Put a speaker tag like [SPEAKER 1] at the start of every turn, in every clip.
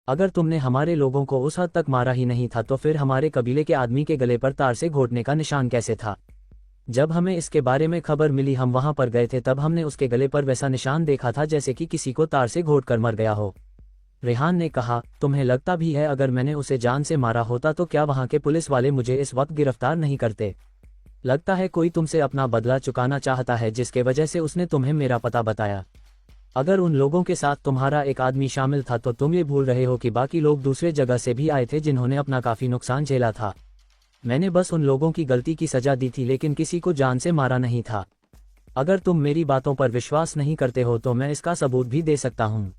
[SPEAKER 1] अगर तुमने हमारे लोगों को उस हद तक मारा ही नहीं था तो फिर हमारे कबीले के आदमी के गले पर तार से घोटने का निशान कैसे था? जब हमें इसके बारे में खबर मिली हम वहां पर गए थे, तब हमने उसके गले पर वैसा निशान देखा था जैसे कि किसी को तार से घोट कर मर गया हो। रेहान ने कहा, तुम्हें लगता भी है अगर मैंने उसे जान से मारा होता तो क्या वहां के पुलिस वाले मुझे इस वक्त गिरफ्तार नहीं करते? लगता है कोई तुमसे अपना बदला चुकाना चाहता है जिसके वजह से उसने तुम्हें मेरा पता बताया। अगर उन लोगों के साथ तुम्हारा एक आदमी शामिल था तो तुम ये भूल रहे हो कि बाकी लोग दूसरे जगह से भी आए थे जिन्होंने अपना काफी नुकसान झेला था। मैंने बस उन लोगों की गलती की सजा दी थी, लेकिन किसी को जान से मारा नहीं था। अगर तुम मेरी बातों पर विश्वास नहीं करते हो तो मैं इसका सबूत भी दे सकता हूँ।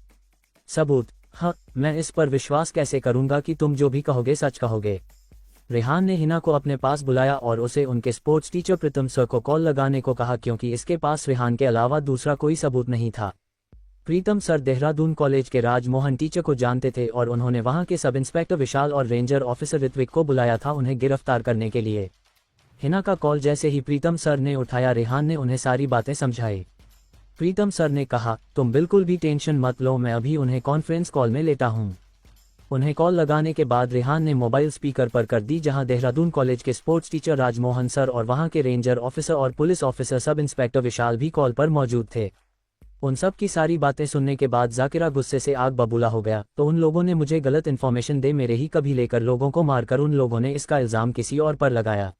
[SPEAKER 1] सबूत? हाँ, मैं इस पर विश्वास कैसे करूंगा कि तुम जो भी कहोगे सच कहोगे? रेहान ने हिना को अपने पास बुलाया और उसे उनके स्पोर्ट्स टीचर प्रीतम सर को कॉल लगाने को कहा, क्योंकि इसके पास रेहान के अलावा दूसरा कोई सबूत नहीं था। प्रीतम सर देहरादून कॉलेज के राजमोहन टीचर को जानते थे और उन्होंने वहां के सब इंस्पेक्टर विशाल और रेंजर ऑफिसर ऋत्विक को बुलाया था उन्हें गिरफ्तार करने के लिए। हिना का कॉल जैसे ही प्रीतम सर ने उठाया, रेहान ने उन्हें सारी बातें समझाई। प्रीतम सर ने कहा, तुम बिल्कुल भी टेंशन मत लो, मैं अभी उन्हें कॉन्फ्रेंस कॉल में लेता हूँ। उन्हें कॉल लगाने के बाद रेहान ने मोबाइल स्पीकर पर कर दी, जहां देहरादून कॉलेज के स्पोर्ट्स टीचर राजमोहन सर और वहां के रेंजर ऑफिसर और पुलिस ऑफिसर सब इंस्पेक्टर विशाल भी कॉल पर मौजूद थे। उन सब की सारी बातें सुनने के बाद जाकिरा गुस्से से आग बबूला हो गया। तो उन लोगों ने मुझे गलत इन्फॉर्मेशन दे मेरे ही कभी लेकर लोगों को मारकर उन लोगों ने इसका इल्जाम किसी और पर लगाया।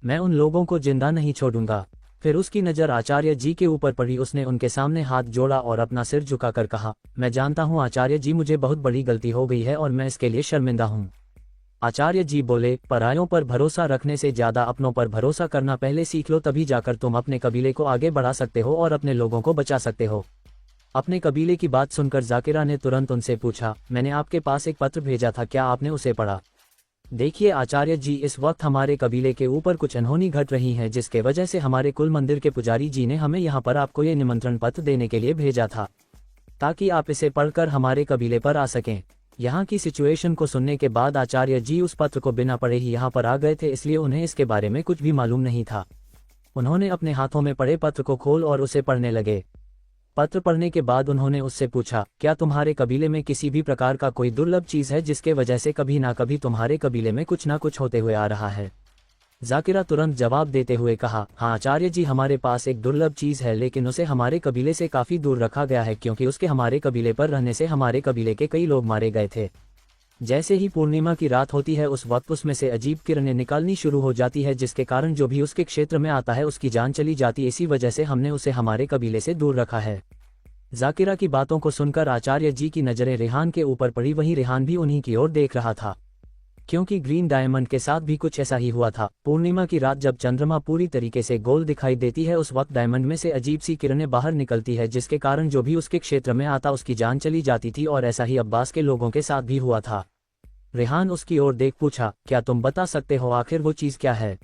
[SPEAKER 1] मैं उन लोगों को जिंदा नहीं छोड़ूंगा। फिर उसकी नज़र आचार्य जी के ऊपर पड़ी। उसने उनके सामने हाथ जोड़ा और अपना सिर झुकाकर कहा, मैं जानता हूँ आचार्य जी, मुझे बहुत बड़ी गलती हो गई है और मैं इसके लिए शर्मिंदा हूँ। आचार्य जी बोले, परायों पर भरोसा रखने से ज्यादा अपनों पर भरोसा करना पहले सीख लो, तभी जाकर तुम अपने कबीले को आगे बढ़ा सकते हो और अपने लोगों को बचा सकते हो। अपने कबीले की बात सुनकर जाकिरा ने तुरंत उनसे पूछा, मैंने आपके पास एक पत्र भेजा था, क्या आपने उसे पढ़ा? देखिए आचार्य जी, इस वक्त हमारे कबीले के ऊपर कुछ अनहोनी घट रही है जिसके वजह से हमारे कुल मंदिर के पुजारी जी ने हमें यहाँ पर आपको ये निमंत्रण पत्र देने के लिए भेजा था, ताकि आप इसे पढ़कर हमारे कबीले पर आ सकें। यहाँ की सिचुएशन को सुनने के बाद आचार्य जी उस पत्र को बिना पढ़े ही यहाँ पर आ गए थे, इसलिए उन्हें इसके बारे में कुछ भी मालूम नहीं था। उन्होंने अपने हाथों में पड़े पत्र को खोल और उसे पढ़ने लगे। पत्र पढ़ने के बाद उन्होंने उससे पूछा, क्या तुम्हारे कबीले में किसी भी प्रकार का कोई दुर्लभ चीज है जिसके वजह से कभी ना कभी तुम्हारे कबीले में कुछ ना कुछ होते हुए आ रहा है? जाकिरा तुरंत जवाब देते हुए कहा, हाँ आचार्य जी, हमारे पास एक दुर्लभ चीज है, लेकिन उसे हमारे कबीले से काफी दूर रखा गया है क्योंकि उसके हमारे कबीले पर रहने से हमारे कबीले के कई लोग मारे गए थे। जैसे ही पूर्णिमा की रात होती है उस वक्त उसमें से अजीब किरणें निकलनी शुरू हो जाती है, जिसके कारण जो भी उसके क्षेत्र में आता है उसकी जान चली जाती है। इसी वजह से हमने उसे हमारे कबीले से दूर रखा है। जाकिरा की बातों को सुनकर आचार्य जी की नजरें रेहान के ऊपर पड़ी। वहीं रेहान भी उन्हीं की ओर देख रहा था, क्योंकि ग्रीन डायमंड के साथ भी कुछ ऐसा ही हुआ था। पूर्णिमा की रात जब चंद्रमा पूरी तरीके से गोल दिखाई देती है उस वक्त डायमंड में से अजीब सी किरणें बाहर निकलती है, जिसके कारण जो भी उसके क्षेत्र में आता उसकी जान चली जाती थी। और ऐसा ही अब्बास के लोगों के साथ भी हुआ था। रेहान उसकी ओर देख पूछा, क्या तुम बता सकते हो आखिर वो चीज़ क्या है?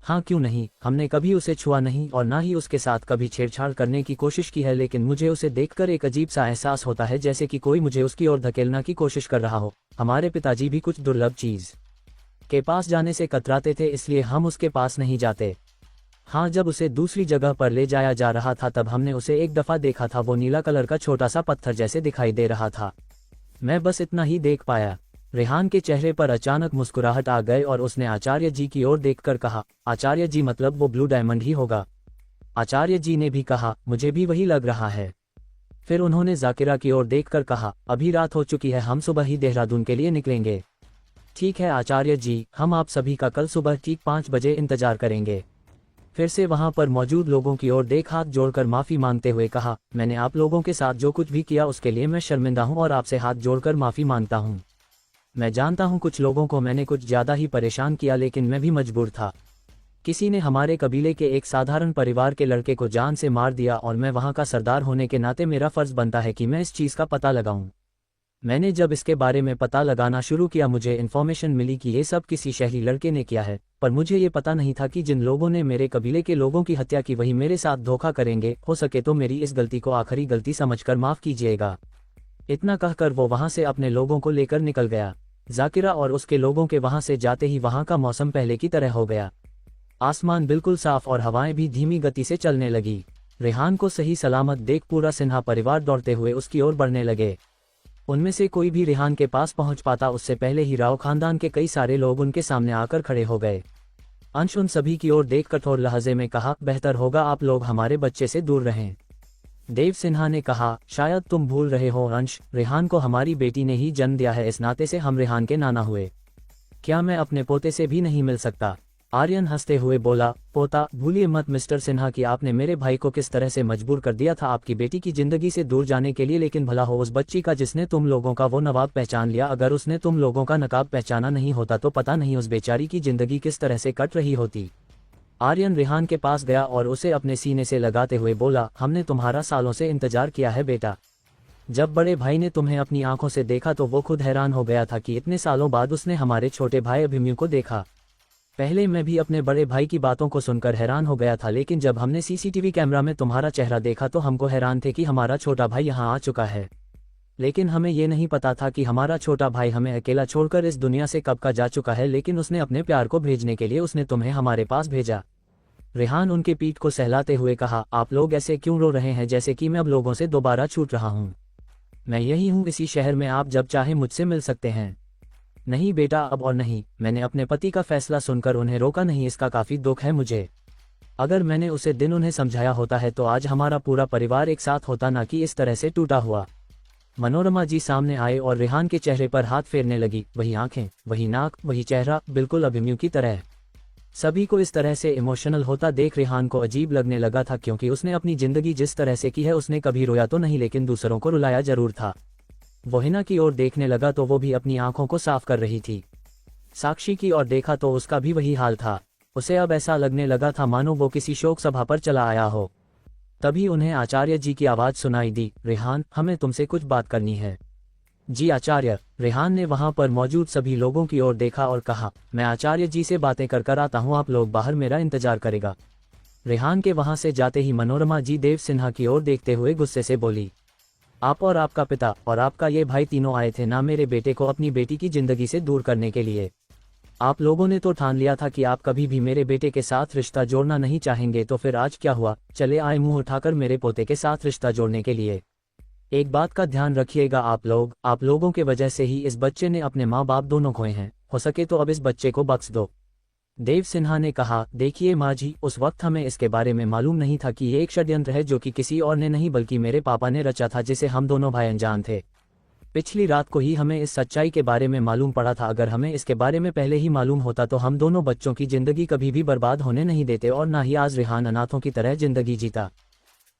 [SPEAKER 1] हाँ क्यों नहीं, हमने कभी उसे छुआ नहीं और ना ही उसके साथ कभी छेड़छाड़ करने की कोशिश की है, लेकिन मुझे उसे देखकर एक अजीब सा एहसास होता है जैसे कि कोई मुझे उसकी ओर धकेलना की कोशिश कर रहा हो। हमारे पिताजी भी कुछ दुर्लभ चीज के पास जाने से कतराते थे, इसलिए हम उसके पास नहीं जाते। हाँ, जब उसे दूसरी जगह पर ले जाया जा रहा था तब हमने उसे एक दफा देखा था। वो नीला कलर का छोटा सा पत्थर जैसे दिखाई दे रहा था। मैं बस इतना ही देख पाया। रेहान के चेहरे पर अचानक मुस्कुराहट आ गए और उसने आचार्य जी की ओर देखकर कहा, आचार्य जी, मतलब वो ब्लू डायमंड ही होगा? आचार्य जी ने भी कहा, मुझे भी वही लग रहा है। फिर उन्होंने जाकिरा की ओर देखकर कहा, अभी रात हो चुकी है, हम सुबह ही देहरादून के लिए निकलेंगे। ठीक है आचार्य जी, हम आप सभी का कल सुबह ठीक 5 बजे इंतजार करेंगे। फिर से वहां पर मौजूद लोगों की ओर देख हाथ जोड़कर माफी मांगते हुए कहा, मैंने आप लोगों के साथ जो कुछ भी किया उसके लिए मैं शर्मिंदा हूं और आपसे हाथ जोड़कर माफी मांगता हूं। मैं जानता हूं कुछ लोगों को मैंने कुछ ज्यादा ही परेशान किया, लेकिन मैं भी मजबूर था। किसी ने हमारे कबीले के एक साधारण परिवार के लड़के को जान से मार दिया और मैं वहां का सरदार होने के नाते मेरा फर्ज बनता है कि मैं इस चीज का पता लगाऊं। मैंने जब इसके बारे में पता लगाना शुरू किया मुझे इन्फॉर्मेशन मिली कि ये सब किसी शहरी लड़के ने किया है, पर मुझे ये पता नहीं था कि जिन लोगों ने मेरे कबीले के लोगों की हत्या की वही मेरे साथ धोखा करेंगे। हो सके तो मेरी इस गलती को आखिरी गलती समझकर माफ कीजिएगा। इतना कहकर वो वहां से अपने लोगों को लेकर निकल गया। जाकिरा और उसके लोगों के वहां से जाते ही वहां का मौसम पहले की तरह हो गया। आसमान बिल्कुल साफ और हवाएं भी धीमी गति से चलने लगी। रेहान को सही सलामत देख पूरा सिन्हा परिवार दौड़ते हुए उसकी ओर बढ़ने लगे। उनमें से कोई भी रेहान के पास पहुंच पाता उससे पहले ही राव खानदान के कई सारे लोग उनके सामने आकर खड़े हो गए। अंश उन सभी की ओर देख कठोर लहजे में कहा, बेहतर होगा आप लोग हमारे बच्चे से दूर रहें। देव सिन्हा ने कहा, शायद तुम भूल रहे हो अंश, रेहान को हमारी बेटी ने ही जन्म दिया है, इस नाते से हम रेहान के नाना हुए। क्या मैं अपने पोते से भी नहीं मिल सकता? आर्यन हंसते हुए बोला, पोता भूलिए मत मिस्टर सिन्हा कि आपने मेरे भाई को किस तरह से मजबूर कर दिया था आपकी बेटी की जिंदगी से दूर जाने के लिए, लेकिन भला हो उस बच्ची का जिसने तुम लोगों का वो नवाब पहचान लिया। अगर उसने तुम लोगों का नकाब पहचाना नहीं होता तो पता नहीं उस बेचारी की जिंदगी किस तरह से कट रही होती। आर्यन रेहान के पास गया और उसे अपने सीने से लगाते हुए बोला, हमने तुम्हारा सालों से इंतजार किया है बेटा। जब बड़े भाई ने तुम्हें अपनी आंखों से देखा तो वो खुद हैरान हो गया था कि इतने सालों बाद उसने हमारे छोटे भाई अभिमन्यु को देखा। पहले मैं भी अपने बड़े भाई की बातों को सुनकर हैरान हो गया था, लेकिन जब हमने सीसीटीवी कैमरा में तुम्हारा चेहरा देखा तो हमको हैरान थे कि हमारा छोटा भाई यहाँ आ चुका है। लेकिन हमें ये नहीं पता था कि हमारा छोटा भाई हमें अकेला छोड़कर इस दुनिया से कब का जा चुका है, लेकिन उसने अपने प्यार को भेजने के लिए उसने तुम्हें हमारे पास भेजा। रेहान उनके पीठ को सहलाते हुए कहा, आप लोग ऐसे क्यों रो रहे हैं जैसे कि मैं अब लोगों से दोबारा छूट रहा हूँ? मैं यही हूँ इसी शहर में, आप जब चाहे मुझसे मिल सकते हैं। नहीं बेटा, अब और नहीं। मैंने अपने पति का फैसला सुनकर उन्हें रोका नहीं, इसका काफी दुख है मुझे। अगर मैंने उसे दिन उन्हें समझाया होता है तो आज हमारा पूरा परिवार एक साथ होता, ना कि इस तरह से टूटा हुआ। मनोरमा जी सामने आए और रेहान के चेहरे पर हाथ फेरने लगी। वही आंखें, वही नाक, वही चेहरा, बिल्कुल अभिमन्यु की तरह। सभी को इस तरह से इमोशनल होता देख रेहान को अजीब लगने लगा था, क्योंकि उसने अपनी जिंदगी जिस तरह से की है उसने कभी रोया तो नहीं, लेकिन दूसरों को रुलाया जरूर था। वो हिना की ओर देखने लगा तो वो भी अपनी आंखों को साफ कर रही थी। साक्षी की ओर देखा तो उसका भी वही हाल था। उसे अब ऐसा लगने लगा था मानो वो किसी शोक सभा पर चला आया हो। तभी उन्हें आचार्य जी की आवाज सुनाई दी, रेहान हमें तुमसे कुछ बात करनी है। जी आचार्य। रेहान ने वहां पर मौजूद सभी लोगों की ओर देखा और कहा, मैं आचार्य जी से बातें कर आता हूं, आप लोग बाहर मेरा इंतजार करेगा। रेहान के वहां से जाते ही मनोरमा जी देव सिन्हा की ओर देखते हुए गुस्से से बोली, आप और आपका पिता और आपका ये भाई तीनों आए थे ना मेरे बेटे को अपनी बेटी की जिंदगी से दूर करने के लिए। आप लोगों ने तो ठान लिया था कि आप कभी भी मेरे बेटे के साथ रिश्ता जोड़ना नहीं चाहेंगे, तो फिर आज क्या हुआ? चले आए मुंह उठाकर मेरे पोते के साथ रिश्ता जोड़ने के लिए। एक बात का ध्यान रखिएगा आप लोगों के वजह से ही इस बच्चे ने अपने माँ बाप दोनों खोए हैं। हो सके तो अब इस बच्चे को बख्श दो। देव सिन्हा ने कहा, देखिए माँ जी, उस वक्त हमें इसके बारे में मालूम नहीं था कि ये एक षड्यंत्र है जो कि किसी और ने नहीं बल्कि मेरे पापा ने रचा था, जिसे हम दोनों भाई अनजान थे। पिछली रात को ही हमें इस सच्चाई के बारे में मालूम पड़ा था। अगर हमें इसके बारे में पहले ही मालूम होता तो हम दोनों बच्चों की जिंदगी कभी भी बर्बाद होने नहीं देते और ना ही आज रेहान अनाथों की तरह जिंदगी जीता।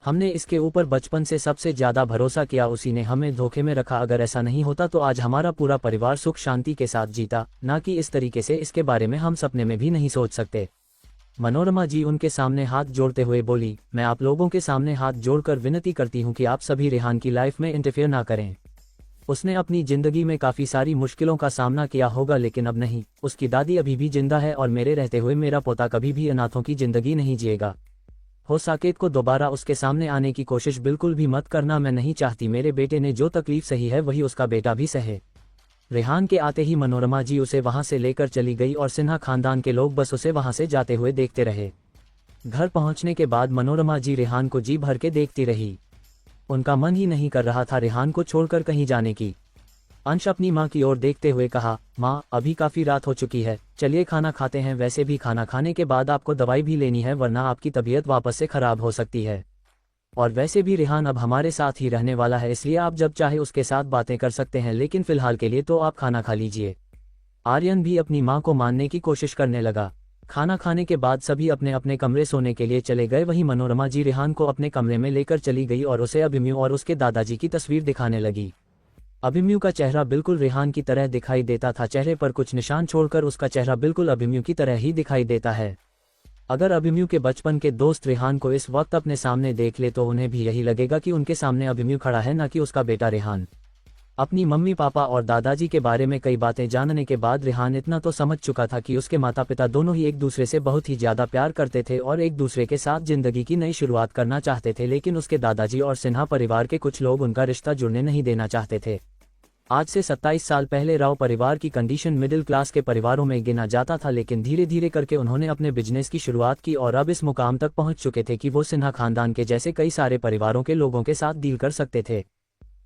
[SPEAKER 1] हमने इसके ऊपर बचपन से सबसे ज्यादा भरोसा किया, उसी ने हमें धोखे में रखा। अगर ऐसा नहीं होता तो आज हमारा पूरा परिवार सुख शांति के साथ जीता, ना कि इस तरीके से। इसके बारे में हम सपने में भी नहीं सोच सकते। मनोरमा जी उनके सामने हाथ जोड़ते हुए बोली, मैं आप लोगों के सामने हाथ जोड़कर विनती करती हूँ कि आप सभी रेहान की लाइफ में इंटरफेयर ना करें। उसने अपनी जिंदगी में काफी सारी मुश्किलों का सामना किया होगा, लेकिन अब नहीं। उसकी दादी अभी भी जिंदा है और मेरे रहते हुए मेरा पोता कभी भी अनाथों की जिंदगी नहीं जिएगा। हो साकेत को दोबारा उसके सामने आने की कोशिश बिल्कुल भी मत करना। मैं नहीं चाहती मेरे बेटे ने जो तकलीफ सही है वही उसका बेटा भी सहे। रेहान के आते ही मनोरमा जी उसे वहां से लेकर चली गई और सिन्हा खानदान के लोग बस उसे वहां से जाते हुए देखते रहे। घर पहुंचने के बाद मनोरमा जी रेहान को जी भर के देखती रही। उनका मन ही नहीं कर रहा था रेहान को छोड़कर कहीं जाने की। अंश अपनी माँ की ओर देखते हुए कहा, माँ अभी काफी रात हो चुकी है, चलिए खाना खाते हैं। वैसे भी खाना खाने के बाद आपको दवाई भी लेनी है, वरना आपकी तबीयत वापस से खराब हो सकती है। और वैसे भी रेहान अब हमारे साथ ही रहने वाला है, इसलिए आप जब चाहे उसके साथ बातें कर सकते हैं, लेकिन फिलहाल के लिए तो आप खाना खा लीजिए। आर्यन भी अपनी माँ को मानने की कोशिश करने लगा। खाना खाने के बाद सभी अपने अपने कमरे सोने के लिए चले गए। वहीं मनोरमा जी रेहान को अपने कमरे में लेकर चली गई और उसे अभिमन्यु और उसके दादाजी की तस्वीर दिखाने लगी। अभिमन्यु का चेहरा बिल्कुल रेहान की तरह दिखाई देता था, चेहरे पर कुछ निशान छोड़कर उसका चेहरा बिल्कुल अभिमन्यु की तरह ही दिखाई देता है। अगर अभिमन्यु के बचपन के दोस्त रेहान को इस वक्त अपने सामने देख ले तो उन्हें भी यही लगेगा कि उनके सामने अभिमन्यु खड़ा है, न कि उसका बेटा रेहान। अपनी मम्मी पापा और दादाजी के बारे में कई बातें जानने के बाद रेहान इतना तो समझ चुका था कि उसके माता पिता दोनों ही एक दूसरे से बहुत ही ज्यादा प्यार करते थे और एक दूसरे के साथ जिंदगी की नई शुरुआत करना चाहते थे, लेकिन उसके दादाजी और सिन्हा परिवार के कुछ लोग उनका रिश्ता जुड़ने नहीं देना चाहते थे। आज से 27 साल पहले राव परिवार की कंडीशन मिडिल क्लास के परिवारों में गिना जाता था, लेकिन धीरे धीरे करके उन्होंने अपने बिजनेस की शुरुआत की और अब इस मुकाम तक पहुंच चुके थे कि वो सिन्हा खानदान के जैसे कई सारे परिवारों के लोगों के साथ डील कर सकते थे।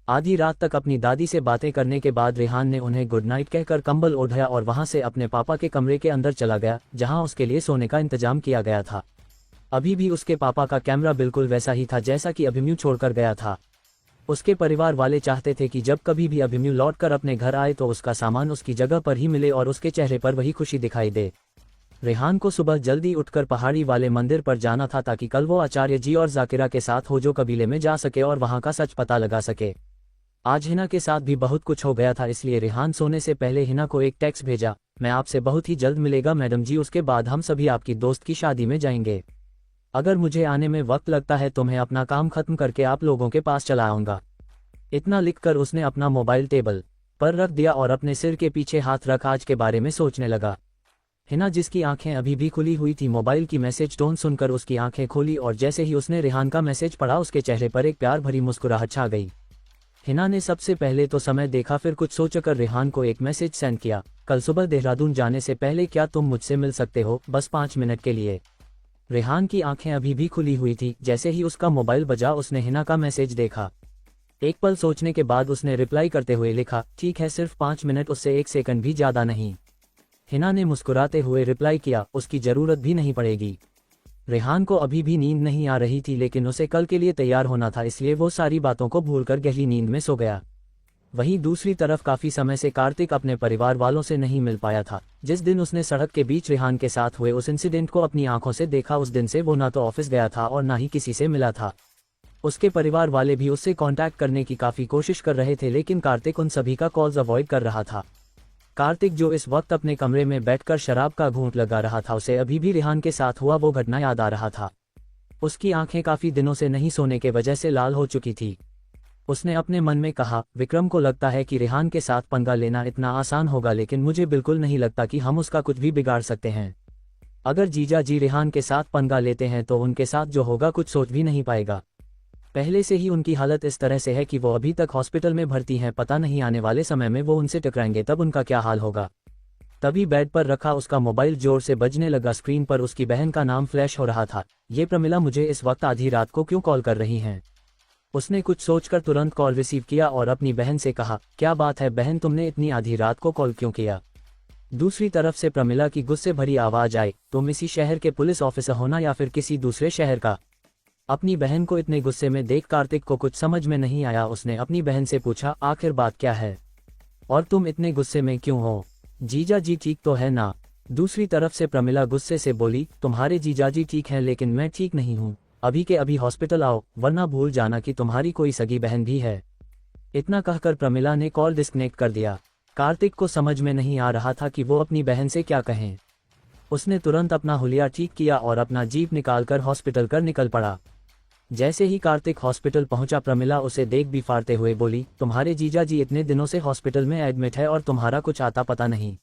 [SPEAKER 1] आधी रात तक अपनी दादी से बातें करने के बाद रेहान ने उन्हें गुड नाइट कहकर कंबल ओढ़ाया और वहां से अपने पापा के कमरे के अंदर चला गया, जहां उसके लिए सोने का इंतजाम किया गया था। अभी भी उसके पापा का कैमरा बिल्कुल वैसा ही था जैसा कि अभिमन्यु छोड़कर गया था। उसके परिवार वाले चाहते थे कि जब कभी भी अभिमन्यु लौटकर अपने घर आए तो उसका सामान उसकी जगह पर ही मिले और उसके चेहरे पर वही खुशी दिखाई दे। रेहान को सुबह जल्दी उठकर पहाड़ी वाले मंदिर पर जाना था ताकि कल वो आचार्य जी और जाकिरा के साथ हो जो कबीले में जा सके और वहां का सच पता लगा सके। आज हिना के साथ भी बहुत कुछ हो गया था, इसलिए रेहान सोने से पहले हिना को एक टेक्स्ट भेजा, मैं आपसे बहुत ही जल्द मिलेगा मैडम जी, उसके बाद हम सभी आपकी दोस्त की शादी में जाएंगे। अगर मुझे आने में वक्त लगता है तो मैं अपना काम खत्म करके आप लोगों के पास चला आऊंगा। इतना लिखकर उसने अपना मोबाइल टेबल पर रख दिया और अपने सिर के पीछे हाथ रख आज के बारे में सोचने लगा। हिना जिसकी आंखें अभी भी खुली हुई थी, मोबाइल की मैसेज टोन सुनकर उसकी आंखें खोली और जैसे ही उसने रेहान का मैसेज पढ़ा उसके चेहरे पर एक प्यार भरी मुस्कुराहट छा गई। हिना ने सबसे पहले तो समय देखा, फिर कुछ सोचकर रेहान को एक मैसेज सेंड किया, कल सुबह देहरादून जाने से पहले क्या तुम मुझसे मिल सकते हो, बस 5 मिनट के लिए। रेहान की आंखें अभी भी खुली हुई थी। जैसे ही उसका मोबाइल बजा उसने हिना का मैसेज देखा। एक पल सोचने के बाद उसने रिप्लाई करते हुए लिखा, ठीक है सिर्फ 5 मिनट, उससे 1 सेकंड भी ज्यादा नहीं। हिना ने मुस्कुराते हुए रिप्लाई किया, उसकी जरूरत भी नहीं पड़ेगी। रेहान को अभी भी नींद नहीं आ रही थी लेकिन उसे कल के लिए तैयार होना था, इसलिए वो सारी बातों को भूलकर गहरी नींद में सो गया। वहीं दूसरी तरफ काफी समय से कार्तिक अपने परिवार वालों से नहीं मिल पाया था। जिस दिन उसने सड़क के बीच रेहान के साथ हुए उस इंसिडेंट को अपनी आंखों से देखा, उस दिन से वो ना तो ऑफिस गया था और ना ही किसी से मिला था। उसके परिवार वाले भी उससे कांटेक्ट करने की काफी कोशिश कर रहे थे लेकिन कार्तिक उन सभी का कॉल्स अवॉइड कर रहा था। कार्तिक जो इस वक्त अपने कमरे में बैठकर शराब का घूंट लगा रहा था, उसे अभी भी रेहान के साथ हुआ वो घटना याद आ रहा था। उसकी आंखें काफी दिनों से नहीं सोने के वजह से लाल हो चुकी थी। उसने अपने मन में कहा, विक्रम को लगता है कि रेहान के साथ पंगा लेना इतना आसान होगा, लेकिन मुझे बिल्कुल नहीं लगता कि हम उसका कुछ भी बिगाड़ सकते हैं। अगर जीजा जी रेहान के साथ पंगा लेते हैं तो उनके साथ जो होगा कुछ सोच भी नहीं पाएगा। पहले से ही उनकी हालत इस तरह से है कि वो अभी तक हॉस्पिटल में भर्ती हैं, पता नहीं आने वाले समय में वो उनसे टकराएंगे तब उनका क्या हाल होगा। तभी बेड पर रखा उसका मोबाइल जोर से बजने लगा। स्क्रीन पर उसकी बहन का नाम फ्लैश हो रहा था। ये प्रमिला मुझे इस वक्त आधी रात को क्यों कॉल कर रही हैं? उसने कुछ सोचकर तुरंत कॉल रिसीव किया और अपनी बहन से कहा, क्या बात है बहन, तुमने इतनी आधी रात को कॉल क्यों किया? दूसरी तरफ से प्रमिला की गुस्से भरी आवाज आई, तुम इसी शहर के पुलिस ऑफिसर हो ना या फिर किसी दूसरे शहर का? अपनी बहन को इतने गुस्से में देख कार्तिक को कुछ समझ में नहीं आया। उसने अपनी बहन से पूछा, आखिर बात क्या है और तुम इतने गुस्से में क्यों हो? जीजा जी ठीक तो है ना? दूसरी तरफ से प्रमिला गुस्से से बोली, तुम्हारे जीजा जी ठीक हैं लेकिन मैं ठीक नहीं हूँ। अभी के अभी हॉस्पिटल आओ वरना भूल जाना कि तुम्हारी कोई सगी बहन भी है। इतना कहकर प्रमिला ने कॉल डिस्कनेक्ट कर दिया। कार्तिक को समझ में नहीं आ रहा था कि वो अपनी बहन से क्या कहें। उसने तुरंत अपना हुलिया ठीक किया और अपना जीप निकालकर हॉस्पिटल कर निकल पड़ा। जैसे ही कार्तिक हॉस्पिटल पहुंचा प्रमिला उसे देख भी फाड़ते हुए बोली, तुम्हारे जीजा जी इतने दिनों से हॉस्पिटल में एडमिट है और तुम्हारा कुछ आता पता नहीं।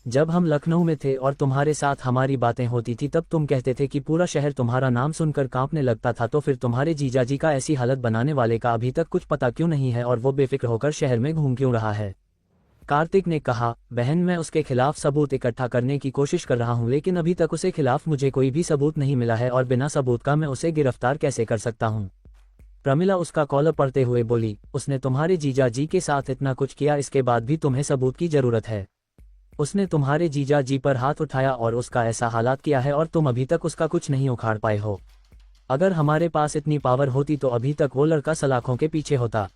[SPEAKER 1] जब हम लखनऊ में थे और तुम्हारे साथ हमारी बातें होती थी तब तुम कहते थे कि पूरा शहर तुम्हारा नाम सुनकर कांपने लगता था, तो फिर तुम्हारे जीजा जी का ऐसी हालत बनाने वाले का अभी तक कुछ पता क्यों नहीं है और वो बेफिक्र होकर शहर में घूम क्यों रहा है? कार्तिक ने कहा, बहन मैं उसके खिलाफ सबूत इकट्ठा करने की कोशिश कर रहा हूं लेकिन अभी तक उसे खिलाफ मुझे कोई भी सबूत नहीं मिला है और बिना सबूत का मैं उसे गिरफ्तार कैसे कर सकता हूं? प्रमिला उसका कॉलर पढ़ते हुए बोली, उसने तुम्हारे जीजा जी के साथ इतना कुछ किया, इसके बाद भी तुम्हें सबूत की जरूरत है? उसने तुम्हारे जीजा जी पर हाथ उठाया और उसका ऐसा हालात किया है और तुम अभी तक उसका कुछ नहीं उखाड़ पाए हो। अगर हमारे पास इतनी पावर होती तो अभी तक वो लड़का सलाखों के पीछे होता।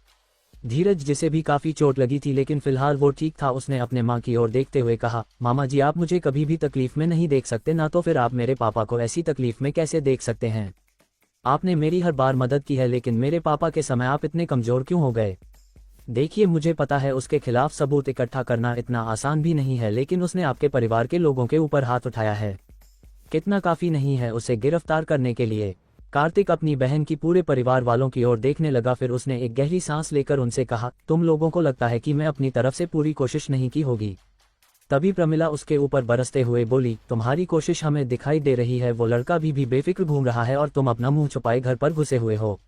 [SPEAKER 1] धीरज जिसे भी काफी चोट लगी थी लेकिन फिलहाल वो ठीक था, उसने अपने माँ की ओर देखते हुए कहा, मामा जी आप मुझे कभी भी तकलीफ में नहीं देख सकते ना, तो फिर आप मेरे पापा को ऐसी तकलीफ में कैसे देख सकते हैं? आपने मेरी हर बार मदद की है लेकिन मेरे पापा के समय आप इतने कमजोर क्यों हो गए? देखिए मुझे पता है उसके खिलाफ सबूत इकट्ठा करना इतना आसान भी नहीं है, लेकिन उसने आपके परिवार के लोगों के ऊपर हाथ उठाया है। कितना काफी नहीं है उसे गिरफ्तार करने के लिए? कार्तिक अपनी बहन की पूरे परिवार वालों की ओर देखने लगा, फिर उसने एक गहरी सांस लेकर उनसे कहा, तुम लोगों को लगता है कि मैं अपनी तरफ से पूरी कोशिश नहीं की होगी? तभी प्रमिला उसके ऊपर बरसते हुए बोली, तुम्हारी कोशिश हमें दिखाई दे रही है, वो लड़का भी बेफिक्र घूम रहा है और तुम अपना मुंह छुपाए घर पर घुसे हुए हो।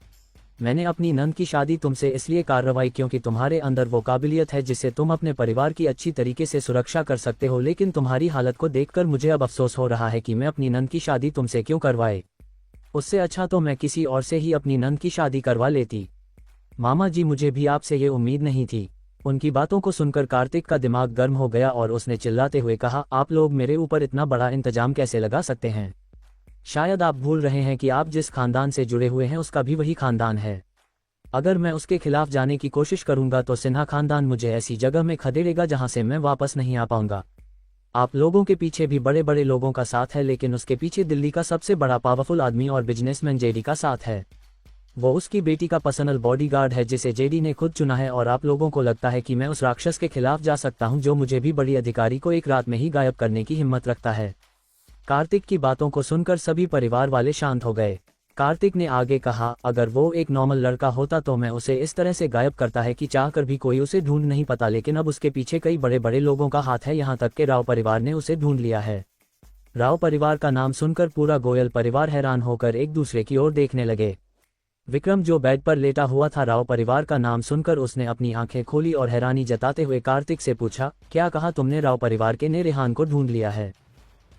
[SPEAKER 1] मैंने अपनी नंद की शादी तुमसे इसलिए करवाई क्योंकि तुम्हारे अंदर वो काबिलियत है जिससे तुम अपने परिवार की अच्छी तरीके से सुरक्षा कर सकते हो, लेकिन तुम्हारी हालत को देखकर मुझे अब अफसोस हो रहा है कि मैं अपनी नंद की शादी तुमसे क्यों करवाए। उससे अच्छा तो मैं किसी और से ही अपनी नंद की शादी करवा लेती। मामा जी, मुझे भी आपसे ये उम्मीद नहीं थी। उनकी बातों को सुनकर कार्तिक का दिमाग गर्म हो गया और उसने चिल्लाते हुए कहा, आप लोग मेरे ऊपर इतना बड़ा इंतजाम कैसे लगा सकते हैं? शायद आप भूल रहे हैं कि आप जिस खानदान से जुड़े हुए हैं उसका भी वही खानदान है। अगर मैं उसके खिलाफ जाने की कोशिश करूंगा तो सिन्हा खानदान मुझे ऐसी जगह में खदेड़ेगा जहां से मैं वापस नहीं आ पाऊंगा। आप लोगों के पीछे भी बड़े बड़े लोगों का साथ है, लेकिन उसके पीछे दिल्ली का सबसे बड़ा पावरफुल आदमी और बिजनेसमैन जेडी का साथ है। वो उसकी बेटी का पर्सनल बॉडीगार्ड है जिसे जेडी ने खुद चुना है, और आप लोगों को लगता है कि मैं उस राक्षस के खिलाफ जा सकता हूं जो मुझे भी बड़ी अधिकारी को एक रात में ही गायब करने की हिम्मत रखता है। कार्तिक की बातों को सुनकर सभी परिवार वाले शांत हो गए। कार्तिक ने आगे कहा, अगर वो एक नॉर्मल लड़का होता तो मैं उसे इस तरह से गायब करता है कि चाहकर भी कोई उसे ढूंढ नहीं पाता, लेकिन अब उसके पीछे कई बड़े बड़े लोगों का हाथ है, यहाँ तक कि राव परिवार ने उसे ढूंढ लिया है। राव परिवार का नाम सुनकर पूरा गोयल परिवार हैरान होकर एक दूसरे की ओर देखने लगे। विक्रम जो बेड पर लेटा हुआ था, राव परिवार का नाम सुनकर उसने अपनी आंखें खोली और हैरानी जताते हुए कार्तिक से पूछा, क्या कहा तुमने? राव परिवार के ने रेहान को ढूंढ लिया है।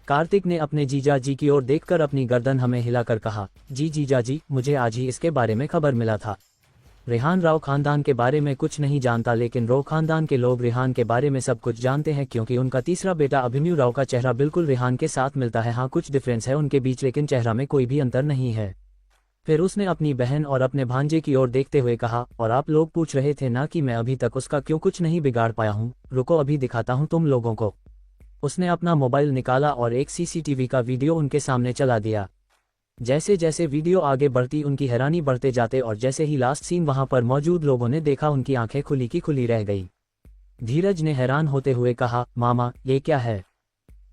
[SPEAKER 1] कार्तिक ने अपने जीजा जी की ओर देखकर अपनी गर्दन हमें हिलाकर कहा, जी जीजा जी, मुझे आज ही इसके बारे में खबर मिला था। रेहान राव खानदान के बारे में कुछ नहीं जानता, लेकिन राव खानदान के लोग रेहान के बारे में सब कुछ जानते हैं, क्योंकि उनका तीसरा बेटा अभिमन्यु राव का चेहरा बिल्कुल रेहान के साथ मिलता है। हाँ, कुछ डिफरेंस है उनके बीच, लेकिन चेहरा में कोई भी अंतर नहीं है। फिर उसने अपनी बहन और अपने भांजे की ओर देखते हुए कहा, और आप लोग पूछ रहे थे ना कि मैं अभी तक उसका क्यों कुछ नहीं बिगाड़ पाया हूँ, रुको अभी दिखाता हूँ तुम लोगों को। उसने अपना मोबाइल निकाला और एक सीसीटीवी का वीडियो उनके सामने चला दिया। जैसे जैसे वीडियो आगे बढ़ती उनकी हैरानी बढ़ते जाते, और जैसे ही लास्ट सीन वहां पर मौजूद लोगों ने देखा, उनकी आंखें खुली की खुली रह गई। धीरज ने हैरान होते हुए कहा, मामा ये क्या है?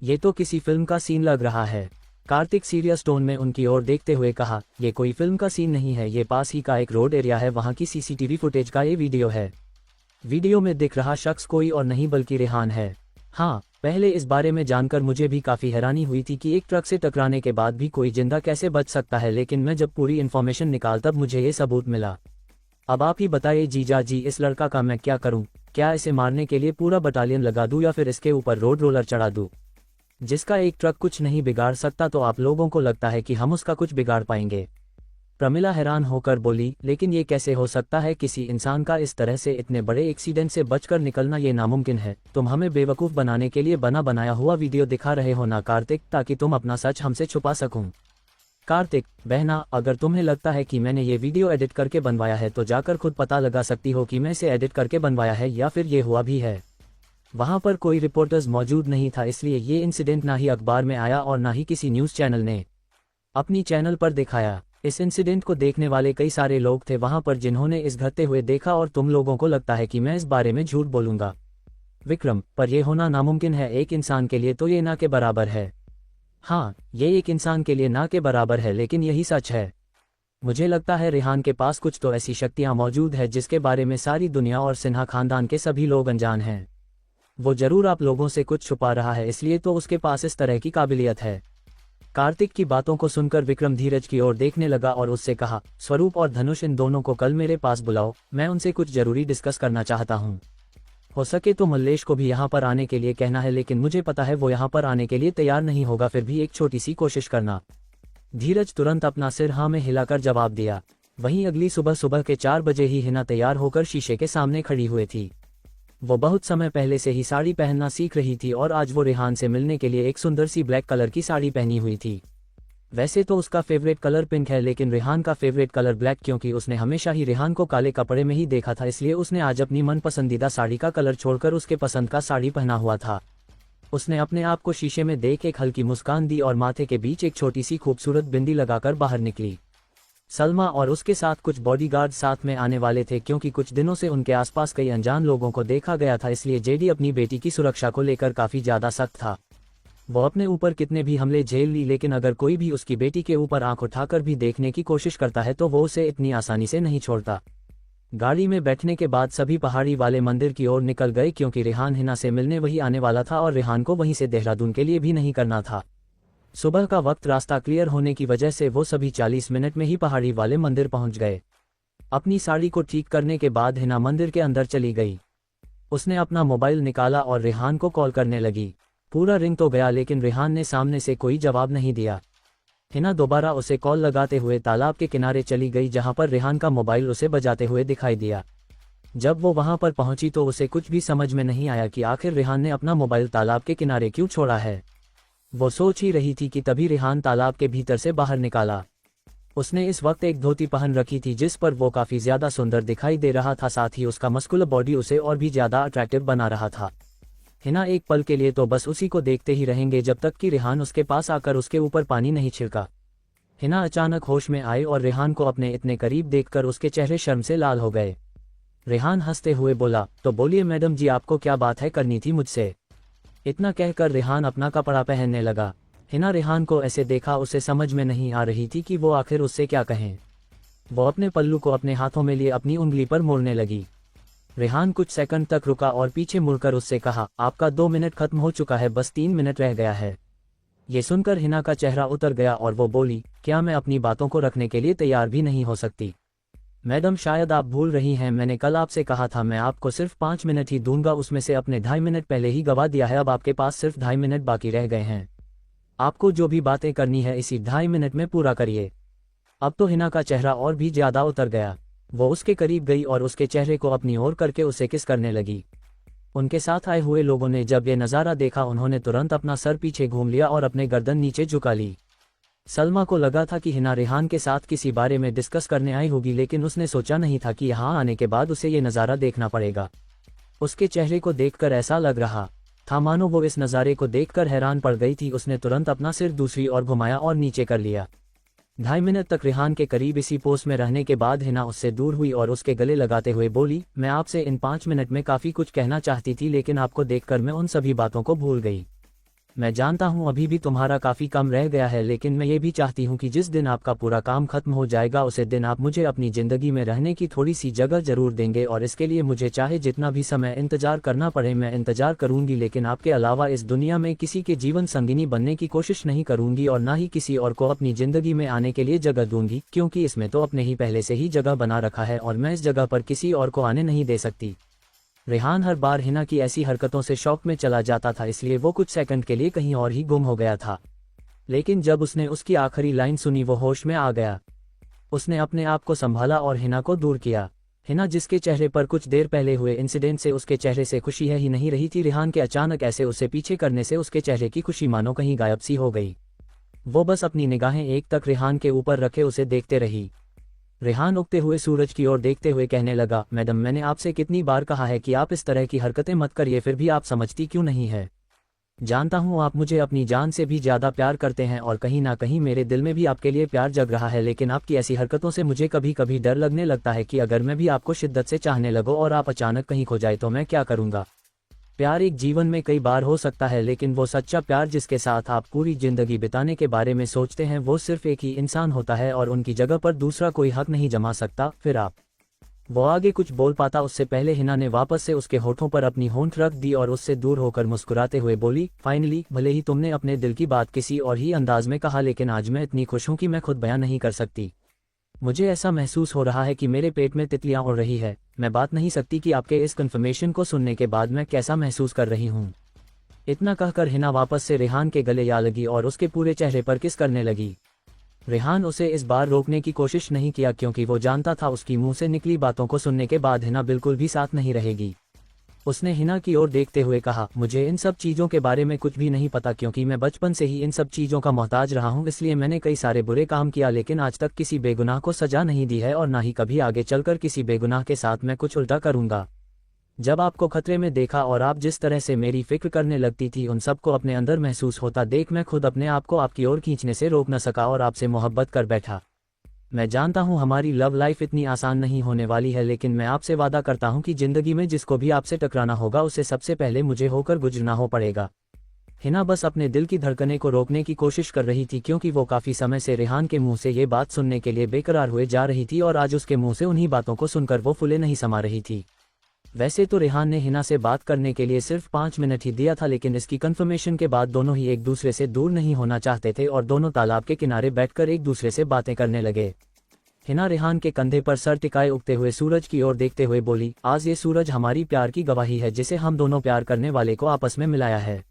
[SPEAKER 1] ये तो किसी फिल्म का सीन लग रहा है। कार्तिक सीरियस टोन में उनकी ओर देखते हुए कहा, ये कोई फिल्म का सीन नहीं है, ये पास ही का एक रोड एरिया है, वहां की सीसीटीवी फुटेज का ये वीडियो है। वीडियो में दिख रहा शख्स कोई और नहीं बल्कि रेहान है। हाँ, पहले इस बारे में जानकर मुझे भी काफ़ी हैरानी हुई थी कि एक ट्रक से टकराने के बाद भी कोई जिंदा कैसे बच सकता है, लेकिन मैं जब पूरी इन्फॉर्मेशन निकाल तब मुझे ये सबूत मिला। अब आप ही बताइए जीजा जी, इस लड़का का मैं क्या करूं? क्या इसे मारने के लिए पूरा बटालियन लगा दूं या फिर इसके ऊपर रोड रोलर चढ़ा दूं? जिसका एक ट्रक कुछ नहीं बिगाड़ सकता, तो आप लोगों को लगता है कि हम उसका कुछ बिगाड़ पाएंगे? प्रमिला हैरान होकर बोली, लेकिन ये कैसे हो सकता है? किसी इंसान का इस तरह से इतने बड़े एक्सीडेंट से बचकर निकलना ये नामुमकिन है। तुम हमें बेवकूफ़ बनाने के लिए बना बनाया हुआ वीडियो दिखा रहे हो ना कार्तिक, ताकि तुम अपना सच हमसे छुपा सकूं। कार्तिक, बहना, अगर तुम्हें लगता है कि मैंने ये वीडियो एडिट करके बनवाया है तो जाकर खुद पता लगा सकती हो कि मैं इसे एडिट करके बनवाया है या फिर ये हुआ भी है। वहाँ पर कोई रिपोर्टर्स मौजूद नहीं था, इसलिए ये इंसिडेंट ना ही अखबार में आया और ना ही किसी न्यूज़ चैनल ने अपनी चैनल पर दिखाया। इस इंसिडेंट को देखने वाले कई सारे लोग थे वहां पर जिन्होंने इस घटते हुए देखा, और तुम लोगों को लगता है कि मैं इस बारे में झूठ बोलूंगा। विक्रम, पर यह होना नामुमकिन है। एक इंसान के लिए तो ये ना के बराबर है। हाँ, ये एक इंसान के लिए ना के बराबर है, लेकिन यही सच है। मुझे लगता है रेहान के पास कुछ तो ऐसी शक्तियां मौजूद है जिसके बारे में सारी दुनिया और सिन्हा खानदान के सभी लोग अनजान हैं। वो जरूर आप लोगों से कुछ छुपा रहा है, इसलिए तो उसके पास इस तरह की काबिलियत है। कार्तिक की बातों को सुनकर विक्रम धीरज की ओर देखने लगा और उससे कहा, स्वरूप और धनुष, इन दोनों को कल मेरे पास बुलाओ, मैं उनसे कुछ जरूरी डिस्कस करना चाहता हूँ। हो सके तो मल्लेश को भी यहाँ पर आने के लिए कहना है, लेकिन मुझे पता है वो यहाँ पर आने के लिए तैयार नहीं होगा, फिर भी एक छोटी सी कोशिश करना। धीरज तुरंत अपना सिर हाँ में हिलाकर जवाब दिया। वहीं अगली सुबह सुबह के 4 बजे ही हिना तैयार होकर शीशे के सामने खड़ी हुई थी। वो बहुत समय पहले से ही साड़ी पहनना सीख रही थी और आज वो रेहान से मिलने के लिए एक सुंदर सी ब्लैक कलर की साड़ी पहनी हुई थी। वैसे तो उसका फेवरेट कलर पिंक है, लेकिन रेहान का फेवरेट कलर ब्लैक, क्योंकि उसने हमेशा ही रेहान को काले कपड़े में ही देखा था, इसलिए उसने आज अपनी मन पसंदीदा साड़ी का कलर छोड़कर उसके पसंद का साड़ी पहना हुआ था। उसने अपने आप को शीशे में देख एक हल्की मुस्कान दी और माथे के बीच एक छोटी सी खूबसूरत बिंदी लगाकर बाहर निकली। सलमा और उसके साथ कुछ बॉडीगार्ड साथ में आने वाले थे, क्योंकि कुछ दिनों से उनके आसपास कई अनजान लोगों को देखा गया था, इसलिए जेडी अपनी बेटी की सुरक्षा को लेकर काफी ज्यादा सख्त था। वो अपने ऊपर कितने भी हमले झेल ली, लेकिन अगर कोई भी उसकी बेटी के ऊपर आंख उठाकर भी देखने की कोशिश करता है तो वो उसे इतनी आसानी से नहीं छोड़ता। गाड़ी में बैठने के बाद सभी पहाड़ी वाले मंदिर की ओर निकल गए, क्योंकि रेहान हिना से मिलने वही आने वाला था और रेहान को वहीं से देहरादून के लिए भी नहीं करना था। सुबह का वक्त रास्ता क्लियर होने की वजह से वो सभी 40 मिनट में ही पहाड़ी वाले मंदिर पहुंच गए। अपनी साड़ी को ठीक करने के बाद हिना मंदिर के अंदर चली गई। उसने अपना मोबाइल निकाला और रेहान को कॉल करने लगी। पूरा रिंग तो गया, लेकिन रेहान ने सामने से कोई जवाब नहीं दिया। हिना दोबारा उसे कॉल लगाते हुए तालाब के किनारे चली गई जहां पर रेहान का मोबाइल उसे बजाते हुए दिखाई दिया। जब वो वहां पर पहुंची तो उसे कुछ भी समझ में नहीं आया कि आखिर रेहान ने अपना मोबाइल तालाब के किनारे क्यों छोड़ा है। वो सोच ही रही थी कि तभी रेहान तालाब के भीतर से बाहर निकाला। उसने इस वक्त एक धोती पहन रखी थी जिस पर वो काफी ज्यादा सुंदर दिखाई दे रहा था, साथ ही उसका मस्कुलर बॉडी उसे और भी ज्यादा अट्रैक्टिव बना रहा था। हिना एक पल के लिए तो बस उसी को देखते ही रहेंगे जब तक कि रेहान उसके पास आकर उसके ऊपर पानी नहीं छिड़का। हिना अचानक होश में आई और रेहान को अपने इतने करीब देखकर उसके चेहरे शर्म से लाल हो गए। रेहान हंसते हुए बोला, तो बोलिए मैडम जी, आपको क्या बात है करनी थी मुझसे। इतना कहकर रेहान अपना कपड़ा पहनने लगा। हिना रेहान को ऐसे देखा, उसे समझ में नहीं आ रही थी कि वो आखिर उससे क्या कहें। वो अपने पल्लू को अपने हाथों में लिए अपनी उंगली पर मोड़ने लगी। रेहान कुछ सेकंड तक रुका और पीछे मुड़कर उससे कहा, आपका 2 मिनट खत्म हो चुका है, बस 3 मिनट रह गया है। ये सुनकर हिना का चेहरा उतर गया और वो बोली, क्या मैं अपनी बातों को रखने के लिए तैयार भी नहीं हो सकती। मैडम शायद आप भूल रही हैं, मैंने कल आपसे कहा था मैं आपको सिर्फ 5 मिनट ही दूंगा, उसमें से अपने 2.5 मिनट पहले ही गवा दिया है। अब आपके पास सिर्फ 2.5 मिनट बाकी रह गए हैं। आपको जो भी बातें करनी है इसी 2.5 मिनट में पूरा करिए। अब तो हिना का चेहरा और भी ज्यादा उतर गया। वो उसके करीब गई और उसके चेहरे को अपनी ओर करके उसे किस करने लगी। उनके साथ आए हुए लोगों ने जब ये नज़ारा देखा उन्होंने तुरंत अपना सर पीछे घूम लिया और अपने गर्दन नीचे झुका ली। सलमा को लगा था कि हिना रेहान के साथ किसी बारे में डिस्कस करने आई होगी, लेकिन उसने सोचा नहीं था कि यहाँ आने के बाद उसे ये नज़ारा देखना पड़ेगा। उसके चेहरे को देखकर ऐसा लग रहा था मानो वो इस नज़ारे को देखकर हैरान पड़ गई थी। उसने तुरंत अपना सिर दूसरी ओर घुमाया और नीचे कर लिया। 2.5 मिनट तक रेहान के करीब इसी पोज में रहने के बाद हिना उससे दूर हुई और उसके गले लगाते हुए बोली, मैं आपसे इन 5 मिनट में काफ़ी कुछ कहना चाहती थी, लेकिन आपको देखकर मैं उन सभी बातों को भूल गई। मैं जानता हूँ अभी भी तुम्हारा काफ़ी कम रह गया है, लेकिन मैं ये भी चाहती हूँ कि जिस दिन आपका पूरा काम खत्म हो जाएगा उसे दिन आप मुझे अपनी ज़िंदगी में रहने की थोड़ी सी जगह ज़रूर देंगे, और इसके लिए मुझे चाहे जितना भी समय इंतज़ार करना पड़े मैं इंतज़ार करूँगी, लेकिन आपके अलावा इस दुनिया में किसी के जीवन संगिनी बनने की कोशिश नहीं करूँगी और ना ही किसी और को अपनी ज़िंदगी में आने के लिए जगह दूँगी, क्योंकि इसमें तो अपने ही पहले से ही जगह बना रखा है और मैं इस जगह पर किसी और को आने नहीं दे सकती। रेहान हर बार हिना की ऐसी हरकतों से शॉक में चला जाता था, इसलिए वो कुछ सेकंड के लिए कहीं और ही गुम हो गया था। लेकिन जब उसने उसकी आखिरी लाइन सुनी वो होश में आ गया। उसने अपने आप को संभाला और हिना को दूर किया। हिना जिसके चेहरे पर कुछ देर पहले हुए इंसिडेंट से उसके चेहरे से खुशी है ही नहीं रही थी, रेहान के अचानक ऐसे उसे पीछे करने से उसके चेहरे की खुशी मानो कहीं गायब सी हो गई। वो बस अपनी निगाहें एक तक रेहान के ऊपर रखे उसे देखते रही। रेहान उगते हुए सूरज की ओर देखते हुए कहने लगा, मैडम मैंने आपसे कितनी बार कहा है कि आप इस तरह की हरकतें मत करिए, फिर भी आप समझती क्यों नहीं है। जानता हूँ आप मुझे अपनी जान से भी ज़्यादा प्यार करते हैं और कहीं ना कहीं मेरे दिल में भी आपके लिए प्यार जग रहा है, लेकिन आपकी ऐसी हरकतों से मुझे कभी कभी डर लगने लगता है कि अगर मैं भी आपको शिद्दत से चाहने लगूँ और आप अचानक कहीं खो जाए तो मैं क्या करूँगा। प्यार एक जीवन में कई बार हो सकता है, लेकिन वो सच्चा प्यार जिसके साथ आप पूरी जिंदगी बिताने के बारे में सोचते हैं वो सिर्फ एक ही इंसान होता है और उनकी जगह पर दूसरा कोई हक नहीं जमा सकता। फिर आप। वो आगे कुछ बोल पाता उससे पहले हिना ने वापस से उसके होठों पर अपनी होंठ रख दी और उससे दूर होकर मुस्कुराते हुए बोली, फाइनली, भले ही तुमने अपने दिल की बात किसी और ही अंदाज में कहा, लेकिन आज मैं इतनी खुश हूँ कि मैं खुद बयां नहीं कर सकती। मुझे ऐसा महसूस हो रहा है कि मेरे पेट में तितलियां उड़ रही है। मैं बात नहीं सकती कि आपके इस कन्फर्मेशन को सुनने के बाद मैं कैसा महसूस कर रही हूँ। इतना कहकर हिना वापस से रेहान के गले आ लगी और उसके पूरे चेहरे पर किस करने लगी। रेहान उसे इस बार रोकने की कोशिश नहीं किया, क्योंकि वो जानता था उसकी मुंह से निकली बातों को सुनने के बाद हिना बिल्कुल भी साथ नहीं रहेगी। उसने हिना की ओर देखते हुए कहा, मुझे इन सब चीज़ों के बारे में कुछ भी नहीं पता, क्योंकि मैं बचपन से ही इन सब चीज़ों का मोहताज रहा हूँ, इसलिए मैंने कई सारे बुरे काम किया, लेकिन आज तक किसी बेगुनाह को सजा नहीं दी है और ना ही कभी आगे चलकर किसी बेगुनाह के साथ मैं कुछ उल्टा करूँगा। जब आपको खतरे में देखा और आप जिस तरह से मेरी फिक्र करने लगती थी उन सबको अपने अंदर महसूस होता देख मैं खुद अपने आप को आपकी ओर खींचने से रोक न सका और आपसे मोहब्बत कर बैठा। मैं जानता हूँ हमारी लव लाइफ इतनी आसान नहीं होने वाली है, लेकिन मैं आपसे वादा करता हूँ कि जिंदगी में जिसको भी आपसे टकराना होगा उसे सबसे पहले मुझे होकर गुजरना हो पड़ेगा। हिना बस अपने दिल की धड़कने को रोकने की कोशिश कर रही थी, क्योंकि वो काफ़ी समय से रेहान के मुंह से ये बात सुनने के लिए बेकरार हुए जा रही थी और आज उसके मुंह से उन्हीं बातों को सुनकर वो फुले नहीं समा रही थी। वैसे तो रेहान ने हिना से बात करने के लिए सिर्फ 5 मिनट ही दिया था, लेकिन इसकी कन्फर्मेशन के बाद दोनों ही एक दूसरे से दूर नहीं होना चाहते थे और दोनों तालाब के किनारे बैठकर एक दूसरे से बातें करने लगे। हिना रेहान के कंधे पर सर टिकाए उगते हुए सूरज की ओर देखते हुए बोली, आज ये सूरज हमारी प्यार की गवाही है जिसे हम दोनों प्यार करने वाले को आपस में मिलाया है।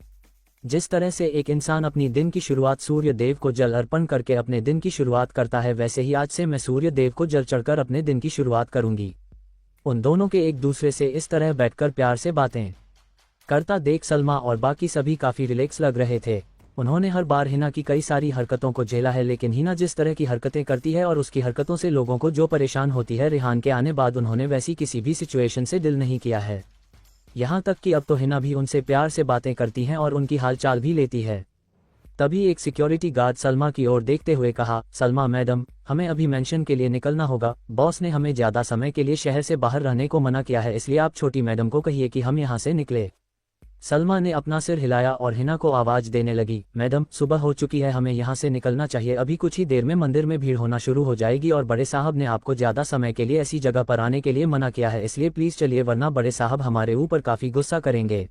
[SPEAKER 1] जिस तरह से एक इंसान अपनी दिन की शुरुआत सूर्य देव को जल अर्पण करके अपने दिन की शुरुआत करता है, वैसे ही आज से मैं सूर्य देव को जल चढ़कर अपने दिन की शुरुआत करूंगी। उन दोनों के एक दूसरे से इस तरह बैठकर प्यार से बातें करता देख सलमा और बाकी सभी काफ़ी रिलैक्स लग रहे थे। उन्होंने हर बार हिना की कई सारी हरकतों को झेला है, लेकिन हिना जिस तरह की हरकतें करती है और उसकी हरकतों से लोगों को जो परेशान होती है, रेहान के आने बाद उन्होंने वैसी किसी भी सिचुएशन से डील नहीं किया है। यहाँ तक कि अब तो हिना भी उनसे प्यार से बातें करती हैं और उनकी हालचाल भी लेती है। तभी एक सिक्योरिटी गार्ड सलमा की ओर देखते हुए कहा, सलमा मैडम, हमें अभी मेंशन के लिए निकलना होगा। बॉस ने हमें ज़्यादा समय के लिए शहर से बाहर रहने को मना किया है, इसलिए आप छोटी मैडम को कहिए कि हम यहाँ से निकले। सलमा ने अपना सिर हिलाया और हिना को आवाज़ देने लगी, मैडम सुबह हो चुकी है, हमें यहाँ से निकलना चाहिए। अभी कुछ ही देर में मंदिर में भीड़ होना शुरू हो जाएगी और बड़े साहब ने आपको ज़्यादा समय के लिए ऐसी जगह पर आने के लिए मना किया है, इसलिए प्लीज़ चलिए, वरना बड़े साहब हमारे ऊपर काफ़ी गुस्सा करेंगे।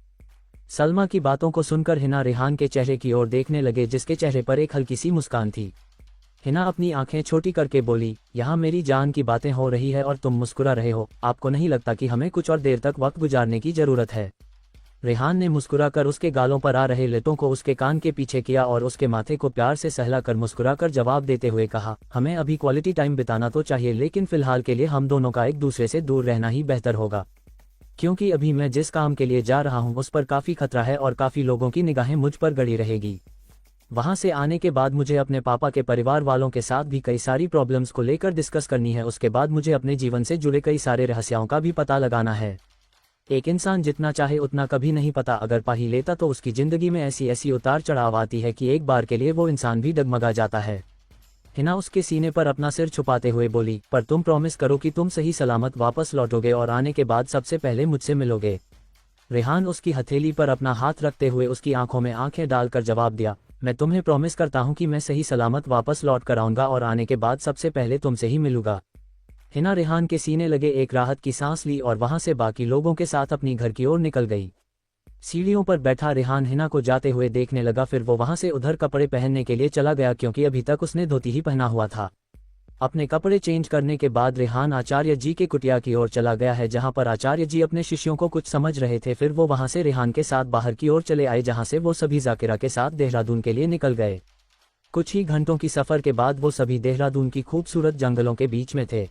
[SPEAKER 1] सलमा की बातों को सुनकर हिना रेहान के चेहरे की ओर देखने लगे, जिसके चेहरे पर एक हल्की सी मुस्कान थी। हिना अपनी आंखें छोटी करके बोली, यहाँ मेरी जान की बातें हो रही है और तुम मुस्कुरा रहे हो, आपको नहीं लगता कि हमें कुछ और देर तक वक्त गुजारने की ज़रूरत है? रेहान ने मुस्कुराकर उसके गालों पर आ रहे लतों को उसके कान के पीछे किया और उसके माथे को प्यार से सहलाकर मुस्कुराकर जवाब देते हुए कहा, हमें अभी क्वालिटी टाइम बिताना तो चाहिए, लेकिन फिलहाल के लिए हम दोनों का एक दूसरे से दूर रहना ही बेहतर होगा, क्योंकि अभी मैं जिस काम के लिए जा रहा हूं उस पर काफ़ी खतरा है और काफ़ी लोगों की निगाहें मुझ पर गड़ी रहेगी। वहां से आने के बाद मुझे अपने पापा के परिवार वालों के साथ भी कई सारी प्रॉब्लम्स को लेकर डिस्कस करनी है। उसके बाद मुझे अपने जीवन से जुड़े कई सारे रहस्यों का भी पता लगाना है। एक इंसान जितना चाहे उतना कभी नहीं पता अगर पा ही लेता तो उसकी ज़िंदगी में ऐसी ऐसी उतार चढ़ाव आती है कि एक बार के लिए वो इंसान भी डगमगा जाता है। हिना उसके सीने पर अपना सिर छुपाते हुए बोली, पर तुम प्रॉमिस करो कि तुम सही सलामत वापस लौटोगे और आने के बाद सबसे पहले मुझसे मिलोगे। रेहान उसकी हथेली पर अपना हाथ रखते हुए उसकी आंखों में आंखें डालकर जवाब दिया, मैं तुम्हें प्रॉमिस करता हूँ कि मैं सही सलामत वापस लौट कर आऊँगा और आने के बाद सबसे पहले तुमसे ही मिलूंगा। हिना रेहान के सीने लगे एक राहत की सांस ली और वहां से बाकी लोगों के साथ अपनी घर की ओर निकल गई। सीढ़ियों पर बैठा रेहान हिना को जाते हुए देखने लगा, फिर वो वहां से उधर कपड़े पहनने के लिए चला गया, क्योंकि अभी तक उसने धोती ही पहना हुआ था। अपने कपड़े चेंज करने के बाद रेहान आचार्य जी के कुटिया की ओर चला गया है, जहां पर आचार्य जी अपने शिष्यों को कुछ समझ रहे थे। फिर वो वहां से रेहान के साथ बाहर की ओर चले आए, जहां से वो सभी जाकिरा के साथ देहरादून के लिए निकल गए। कुछ ही घंटों की सफर के बाद वो सभी देहरादून की खूबसूरत जंगलों के बीच में थे।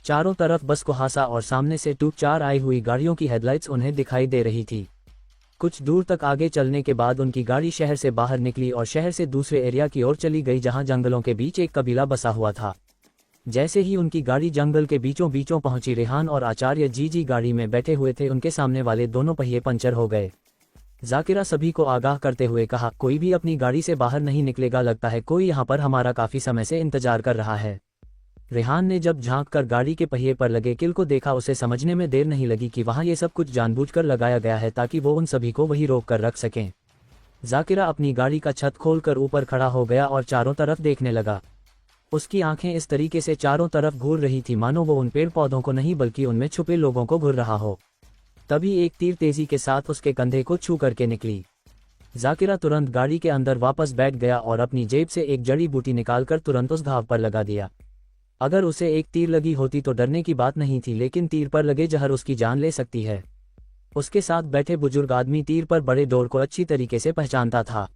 [SPEAKER 1] चारों तरफ बस कुहासा और सामने से टूक चार आई हुई गाड़ियों की हेडलाइट्स उन्हें दिखाई दे रही थी। कुछ दूर तक आगे चलने के बाद उनकी गाड़ी शहर से बाहर निकली और शहर से दूसरे एरिया की ओर चली गई, जहां जंगलों के बीच एक कबीला बसा हुआ था। जैसे ही उनकी गाड़ी जंगल के बीचों बीचों पहुंची, रेहान और आचार्य जी गाड़ी में बैठे हुए थे, उनके सामने वाले दोनों पहिए पंचर हो गए। जाकिरा सभी को आगाह करते हुए कहा, कोई भी अपनी गाड़ी से बाहर नहीं निकलेगा, लगता है कोई यहाँ पर हमारा काफ़ी समय से इंतजार कर रहा है। रेहान ने जब झांक कर गाड़ी के पहिए पर लगे किल को देखा, उसे समझने में देर नहीं लगी कि वहां ये सब कुछ जानबूझकर लगाया गया है ताकि वो उन सभी को वही रोक कर रख सकें। जाकिरा अपनी गाड़ी का छत खोलकर ऊपर खड़ा हो गया और चारों तरफ देखने लगा। उसकी आंखें इस तरीके से चारों तरफ घूर रही थी मानो वो उन पेड़ पौधों को नहीं बल्कि उनमें छुपे लोगों को घूर रहा हो। तभी एक तीर तेजी के साथ उसके कंधे को छू करके निकली। जाकिरा तुरंत गाड़ी के अंदर वापस बैठ गया और अपनी जेब से एक जड़ी बूटी निकालकर तुरंत उस घाव पर लगा दिया। अगर उसे एक तीर लगी होती तो डरने की बात नहीं थी, लेकिन तीर पर लगे जहर उसकी जान ले सकती है। उसके साथ बैठे बुजुर्ग आदमी तीर पर बड़े डोर को अच्छी तरीके से पहचानता था।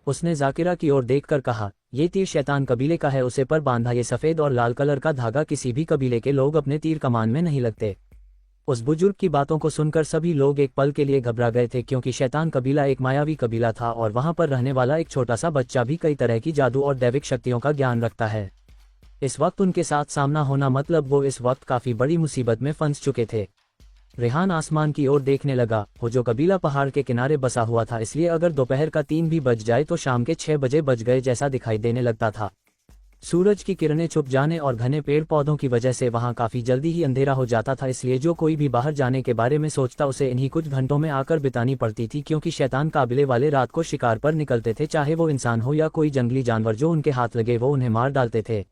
[SPEAKER 1] उसने जाकिरा की ओर देखकर कहा, ये तीर शैतान कबीले का है, उसे पर बांधा ये सफ़ेद और लाल कलर का धागा किसी भी कबीले के लोग अपने तीर कमान में नहीं लगते। उस बुजुर्ग की बातों को सुनकर सभी लोग एक पल के लिए घबरा गए थे, क्योंकि शैतान कबीला एक मायावी कबीला था और वहां पर रहने वाला एक छोटा सा बच्चा भी कई तरह की जादू और दैविक शक्तियों का ज्ञान रखता है। इस वक्त उनके साथ सामना होना मतलब वो इस वक्त काफ़ी बड़ी मुसीबत में फंस चुके थे। रेहान आसमान की ओर देखने लगा। वो जो कबीला पहाड़ के किनारे बसा हुआ था, इसलिए अगर दोपहर का 3 भी बज जाए तो शाम के 6 बजे बज गए जैसा दिखाई देने लगता था। सूरज की किरणें छुप जाने और घने पेड़ पौधों की वजह से वहां काफ़ी जल्दी ही अंधेरा हो जाता था, इसलिए जो कोई भी बाहर जाने के बारे में सोचता उसे इन्हीं कुछ घंटों में आकर बितानी पड़ती थी, क्योंकि शैतान काबिले वाले रात को शिकार पर निकलते थे, चाहे वो इंसान हो या कोई जंगली जानवर। जो उनके हाथ लगे वो उन्हें मार डालते थे।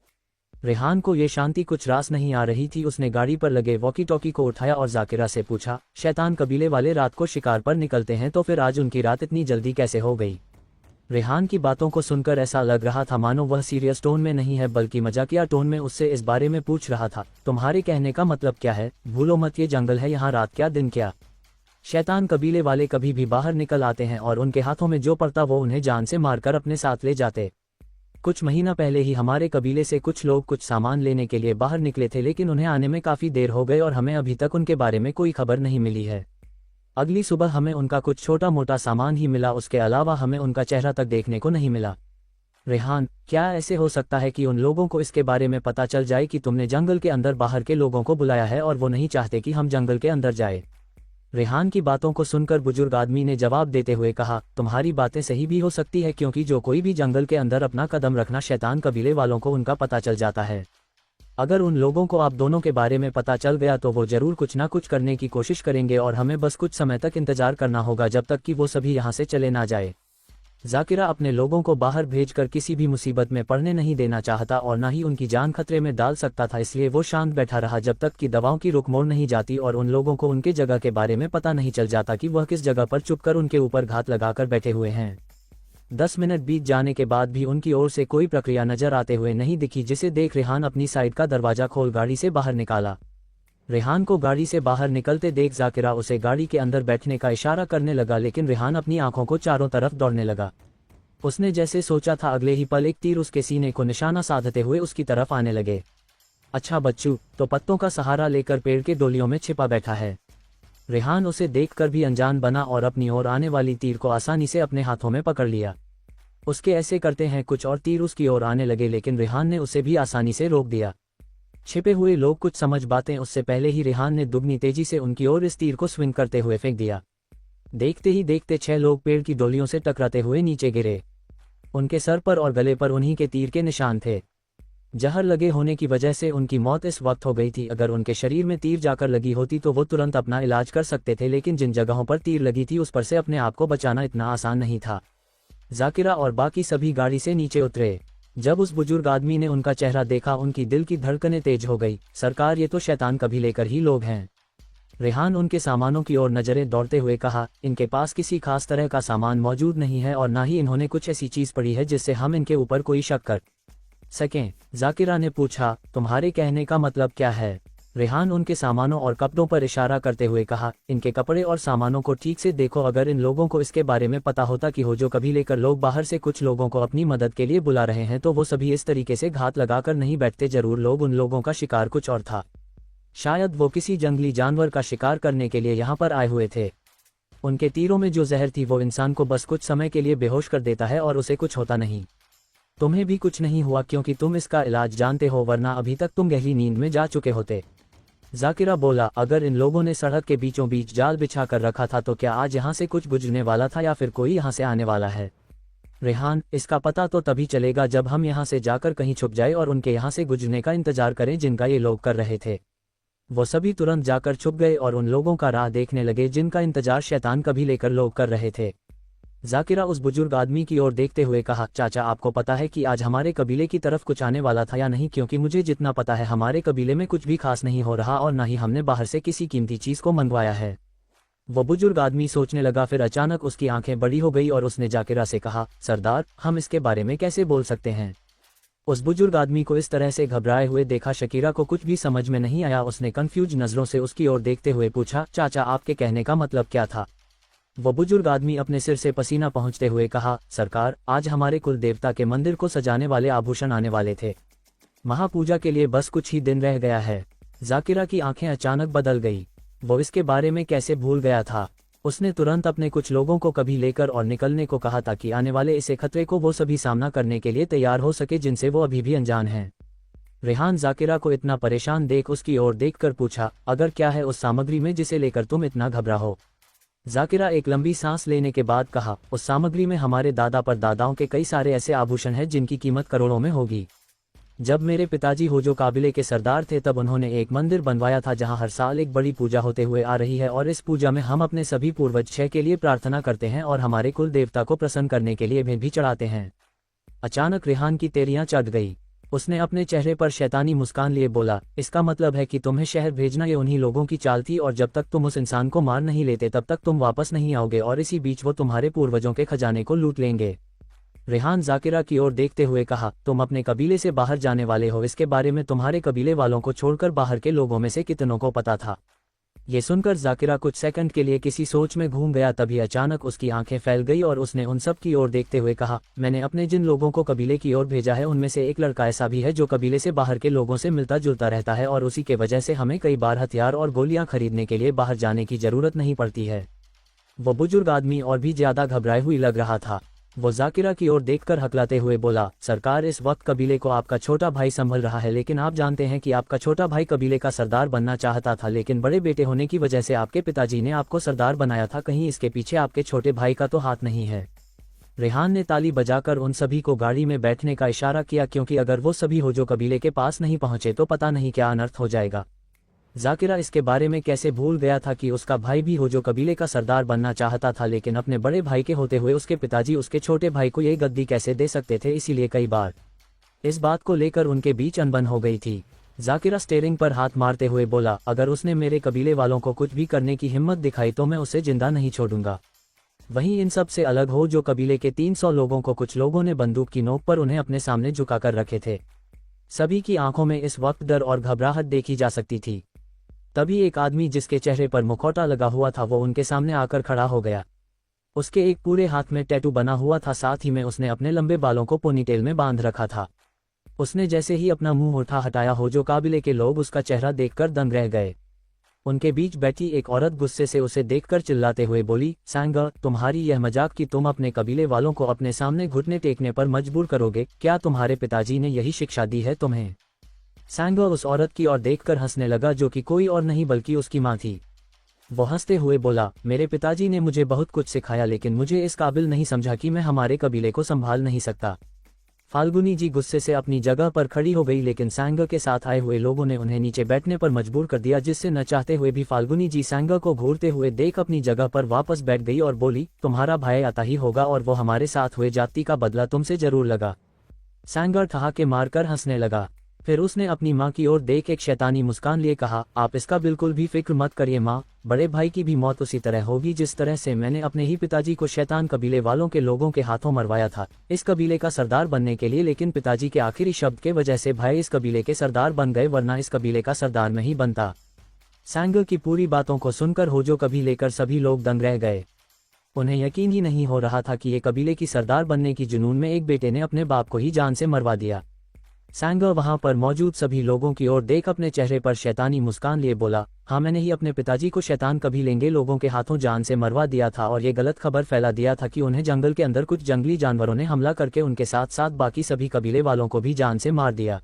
[SPEAKER 1] रेहान को ये शांति कुछ रास नहीं आ रही थी। उसने गाड़ी पर लगे वॉकी टॉकी को उठाया और जाकिरा से पूछा, शैतान कबीले वाले रात को शिकार पर निकलते हैं, तो फिर आज उनकी रात इतनी जल्दी कैसे हो गई? रेहान की बातों को सुनकर ऐसा लग रहा था मानो वह सीरियस टोन में नहीं है बल्कि मजाकिया टोन में उससे इस बारे में पूछ रहा था। तुम्हारे कहने का मतलब क्या है? भूलो मत, ये जंगल है, यहाँ रात क्या दिन क्या। शैतान कबीले वाले कभी भी बाहर निकल आते हैं और उनके हाथों में जो पड़ता वो उन्हें जान से मारकर अपने साथ ले जाते। कुछ महीना पहले ही हमारे कबीले से कुछ लोग कुछ सामान लेने के लिए बाहर निकले थे, लेकिन उन्हें आने में काफ़ी देर हो गई और हमें अभी तक उनके बारे में कोई खबर नहीं मिली है। अगली सुबह हमें उनका कुछ छोटा मोटा सामान ही मिला, उसके अलावा हमें उनका चेहरा तक देखने को नहीं मिला। रेहान, क्या ऐसे हो सकता है कि उन लोगों को इसके बारे में पता चल जाए कि तुमने जंगल के अंदर बाहर के लोगों को बुलाया है और वो नहीं चाहते कि हम जंगल के अंदर जाए? रेहान की बातों को सुनकर बुजुर्ग आदमी ने जवाब देते हुए कहा, तुम्हारी बातें सही भी हो सकती है, क्योंकि जो कोई भी जंगल के अंदर अपना कदम रखना शैतान कबीले वालों को उनका पता चल जाता है। अगर उन लोगों को आप दोनों के बारे में पता चल गया तो वो जरूर कुछ ना कुछ करने की कोशिश करेंगे और हमें बस कुछ समय तक इंतजार करना होगा जब तक कि वो सभी यहाँ से चले ना जाए। जाकिरा अपने लोगों को बाहर भेजकर किसी भी मुसीबत में पड़ने नहीं देना चाहता और ना ही उनकी जान खतरे में डाल सकता था, इसलिए वो शांत बैठा रहा जब तक कि दवाओं की रुक मोड़ नहीं जाती और उन लोगों को उनके जगह के बारे में पता नहीं चल जाता कि वह किस जगह पर चुपकर उनके ऊपर घात लगाकर बैठे हुए हैं। 10 मिनट बीत जाने के बाद भी उनकी ओर से कोई प्रक्रिया नजर आते हुए नहीं दिखी, जिसे देख रेहान अपनी साइड का दरवाजा खोल गाड़ी से बाहर निकाला। रेहान को गाड़ी से बाहर निकलते देख जाकिरा उसे गाड़ी के अंदर बैठने का इशारा करने लगा, लेकिन रेहान अपनी आंखों को चारों तरफ दौड़ने लगा। उसने जैसे सोचा था अगले ही पल एक तीर उसके सीने को निशाना साधते हुए उसकी तरफ आने लगे। अच्छा बच्चू, तो पत्तों का सहारा लेकर पेड़ के डोलियों में छिपा बैठा है। रेहान उसे देखकर भी अनजान बना और अपनी ओर आने वाली तीर को आसानी से अपने हाथों में पकड़ लिया। उसके ऐसे करते हैं कुछ और तीर उसकी ओर आने लगे, लेकिन रेहान ने उसे भी आसानी से रोक दिया। छिपे हुए लोग कुछ समझ बातें उससे पहले ही रेहान ने दुगनी तेजी से उनकी ओर इस तीर को स्विंग करते हुए फेंक दिया। देखते ही देखते 6 लोग पेड़ की डोलियों से टकराते हुए नीचे गिरे। उनके सर पर और गले पर उन्हीं के तीर के निशान थे। जहर लगे होने की वजह से उनकी मौत इस वक्त हो गई थी। अगर उनके शरीर में तीर जाकर लगी होती तो वो तुरंत अपना इलाज कर सकते थे, लेकिन जिन जगहों पर तीर लगी थी उस पर से अपने आप को बचाना इतना आसान नहीं था। जाकिरा और बाकी सभी गाड़ी से नीचे उतरे। जब उस बुजुर्ग आदमी ने उनका चेहरा देखा, उनकी दिल की धड़कनें तेज हो गई। सरकार, ये तो शैतान कभी लेकर ही लोग हैं। रेहान उनके सामानों की ओर नजरें दौड़ते हुए कहा, इनके पास किसी खास तरह का सामान मौजूद नहीं है और ना ही इन्होंने कुछ ऐसी चीज पड़ी है जिससे हम इनके ऊपर कोई शक कर सकें। जाकिरा ने पूछा, तुम्हारे कहने का मतलब क्या है? रेहान उनके सामानों और कपड़ों पर इशारा करते हुए कहा, इनके कपड़े और सामानों को ठीक से देखो। अगर इन लोगों को इसके बारे में पता होता कि हो जो कभी लेकर लोग बाहर से कुछ लोगों को अपनी मदद के लिए बुला रहे हैं तो वो सभी इस तरीके से घात लगाकर नहीं बैठते। जरूर लोग उन लोगों का शिकार कुछ और था। शायद वो किसी जंगली जानवर का शिकार करने के लिए यहाँ पर आए हुए थे। उनके तीरों में जो जहर थी वो इंसान को बस कुछ समय के लिए बेहोश कर देता है और उसे कुछ होता नहीं। तुम्हें भी कुछ नहीं हुआ क्योंकि तुम इसका इलाज जानते हो, वरना अभी तक तुम गहरी नींद में जा चुके होते। जाकिरा बोला, अगर इन लोगों ने सड़क के बीचों बीच जाल बिछा कर रखा था तो क्या आज यहाँ से कुछ गुजरने वाला था या फिर कोई यहाँ से आने वाला है? रेहान, इसका पता तो तभी चलेगा जब हम यहाँ से जाकर कहीं छुप जाए और उनके यहाँ से गुजरने का इंतजार करें जिनका ये लोग कर रहे थे। वो सभी तुरंत जाकर छुप गए और उन लोगों का राह देखने लगे जिनका इंतजार शैतान कभी लेकर लोग कर रहे थे। जाकिरा उस बुजुर्ग आदमी की ओर देखते हुए कहा, चाचा, आपको पता है कि आज हमारे कबीले की तरफ कुछ आने वाला था या नहीं? क्योंकि मुझे जितना पता है हमारे कबीले में कुछ भी खास नहीं हो रहा और ना ही हमने बाहर से किसी कीमती चीज को मंगवाया है। वो बुजुर्ग आदमी सोचने लगा, फिर अचानक उसकी आंखें बड़ी हो गई और उसने जाकिरा से कहा, सरदार, हम इसके बारे में कैसे बोल सकते हैं? उस बुजुर्ग आदमी को इस तरह से घबराए हुए देखा शकीरा को कुछ भी समझ में नहीं आया। उसने कंफ्यूज नजरों से उसकी ओर देखते हुए पूछा, चाचा, आपके कहने का मतलब क्या था? वो बुजुर्ग आदमी अपने सिर से पसीना पहुंचते हुए कहा, सरकार, आज हमारे कुल देवता के मंदिर को सजाने वाले आभूषण आने वाले थे। महापूजा के लिए बस कुछ ही दिन रह गया है। जाकिरा की आंखें अचानक बदल गई। वो इसके बारे में कैसे भूल गया था? उसने तुरंत अपने कुछ लोगों को कभी लेकर और निकलने को कहा ताकि आने वाले इसे खतरे को वो सभी सामना करने के लिए तैयार हो सके जिनसे वो अभी भी अनजान हैं। रेहान जाकिरा को इतना परेशान देख उसकी ओर देखकर पूछा, अगर क्या है उस सामग्री में जिसे लेकर तुम इतना घबरा हो? जाकिरा एक लंबी सांस लेने के बाद कहा, उस सामग्री में हमारे दादा परदादाओं के कई सारे ऐसे आभूषण हैं जिनकी कीमत करोड़ों में होगी। जब मेरे पिताजी हो जो काबिले के सरदार थे तब उन्होंने एक मंदिर बनवाया था जहां हर साल एक बड़ी पूजा होते हुए आ रही है और इस पूजा में हम अपने सभी पूर्वज क्षय के लिए प्रार्थना करते हैं और हमारे कुल देवता को प्रसन्न करने के लिए भी चढ़ाते हैं। अचानक रेहान की तेरियां चढ़ गई। उसने अपने चेहरे पर शैतानी मुस्कान लिए बोला, इसका मतलब है कि तुम्हें शहर भेजना ये उन्हीं लोगों की चाल थी और जब तक तुम उस इंसान को मार नहीं लेते तब तक तुम वापस नहीं आओगे और इसी बीच वो तुम्हारे पूर्वजों के खजाने को लूट लेंगे। रेहान जाकिरा की ओर देखते हुए कहा, तुम अपने कबीले से बाहर जाने वाले हो, इसके बारे में तुम्हारे कबीले वालों को छोड़कर बाहर के लोगों में से कितनों को पता था? ये सुनकर जाकिरा कुछ सेकंड के लिए किसी सोच में घूम गया। तभी अचानक उसकी आंखें फैल गई और उसने उन सब की ओर देखते हुए कहा, मैंने अपने जिन लोगों को कबीले की ओर भेजा है उनमें से एक लड़का ऐसा भी है जो कबीले से बाहर के लोगों से मिलता जुलता रहता है और उसी के वजह से हमें कई बार हथियार और गोलियां खरीदने के लिए बाहर जाने की जरूरत नहीं पड़ती है। वो बुजुर्ग आदमी और भी ज्यादा घबराए हुई लग रहा था। वो जाकिरा की ओर देखकर हकलाते हुए बोला, सरकार, इस वक्त कबीले को आपका छोटा भाई संभल रहा है, लेकिन आप जानते हैं कि आपका छोटा भाई कबीले का सरदार बनना चाहता था, लेकिन बड़े बेटे होने की वजह से आपके पिताजी ने आपको सरदार बनाया था। कहीं इसके पीछे आपके छोटे भाई का तो हाथ नहीं है? रेहान ने ताली बजाकर उन सभी को गाड़ी में बैठने का इशारा किया, क्योंकि अगर वो सभी हो जो कबीले के पास नहीं पहुंचे तो पता नहीं क्या अनर्थ हो जाएगा। जाकिरा इसके बारे में कैसे भूल गया था कि उसका भाई भी हो जो कबीले का सरदार बनना चाहता था, लेकिन अपने बड़े भाई के होते हुए उसके पिताजी उसके छोटे भाई को ये गद्दी कैसे दे सकते थे। इसीलिए कई बार इस बात को लेकर उनके बीच अनबन हो गई थी। जाकिरा स्टीयरिंग पर हाथ मारते हुए बोला, अगर उसने मेरे कबीले वालों को कुछ भी करने की हिम्मत दिखाई तो मैं उसे जिंदा नहीं छोड़ूंगा। वहीं इन सब से अलग हो जो कबीले के 300 लोगों को कुछ लोगों ने बंदूक की नोक पर उन्हें अपने सामने झुकाकर रखे थे। सभी की आंखों में इस वक्त डर और घबराहट देखी जा सकती थी। तभी एक आदमी जिसके चेहरे पर मुखौटा लगा हुआ था वो उनके सामने आकर खड़ा हो गया। उसके एक पूरे हाथ में टैटू बना हुआ था, साथ ही में उसने अपने लंबे बालों को पोनीटेल में बांध रखा था। उसने जैसे ही अपना मुंह हटाया हो जो काबिले के लोग उसका चेहरा देखकर दंग रह गए। उनके बीच बैठी एक औरत गुस्से से उसे देखकर चिल्लाते हुए बोली, सांगा, तुम्हारी यह मजाक कि तुम अपने कबीले वालों को अपने सामने घुटने टेकने पर मजबूर करोगे? क्या तुम्हारे पिताजी ने यही शिक्षा दी है तुम्हें? सांगा उस औरत की ओर देखकर हंसने लगा, जो कि कोई और नहीं बल्कि उसकी माँ थी। वो हंसते हुए बोला, मेरे पिताजी ने मुझे बहुत कुछ सिखाया, लेकिन मुझे इस काबिल नहीं समझा कि मैं हमारे कबीले को संभाल नहीं सकता। फाल्गुनी जी गुस्से से अपनी जगह पर खड़ी हो गई, लेकिन सांगा के साथ आए हुए लोगों ने उन्हें नीचे बैठने पर मजबूर कर दिया, जिससे न चाहते हुए भी फाल्गुनी जी सांगा को घूरते हुए देख अपनी जगह पर वापस बैठ गई और बोली, तुम्हारा भाई आता ही होगा और वो हमारे साथ हुए जाति का बदला तुमसे जरूर लगा। सांगा ठहाके मारकर हंसने लगा। फिर उसने अपनी माँ की ओर देख एक शैतानी मुस्कान लिए कहा, आप इसका बिल्कुल भी फिक्र मत करिए माँ, बड़े भाई की भी मौत उसी तरह होगी जिस तरह से मैंने अपने ही पिताजी को शैतान कबीले वालों के लोगों के हाथों मरवाया था इस कबीले का सरदार बनने के लिए, लेकिन पिताजी के आखिरी शब्द के वजह से भाई इस कबीले के सरदार बन गए, वरना इस कबीले का सरदार नहीं बनता। सांगा की पूरी बातों को सुनकर होजो कबीले कर सभी लोग दंग रह गए। उन्हें यकीन ही नहीं हो रहा था कि ये कबीले की सरदार बनने की जुनून में एक बेटे ने अपने बाप को ही जान से मरवा दिया। सांगा वहां पर मौजूद सभी लोगों की ओर देख अपने चेहरे पर शैतानी मुस्कान लिए बोला, हाँ, मैंने ही अपने पिताजी को शैतान कभी लेंगे लोगों के हाथों जान से मरवा दिया था और ये गलत खबर फैला दिया था कि उन्हें जंगल के अंदर कुछ जंगली जानवरों ने हमला करके उनके साथ साथ बाकी सभी कबीले वालों को भी जान से मार दिया।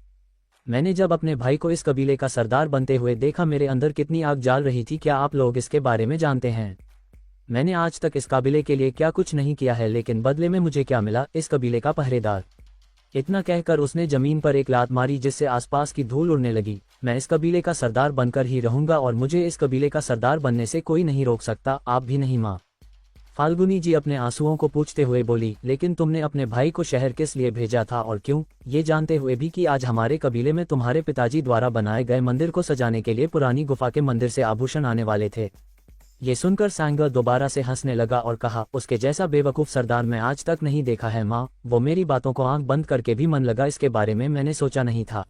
[SPEAKER 1] मैंने जब अपने भाई को इस कबीले का सरदार बनते हुए देखा, मेरे अंदर कितनी आग जाल रही थी। क्या आप लोग इसके बारे में जानते हैं? मैंने आज तक इस कबीले के लिए क्या कुछ नहीं किया है, लेकिन बदले में मुझे क्या मिला? इस कबीले का पहरेदार। इतना कहकर उसने जमीन पर एक लात मारी जिससे आसपास की धूल उड़ने लगी। मैं इस कबीले का सरदार बनकर ही रहूंगा और मुझे इस कबीले का सरदार बनने से कोई नहीं रोक सकता, आप भी नहीं माँ। फाल्गुनी जी अपने आंसुओं को पूछते हुए बोली, लेकिन तुमने अपने भाई को शहर किस लिए भेजा था और क्यों? ये जानते हुए भी कि आज हमारे कबीले में तुम्हारे पिताजी द्वारा बनाए गए मंदिर को सजाने के लिए पुरानी गुफा के मंदिर से आभूषण आने वाले थे। ये सुनकर सांगा दोबारा से हंसने लगा और कहा, उसके जैसा बेवकूफ़ सरदार मैं आज तक नहीं देखा है माँ। वो मेरी बातों को आंख बंद करके भी मन लगा, इसके बारे में मैंने सोचा नहीं था।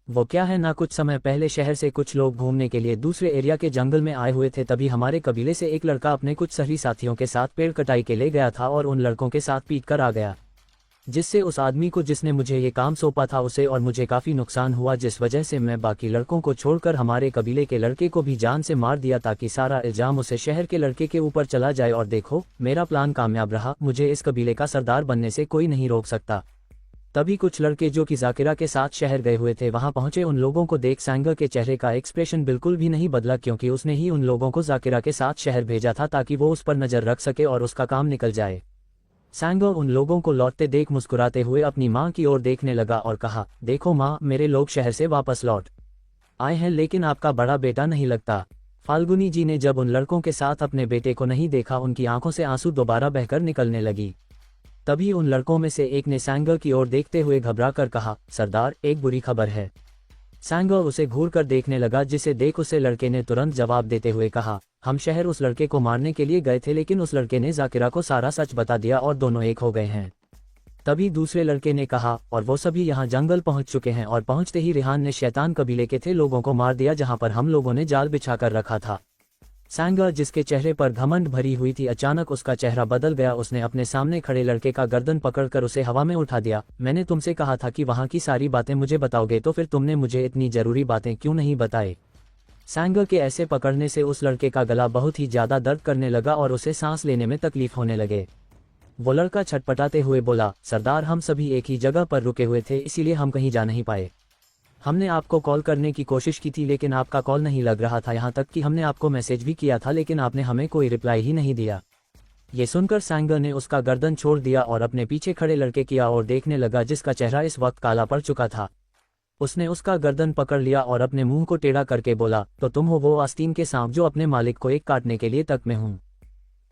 [SPEAKER 1] वो क्या है ना, कुछ समय पहले शहर से कुछ लोग घूमने के लिए दूसरे एरिया के जंगल में आए हुए थे, तभी हमारे कबीले से एक लड़का अपने कुछ सही साथियों के साथ पेड़ कटाई के लिए गया था और उन लड़कों के साथ पीट कर आ गया, जिससे उस आदमी को जिसने मुझे ये काम सौंपा था उसे और मुझे काफ़ी नुकसान हुआ, जिस वजह से मैं बाकी लड़कों को छोड़कर हमारे कबीले के लड़के को भी जान से मार दिया ताकि सारा इल्ज़ाम उसे शहर के लड़के के ऊपर चला जाए। और देखो, मेरा प्लान कामयाब रहा, मुझे इस कबीले का सरदार बनने से कोई नहीं रोक सकता। तभी कुछ लड़के जो कि जाकिरा के साथ शहर गए हुए थे वहां पहुंचे। उन लोगों को देख सांगा के चेहरे का एक्सप्रेशन बिल्कुल भी नहीं बदला, क्योंकि उसने ही उन लोगों को जाकिरा के साथ शहर भेजा था ताकि वो उस पर नज़र रख सके और उसका काम निकल जाए। सांगा उन लोगों को लौटते देख मुस्कुराते हुए अपनी माँ की ओर देखने लगा और कहा, देखो माँ, मेरे लोग शहर से वापस लौट आए हैं, लेकिन आपका बड़ा बेटा नहीं लगता। फाल्गुनी जी ने जब उन लड़कों के साथ अपने बेटे को नहीं देखा, उनकी आंखों से आंसू दोबारा बहकर निकलने लगी। तभी उन लड़कों में से एक ने सांगा की ओर देखते हुए घबराकर कहा, सरदार, एक बुरी खबर है। सांगा उसे घूर कर देखने लगा, जिसे देख उसे लड़के ने तुरंत जवाब देते हुए कहा, हम शहर उस लड़के को मारने के लिए गए थे, लेकिन उस लड़के ने जाकिरा को सारा सच बता दिया और दोनों एक हो गए हैं। तभी दूसरे लड़के ने कहा, और वो सभी यहाँ जंगल पहुँच चुके हैं और पहुँचते ही रेहान ने शैतान कबीले के थे लोगों को मार दिया जहाँ पर हम लोगों ने जाल बिछा कर रखा था। सांगा, जिसके चेहरे पर घमंड भरी हुई थी, अचानक उसका चेहरा बदल गया। उसने अपने सामने खड़े लड़के का गर्दन पकड़कर उसे हवा में उठा दिया। मैंने तुमसे कहा था कि वहां की सारी बातें मुझे बताओगे, तो फिर तुमने मुझे इतनी जरूरी बातें क्यों नहीं बताई? सांगा के ऐसे पकड़ने से उस लड़के का गला बहुत ही ज्यादा दर्द करने लगा और उसे सांस लेने में तकलीफ होने लगे। वो लड़का छटपटाते हुए बोला, सरदार, हम सभी एक ही जगह पर रुके हुए थे, इसीलिए हम कहीं जा नहीं पाए। हमने आपको कॉल करने की कोशिश की थी, लेकिन आपका कॉल नहीं लग रहा था। यहाँ तक कि हमने आपको मैसेज भी किया था, लेकिन आपने हमें कोई रिप्लाई ही नहीं दिया। ये सुनकर सांगा ने उसका गर्दन छोड़ दिया और अपने पीछे खड़े लड़के की ओर देखने लगा, जिसका चेहरा इस वक्त काला पड़ चुका था। उसने उसका गर्दन पकड़ लिया और अपने मुंह को टेढ़ा करके बोला, तो तुम हो वो आस्तीन के सांप जो अपने मालिक को एक काटने के लिए तक में हूँ?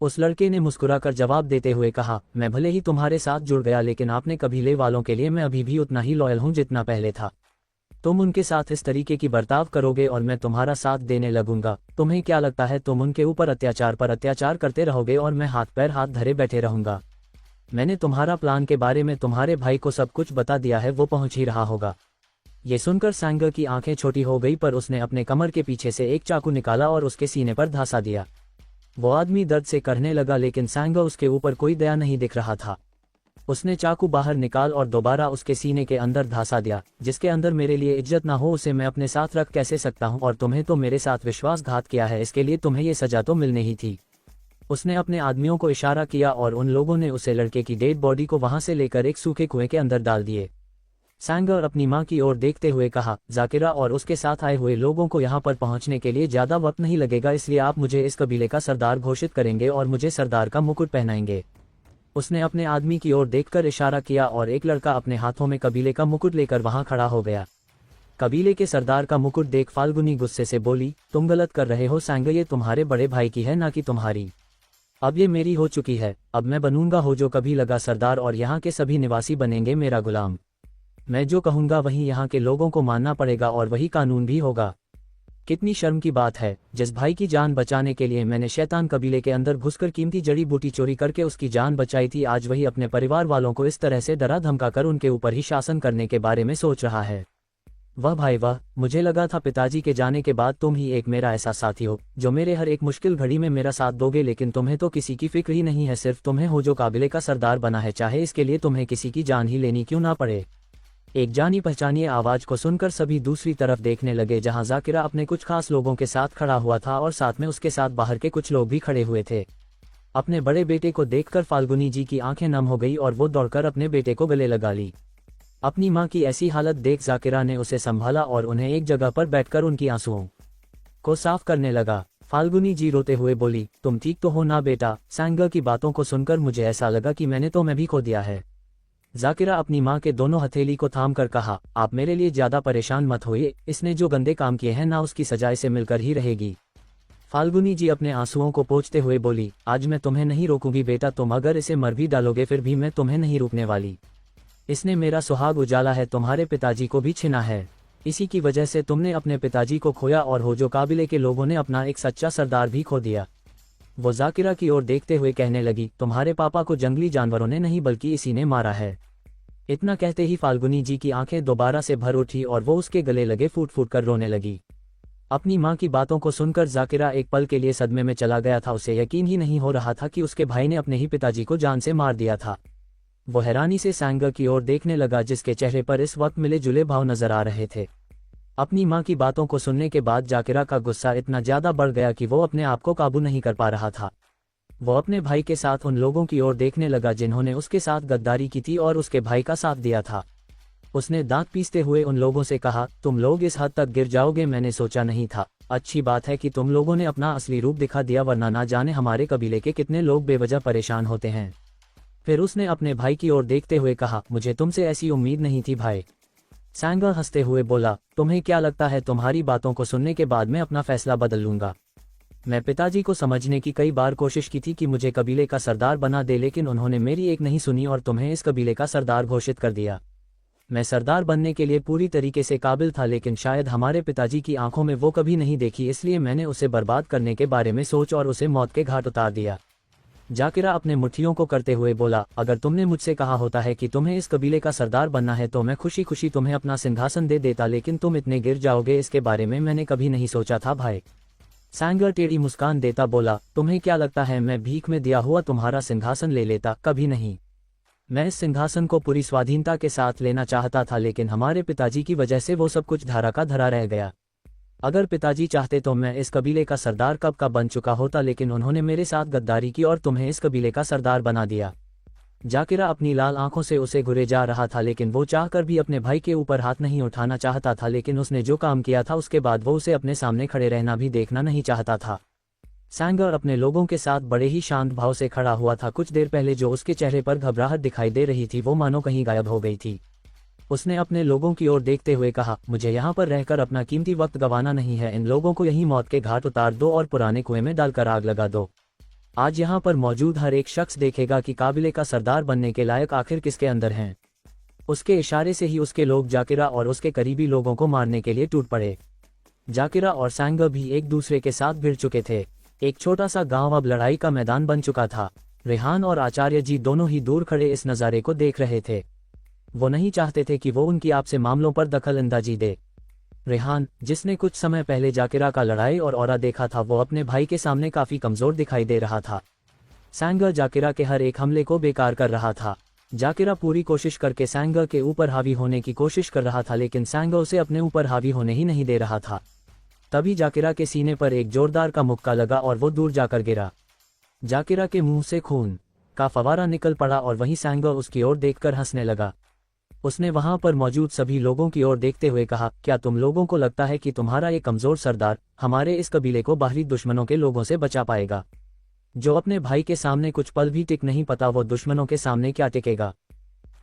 [SPEAKER 1] उस लड़के ने मुस्कुराकर जवाब देते हुए कहा, मैं भले ही तुम्हारे साथ जुड़ गया, लेकिन आपने कबीले वालों के लिए मैं अभी भी उतना ही लॉयल हूँ जितना पहले था। तुम उनके साथ इस तरीके की बर्ताव करोगे और मैं तुम्हारा साथ देने लगूंगा। तुम्हें क्या लगता है तुम उनके ऊपर अत्याचार पर अत्याचार करते रहोगे और मैं हाथ पैर हाथ धरे बैठे रहूंगा? मैंने तुम्हारा प्लान के बारे में तुम्हारे भाई को सब कुछ बता दिया है, वो पहुंच ही रहा होगा। ये सुनकर सांगा की आंखें छोटी हो गई, पर उसने अपने कमर के पीछे से एक चाकू निकाला और उसके सीने पर धंसा दिया। वो आदमी दर्द से करने लगा, लेकिन सांगा उसके ऊपर कोई दया नहीं दिख रहा था। उसने चाकू बाहर निकाल और दोबारा उसके सीने के अंदर धंसा दिया। जिसके अंदर मेरे लिए इज्जत ना हो, उसे मैं अपने साथ रख कैसे सकता हूँ? और तुम्हें तो मेरे साथ विश्वासघात किया है, इसके लिए तुम्हें ये सजा तो मिलनी ही थी। उसने अपने आदमियों को इशारा किया और उन लोगों ने उसे लड़के की डेड बॉडी को वहां से लेकर एक सूखे कुएं के अंदर डाल दिए। सांगा अपनी मां की ओर देखते हुए कहा, जाकिरा और उसके साथ आए हुए लोगों को यहाँ पर पहुंचने के लिए ज्यादा वक्त नहीं लगेगा, इसलिए आप मुझे इस कबीले का सरदार घोषित करेंगे और मुझे सरदार का मुकुट पहनाएंगे। उसने अपने आदमी की ओर देखकर इशारा किया और एक लड़का अपने हाथों में कबीले का मुकुट लेकर वहां खड़ा हो गया। कबीले के सरदार का मुकुट देख फाल्गुनी गुस्से से बोली, तुम गलत कर रहे हो सांगा, ये तुम्हारे बड़े भाई की है, ना कि तुम्हारी। अब ये मेरी हो चुकी है, अब मैं बनूंगा हो जो कभी लगा सरदार, और यहाँ के सभी निवासी बनेंगे मेरा गुलाम। मैं जो कहूंगा वही यहाँ के लोगों को मानना पड़ेगा और वही कानून भी होगा। कितनी शर्म की बात है, जिस भाई की जान बचाने के लिए मैंने शैतान कबीले के अंदर घुसकर कीमती जड़ी बूटी चोरी करके उसकी जान बचाई थी, आज वही अपने परिवार वालों को इस तरह से डरा धमकाकर उनके ऊपर ही शासन करने के बारे में सोच रहा है। वह भाई वह, मुझे लगा था पिताजी के जाने के बाद तुम ही एक मेरा ऐसा साथी हो जो मेरे हर एक मुश्किल घड़ी में मेरा साथ दोगे, लेकिन तुम्हें तो किसी की फिक्र ही नहीं है, सिर्फ तुम्हें हो जो काबिले का सरदार बना है, चाहे इसके लिए तुम्हें किसी की जान ही लेनी क्यों ना पड़े। एक जानी पहचानी आवाज को सुनकर सभी दूसरी तरफ देखने लगे, जहां जाकिरा अपने कुछ खास लोगों के साथ खड़ा हुआ था और साथ में उसके साथ बाहर के कुछ लोग भी खड़े हुए थे। अपने बड़े बेटे को देखकर फाल्गुनी जी की आंखें नम हो गई और वो दौड़कर अपने बेटे को गले लगा ली। अपनी मां की ऐसी हालत देख जाकिरा ने उसे संभाला और उन्हें एक जगह पर बैठकर उनकी आंसुओं को साफ करने लगा। फाल्गुनी जी रोते हुए बोली, तुम ठीक तो हो ना बेटा? सांगा की बातों को सुनकर मुझे ऐसा लगा कि मैंने तो मैं भी खो दिया है। जाकिरा अपनी मां के दोनों हथेली को थाम कर कहा, आप मेरे लिए ज्यादा परेशान मत होइए, इसने जो गंदे काम किए हैं ना उसकी सजा इसे मिलकर ही रहेगी। फाल्गुनी जी अपने आंसुओं को पोंछते हुए बोली, आज मैं तुम्हें नहीं रोकूंगी बेटा, तुम अगर इसे मर भी डालोगे फिर भी मैं तुम्हें नहीं रोकने वाली। इसने मेरा सुहाग उजाला है, तुम्हारे पिताजी को भी छीना है, इसी की वजह से तुमने अपने पिताजी को खोया और हो जो काबिले के लोगों ने अपना एक सच्चा सरदार भी खो दिया। वो जाकिरा की ओर देखते हुए कहने लगी, तुम्हारे पापा को जंगली जानवरों ने नहीं बल्कि इसी ने मारा है। इतना कहते ही फाल्गुनी जी की आंखें दोबारा से भर उठी और वो उसके गले लगे फूट फूट कर रोने लगी। अपनी मां की बातों को सुनकर जाकिरा एक पल के लिए सदमे में चला गया था। उसे यकीन ही नहीं हो रहा था कि उसके भाई ने अपने ही पिताजी को जान से मार दिया था। वो हैरानी से सांगा की ओर देखने लगा, जिसके चेहरे पर इस वक्त मिले जुले भाव नजर आ रहे थे। अपनी मां की बातों को सुनने के बाद जाकिरा का गुस्सा इतना ज्यादा बढ़ गया कि वो अपने आप को काबू नहीं कर पा रहा था। वो अपने भाई के साथ उन लोगों की ओर देखने लगा जिन्होंने उसके साथ गद्दारी की थी और उसके भाई का साथ दिया था। उसने दांत पीसते हुए उन लोगों से कहा, तुम लोग इस हद तक गिर जाओगे मैंने सोचा नहीं था। अच्छी बात है कि तुम लोगों ने अपना असली रूप दिखा दिया, वरना ना जाने हमारे कबीले के कितने लोग बेवजह परेशान होते हैं। फिर उसने अपने भाई की ओर देखते हुए कहा, मुझे तुमसे ऐसी उम्मीद नहीं थी भाई। सांगा हंसते हुए बोला, तुम्हें क्या लगता है तुम्हारी बातों को सुनने के बाद मैं अपना फैसला बदल लूंगा? मैं पिताजी को समझने की कई बार कोशिश की थी कि मुझे कबीले का सरदार बना दे, लेकिन उन्होंने मेरी एक नहीं सुनी और तुम्हें इस कबीले का सरदार घोषित कर दिया। मैं सरदार बनने के लिए पूरी तरीके से काबिल था, लेकिन शायद हमारे पिताजी की आंखों में वो कभी नहीं देखी, इसलिए मैंने उसे बर्बाद करने के बारे में सोच और उसे मौत के घाट उतार दिया। जाकिरा अपने मुट्ठियों को करते हुए बोला, अगर तुमने मुझसे कहा होता है कि तुम्हें इस कबीले का सरदार बनना है तो मैं खुशी खुशी तुम्हें अपना सिंहासन दे देता, लेकिन तुम इतने गिर जाओगे इसके बारे में मैंने कभी नहीं सोचा था भाई। सैंगर टेढ़ी मुस्कान देता बोला, तुम्हें क्या लगता है मैं भीख में दिया हुआ तुम्हारा सिंहासन ले लेता? कभी नहीं। मैं इस सिंहासन को पूरी स्वाधीनता के साथ लेना चाहता था, लेकिन हमारे पिताजी की वजह से वो सब कुछ धरा का धरा रह गया। अगर पिताजी चाहते तो मैं इस कबीले का सरदार कब का बन चुका होता, लेकिन उन्होंने मेरे साथ गद्दारी की और तुम्हें इस कबीले का सरदार बना दिया। जाकिरा अपनी लाल आंखों से उसे घुरे जा रहा था, लेकिन वो चाहकर भी अपने भाई के ऊपर हाथ नहीं उठाना चाहता था, लेकिन उसने जो काम किया था उसके बाद वो उसे अपने सामने खड़े रहना भी देखना नहीं चाहता था। सैंगर अपने लोगों के साथ बड़े ही शांत भाव से खड़ा हुआ था। कुछ देर पहले जो उसके चेहरे पर घबराहट दिखाई दे रही थी वो मानो कहीं गायब हो गई थी। उसने अपने लोगों की ओर देखते हुए कहा, मुझे यहाँ पर रहकर अपना कीमती वक्त गंवाना नहीं है। इन लोगों को यहीं मौत के घाट उतार दो और पुराने कुएं में डालकर आग लगा दो। आज यहाँ पर मौजूद हर एक शख्स देखेगा कि काबिले का सरदार बनने के लायक आखिर किसके अंदर हैं। उसके इशारे से ही उसके लोग जाकिरा और उसके करीबी लोगों को मारने के लिए टूट पड़े। जाकिरा और सैंगर भी एक दूसरे के साथ भिड़ चुके थे। एक छोटा सा गांव अब लड़ाई का मैदान बन चुका था। रेहान और आचार्य जी दोनों ही दूर खड़े इस नज़ारे को देख रहे थे। वो नहीं चाहते थे कि वो उनकी आपसे मामलों पर दखल अंदाजी दे। रेहान, जिसने कुछ समय पहले जाकिरा का लड़ाई और औरा देखा था, वो अपने भाई के सामने काफी कमजोर दिखाई दे रहा था। सैंगर जाकिरा के हर एक हमले को बेकार कर रहा था। जाकिरा पूरी कोशिश करके सैंगर के ऊपर हावी होने की कोशिश कर रहा था, लेकिन सैंगर उसे अपने ऊपर हावी होने ही नहीं दे रहा था। तभी जाकिरा के सीने पर एक जोरदार का मुक्का लगा और वो दूर जाकर गिरा। जाकिरा के मुंह से खून का फवारा निकल पड़ा और वहीं सैंगर उसकी ओर देखकर हंसने लगा। उसने वहां पर मौजूद सभी लोगों की ओर देखते हुए कहा, क्या तुम लोगों को लगता है कि तुम्हारा ये कमजोर सरदार हमारे इस कबीले को बाहरी दुश्मनों के लोगों से बचा पाएगा? जो अपने भाई के सामने कुछ पल भी टिक नहीं पाता, वो दुश्मनों के सामने क्या टिकेगा?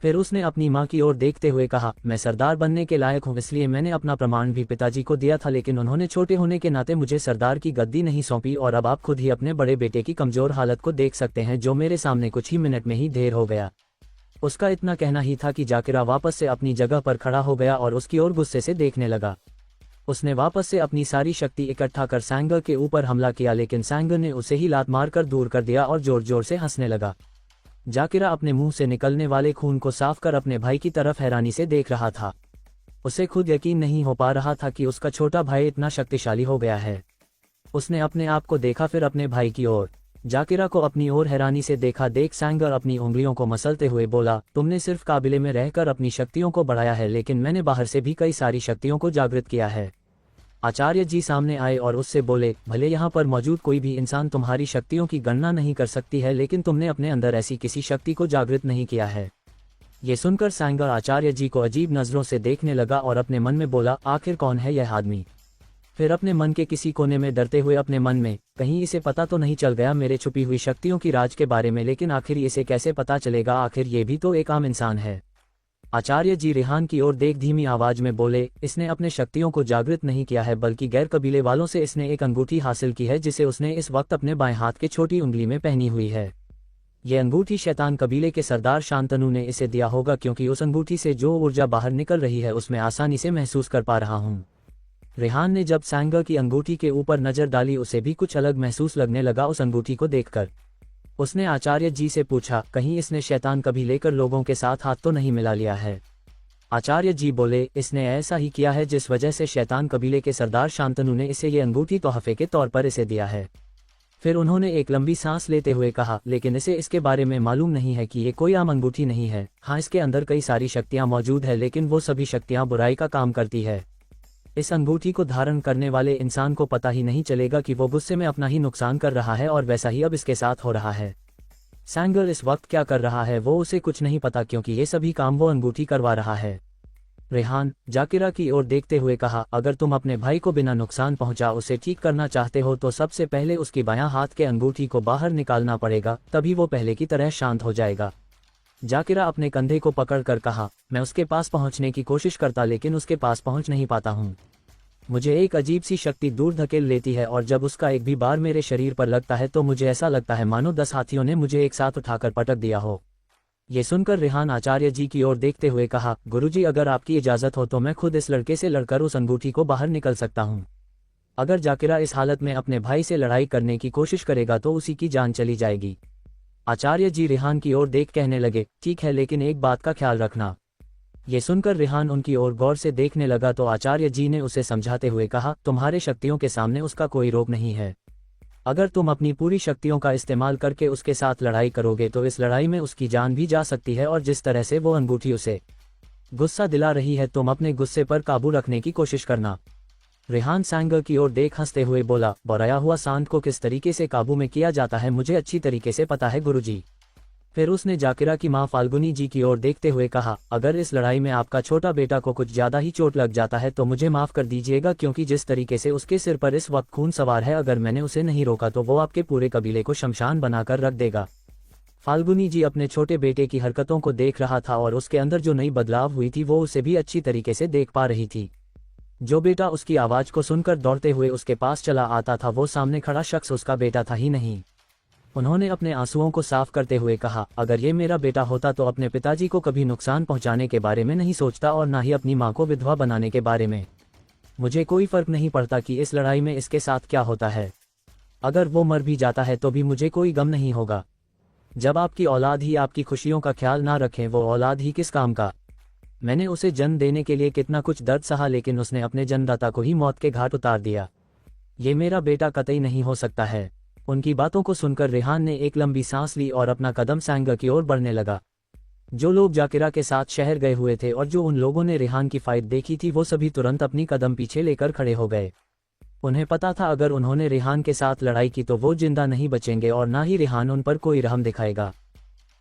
[SPEAKER 1] फिर उसने अपनी माँ की ओर देखते हुए कहा, मैं सरदार बनने के लायक हूँ, इसलिए मैंने अपना प्रमाण भी पिताजी को दिया था, लेकिन उन्होंने छोटे होने के नाते मुझे सरदार की गद्दी नहीं सौंपी। और अब आप खुद ही अपने बड़े बेटे की कमजोर हालत को देख सकते हैं, जो मेरे सामने कुछ ही मिनट में ही ढेर हो गया। उसका इतना कहना ही था कि जाकिरा वापस से अपनी जगह पर खड़ा हो गया और उसकी ओर गुस्से से देखने लगा। उसने वापस से अपनी सारी शक्ति इकट्ठा कर सैंगर के ऊपर हमला किया, लेकिन सैंगर ने उसे ही लात मारकर दूर कर दिया और जोर जोर से हंसने लगा। जाकिरा अपने मुंह से निकलने वाले खून को साफ कर अपने भाई की तरफ हैरानी से देख रहा था। उसे खुद यकीन नहीं हो पा रहा था कि उसका छोटा भाई इतना शक्तिशाली हो गया है। उसने अपने आप को देखा, फिर अपने भाई की ओर। जाकिरा को अपनी ओर हैरानी से देखा देख सैंगर अपनी उंगलियों को मसलते हुए बोला, तुमने सिर्फ काबिले में रहकर अपनी शक्तियों को बढ़ाया है, लेकिन मैंने बाहर से भी कई सारी शक्तियों को जागृत किया है। आचार्य जी सामने आए और उससे बोले, भले यहाँ पर मौजूद कोई भी इंसान तुम्हारी शक्तियों की गणना नहीं कर सकती है, लेकिन तुमने अपने अंदर ऐसी किसी शक्ति को जागृत नहीं किया है। ये सुनकर सैंगर आचार्य जी को अजीब नजरों से देखने लगा और अपने मन में बोला, आखिर कौन है यह आदमी? फिर अपने मन के किसी कोने में डरते हुए अपने मन में, कहीं इसे पता तो नहीं चल गया मेरे छुपी हुई शक्तियों की राज के बारे में, लेकिन आखिर इसे कैसे पता चलेगा? आखिर ये भी तो एक आम इंसान है। आचार्य जी रेहान की ओर देख धीमी आवाज में बोले, इसने अपने शक्तियों को जागृत नहीं किया है, बल्कि गैर कबीले वालों से इसने एक अंगूठी हासिल की है, जिसे उसने इस वक्त अपने बाएं हाथ के छोटी उंगली में पहनी हुई है। ये अंगूठी शैतान कबीले के सरदार शांतनु ने इसे दिया होगा, क्योंकि उस अंगूठी से जो ऊर्जा बाहर निकल रही है उसमें आसानी से महसूस कर पा रहा हूँ। रेहान ने जब सैंगर की अंगूठी के ऊपर नजर डाली, उसे भी कुछ अलग महसूस लगने लगा उस अंगूठी को देखकर। उसने आचार्य जी से पूछा, कहीं इसने शैतान कभी लेकर लोगों के साथ हाथ तो नहीं मिला लिया है? आचार्य जी बोले, इसने ऐसा ही किया है जिस वजह से शैतान कबीले के सरदार शांतनु ने इसे ये अंगूठी तोहफे के तौर पर इसे दिया है। फिर उन्होंने एक लंबी सांस लेते हुए कहा, लेकिन इसे इसके बारे में मालूम नहीं है कि ये कोई आम अंगूठी नहीं है। हाँ, इसके अंदर कई सारी शक्तियां मौजूद है, लेकिन वो सभी शक्तियां बुराई का काम करती है। इस अंगूठी को धारण करने वाले इंसान को पता ही नहीं चलेगा कि वो गुस्से में अपना ही नुकसान कर रहा है, और वैसा ही अब इसके साथ हो रहा है। सैंगर इस वक्त क्या कर रहा है वो उसे कुछ नहीं पता, क्योंकि ये सभी काम वो अंगूठी करवा रहा है। रेहान जाकिरा की ओर देखते हुए कहा, अगर तुम अपने भाई को बिना नुकसान पहुंचा उसे ठीक करना चाहते हो तो सबसे पहले उसकी बायां हाथ के अंगूठी को बाहर निकालना पड़ेगा, तभी वो पहले की तरह शांत हो जाएगा। जाकिरा अपने कंधे को पकड़कर कहा, मैं उसके पास पहुंचने की कोशिश करता, लेकिन उसके पास पहुंच नहीं पाता हूं। मुझे एक अजीब सी शक्ति दूर धकेल लेती है, और जब उसका एक भी बार मेरे शरीर पर लगता है तो मुझे ऐसा लगता है मानो 10 हाथियों ने मुझे एक साथ उठाकर पटक दिया हो। ये सुनकर रेहान आचार्य जी की ओर देखते हुए कहा, गुरुजी, अगर आपकी इजाजत हो तो मैं खुद इस लड़के से लड़कर उस अंगूठी को बाहर निकल सकता हूँ। अगर जाकिरा इस हालत में अपने भाई से लड़ाई करने की कोशिश करेगा तो उसी की जान चली जाएगी। आचार्य जी रेहान की ओर देख कहने लगे, ठीक है, लेकिन एक बात का ख्याल रखना। ये सुनकर रेहान उनकी ओर गौर से देखने लगा तो आचार्य जी ने उसे समझाते हुए कहा, तुम्हारे शक्तियों के सामने उसका कोई रोक नहीं है। अगर तुम अपनी पूरी शक्तियों का इस्तेमाल करके उसके साथ लड़ाई करोगे तो इस लड़ाई में उसकी जान भी जा सकती है, और जिस तरह से वो अंगूठी उसे गुस्सा दिला रही है, तुम अपने गुस्से पर काबू रखने की कोशिश करना। रेहान सैंगर की ओर देख हंसते हुए बोला, बौराया हुआ सांड को किस तरीके से काबू में किया जाता है मुझे अच्छी तरीके से पता है गुरुजी। फिर उसने जाकिरा की मां फाल्गुनी जी की ओर देखते हुए कहा, अगर इस लड़ाई में आपका छोटा बेटा को कुछ ज्यादा ही चोट लग जाता है तो मुझे माफ कर दीजिएगा, क्योंकि जिस तरीके से उसके सिर पर इस वक्त खून सवार है, अगर मैंने उसे नहीं रोका तो वो आपके पूरे कबीले को शमशान बनाकर रख देगा। फाल्गुनी जी अपने छोटे बेटे की हरकतों को देख रहा था और उसके अंदर जो नई बदलाव हुई थी वो उसे भी अच्छी तरीके से देख पा रही थी। जो बेटा उसकी आवाज को सुनकर दौड़ते हुए उसके पास चला आता था वो सामने खड़ा शख्स उसका बेटा था ही नहीं। उन्होंने अपने आंसुओं को साफ करते हुए कहा, अगर ये मेरा बेटा होता तो अपने पिताजी को कभी नुकसान पहुंचाने के बारे में नहीं सोचता और ना ही अपनी मां को विधवा बनाने के बारे में। मुझे कोई फर्क नहीं पड़ता कि इस लड़ाई में इसके साथ क्या होता है। अगर वो मर भी जाता है तो भी मुझे कोई गम नहीं होगा। जब आपकी औलाद ही आपकी खुशियों का ख्याल ना रखें वो औलाद ही किस काम का। मैंने उसे जन्म देने के लिए कितना कुछ दर्द सहा, लेकिन उसने अपने जन्मदाता को ही मौत के घाट उतार दिया। ये मेरा बेटा कतई नहीं हो सकता है। उनकी बातों को सुनकर रेहान ने एक लंबी सांस ली और अपना कदम सैंगर की ओर बढ़ने लगा। जो लोग जाकिरा के साथ शहर गए हुए थे और जो उन लोगों ने रेहान की फाइट देखी थी वो सभी तुरंत अपनी कदम पीछे लेकर खड़े हो गए। उन्हें पता था अगर उन्होंने रेहान के साथ लड़ाई की तो वो जिंदा नहीं बचेंगे और ना ही रेहान उन पर कोई रहम दिखाएगा।